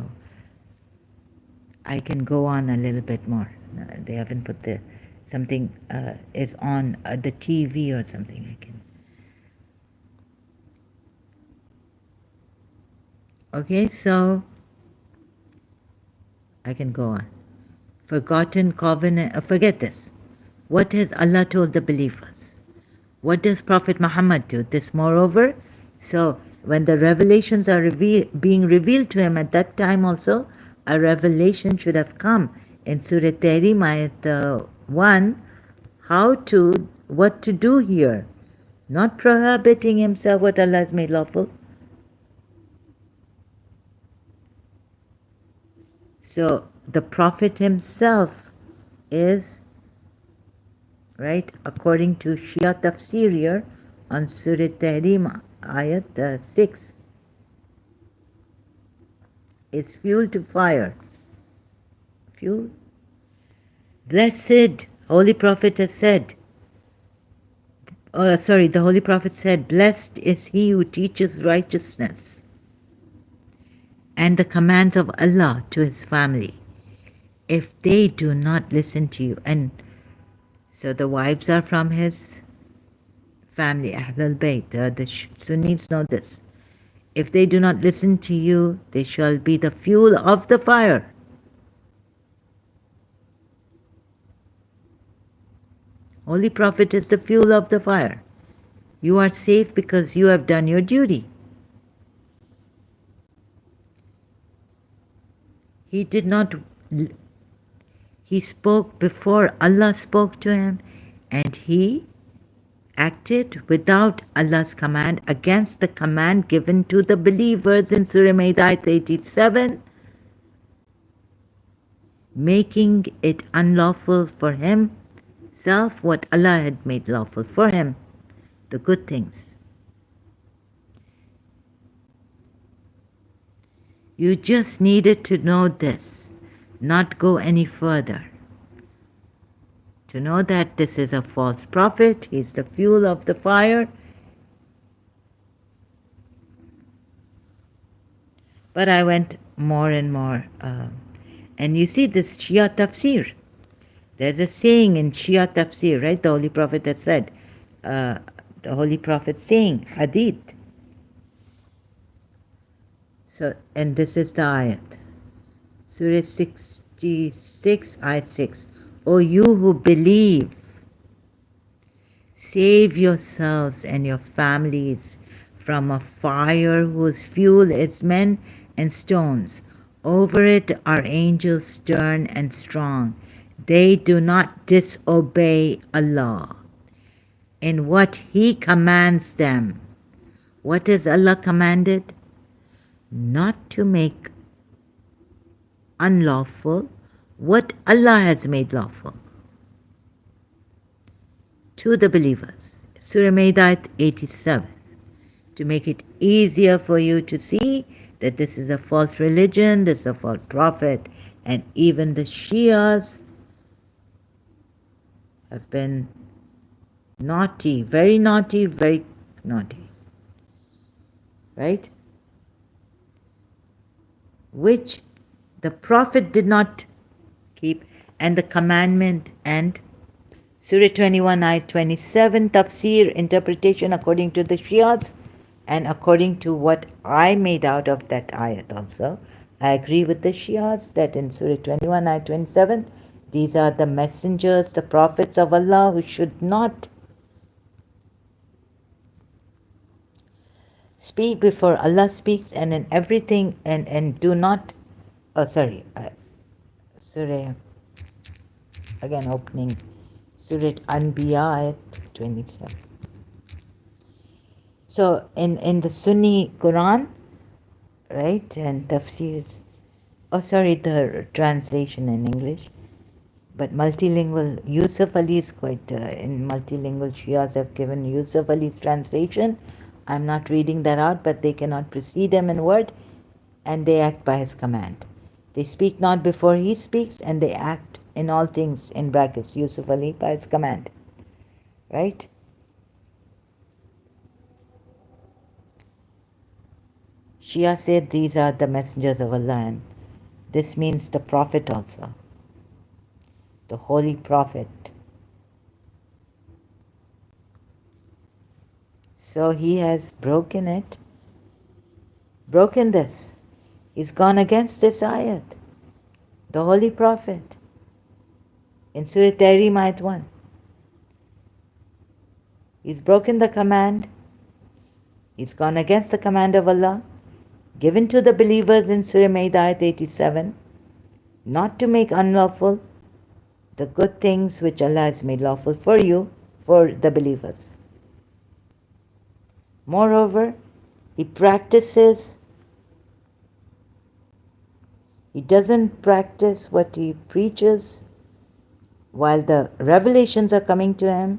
I can go on a little bit more. They haven't put something is on the TV or something. I can. Okay, so I can go on. Forgotten covenant, forget this. What has Allah told the believers? What does Prophet Muhammad do? This moreover, so when the revelations are being revealed to him at that time also, a revelation should have come in Surah Tahrim ayat 1, what to do here, not prohibiting himself what Allah has made lawful. So the Prophet himself is, right, according to Shia Tafsir here on Surah Tahrim ayat 6, is fuel to fire. Fuel. Blessed, Holy Prophet has said, the Holy Prophet said, blessed is he who teaches righteousness and the commands of Allah to his family, if they do not listen to you. And so the wives are from his family, Ahlul Bayt. The Sunnis know this. If they do not listen to you, they shall be the fuel of the fire. Holy Prophet is the fuel of the fire. You are safe because you have done your duty. He spoke before Allah spoke to him, and he acted without Allah's command against the command given to the believers in Surah Maida 87, making it unlawful for himself what Allah had made lawful for him, the good things. You just needed to know this, not go any further. To know that this is a false prophet, he's the fuel of the fire. But I went more and more. And you see this Shia Tafsir. There's a saying in Shia Tafsir, right? The Holy Prophet had said, the Holy Prophet saying, Hadith. So, and this is the ayat. Surah 16 66, ayat 6. O you who believe, save yourselves and your families from a fire whose fuel is men and stones. Over it are angels stern and strong. They do not disobey Allah in what He commands them. What has Allah commanded? Not to make unlawful what Allah has made lawful to the believers. Surah Maida 87. To make it easier for you to see that this is a false religion, this is a false prophet, and even the Shias have been naughty, very naughty, right? Which the Prophet did not keep, and the commandment, and Surah 21, ayat 27, tafsir, interpretation according to the Shias, and according to what I made out of that ayat also. I agree with the Shias that in Surah 21, ayat 27, these are the messengers, the prophets of Allah who should not speak before Allah speaks, and in everything, and do not, Surah, again opening, Surah Anbiya, ayat 27. So in the Sunni Quran, right, and tafsirs, the translation in English, but multilingual, Yusuf Ali is quite, in multilingual Shias have given Yusuf Ali's translation. I'm not reading that out, but they cannot precede him in word, and they act by his command. They speak not before he speaks, and they act in all things, in brackets, Yusuf Ali, by his command. Right? Shia said these are the messengers of Allah, and this means the Prophet also, the Holy Prophet. So he has broken this. He's gone against this ayat, the Holy Prophet, in Surah Tahrim, ayat 1. He's broken the command. He's gone against the command of Allah, given to the believers in Surah Maida, ayat 87, not to make unlawful the good things which Allah has made lawful for you, for the believers. Moreover, he doesn't practice what he preaches while the revelations are coming to him.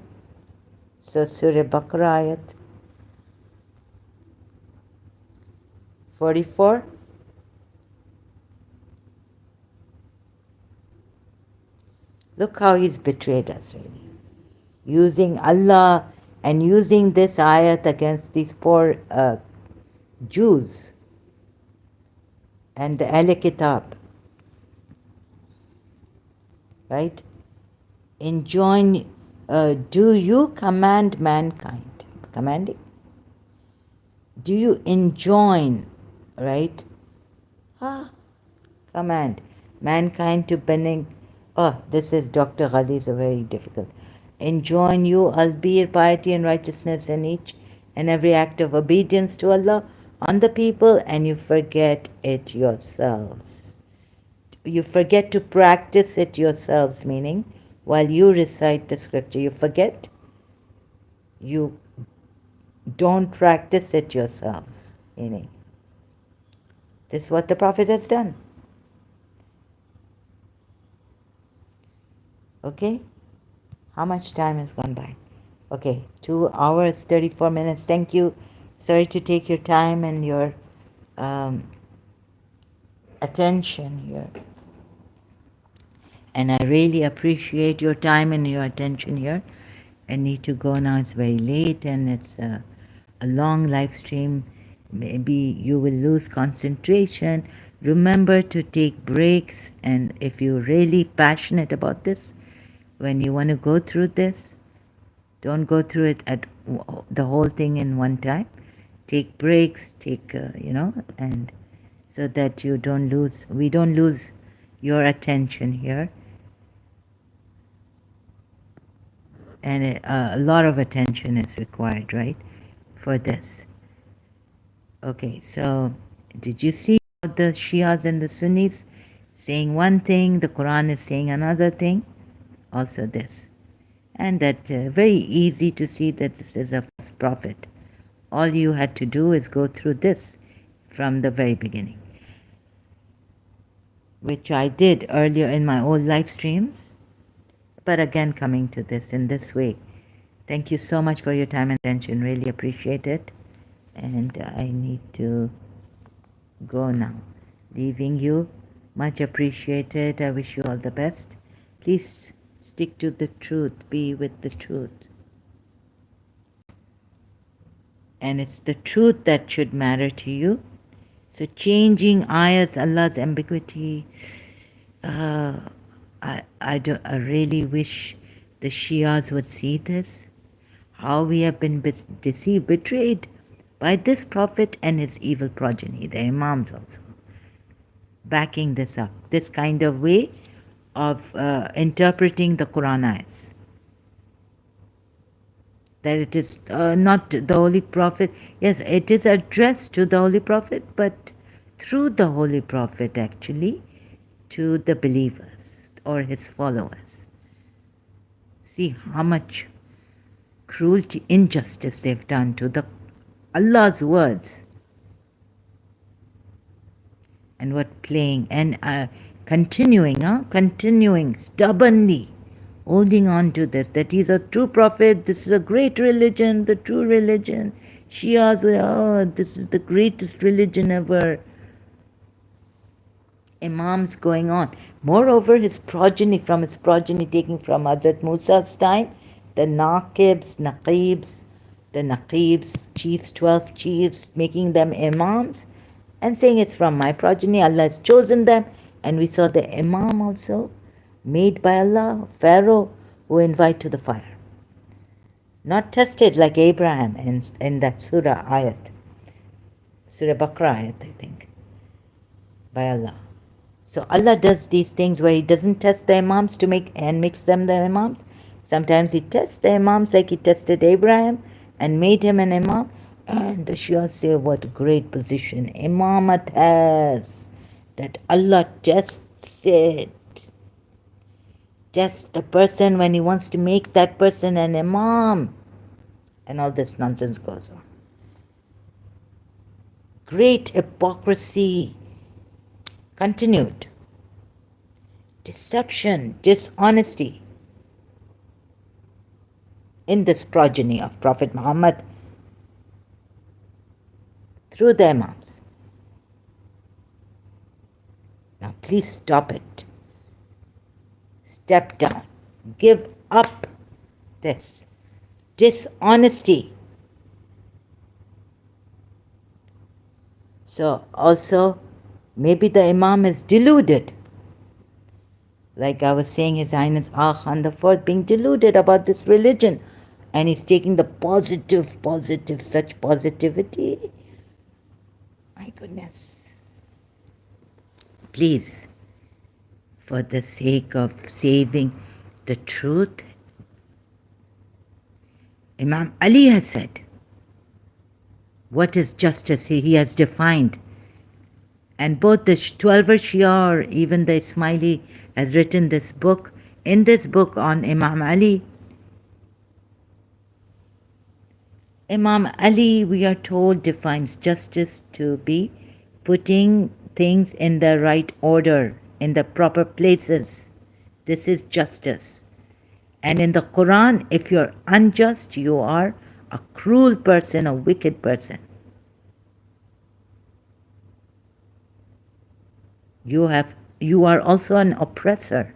So Surah Baqarah, ayat 44. Look how he's betrayed us, really. Using Allah and using this ayat against these poor Jews and the Ahl Kitab. Right? Do you command mankind? Commanding? Do you enjoin, right? Command mankind to bending. This is Dr. Ghali, is a very difficult. Enjoin you, albeit piety and righteousness in each and every act of obedience to Allah on the people, and you forget it yourselves. You forget to practice it yourselves, meaning while you recite the scripture, you forget, you don't practice it yourselves, meaning this is what the Prophet has done. Okay? How much time has gone by? Okay, 2 hours, 34 minutes. Thank you. Sorry to take your time and your attention here. And I really appreciate your time and your attention here. I need to go now. It's very late and it's a long live stream. Maybe you will lose concentration. Remember to take breaks, and if you're really passionate about this, when you want to go through this, don't go through it at the whole thing in one time. Take breaks, and so that we don't lose your attention here. And a lot of attention is required, right, for this. Okay, so did you see the Shias and the Sunnis saying one thing, the Quran is saying another thing? Also this. And that very easy to see that this is a false prophet. All you had to do is go through this from the very beginning, which I did earlier in my old live streams, but again coming to this in this way. Thank you so much for your time and attention. Really appreciate it. And I need to go now. Leaving you. Much appreciated. I wish you all the best. Please stick to the truth. Be with the truth. And it's the truth that should matter to you. So changing ayahs, Allah's ambiguity, I really wish the Shias would see this, how we have been deceived, betrayed by this prophet and his evil progeny, the Imams also, backing this up, this kind of way of interpreting the Quran ayahs. That it is not the Holy Prophet. Yes, it is addressed to the Holy Prophet, but through the Holy Prophet actually to the believers or his followers. See how much cruelty, injustice they've done to the Allah's words. And what playing and continuing stubbornly, holding on to this, that he's a true prophet, this is a great religion, the true religion. Shias, this is the greatest religion ever. Imams going on. Moreover, his progeny, taking from Hazrat Musa's time, the Naqibs, chiefs, 12 chiefs, making them Imams, and saying it's from my progeny, Allah has chosen them. And we saw the Imam also, made by Allah, Pharaoh, who invite to the fire. Not tested like Abraham in that Surah ayat, Surah Baqarah ayat, I think, by Allah. So Allah does these things where He doesn't test the Imams to makes them the Imams. Sometimes He tests the Imams like He tested Abraham and made him an Imam. And the Shia say what great position Imamat has, that Allah tests it. Tests the person when He wants to make that person an Imam. And all this nonsense goes on. Great hypocrisy. Continued. Deception, dishonesty in this progeny of Prophet Muhammad through the Imams. Now please stop it. Step down. Give up this dishonesty. So also, maybe the Imam is deluded. Like I was saying, His Highness Agha Khan IV being deluded about this religion. And he's taking the positive, such positivity. My goodness. Please, for the sake of saving the truth, Imam Ali has said, what is justice? He has defined. And both the 12er Shia or even the Ismaili has written this book. In this book on Imam Ali, Imam Ali, we are told, defines justice to be putting things in the right order, in the proper places. This is justice. And in the Quran, if you're unjust, you are a cruel person, a wicked person. You are also an oppressor,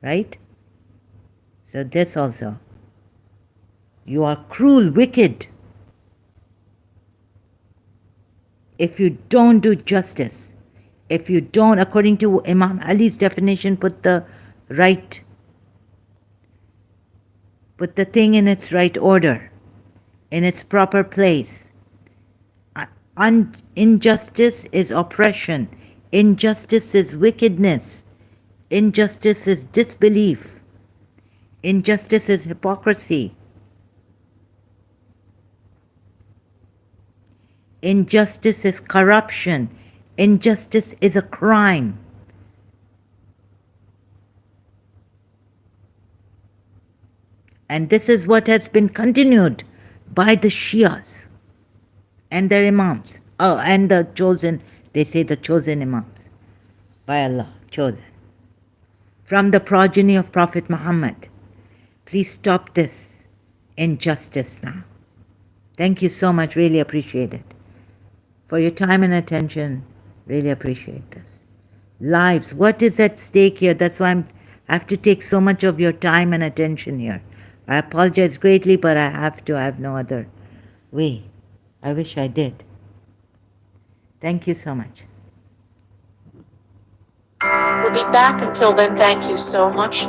right? So this also. You are cruel, wicked. If you don't do justice, if you don't, according to Imam Ali's definition, put the thing in its right order, in its proper place. Injustice is oppression. Injustice is wickedness. Injustice is disbelief. Injustice is hypocrisy. Injustice is corruption. Injustice is a crime. And this is what has been continued by the Shias and their imams. Oh, and the chosen, they say the chosen imams. By Allah, chosen. From the progeny of Prophet Muhammad. Please stop this injustice now. Thank you so much. Really appreciate it. For your time and attention, really appreciate this. Lives, what is at stake here? That's why I have to take so much of your time and attention here. I apologize greatly, but I have to. I have no other way. I wish I did. Thank you so much. We'll be back. Until then, thank you so much.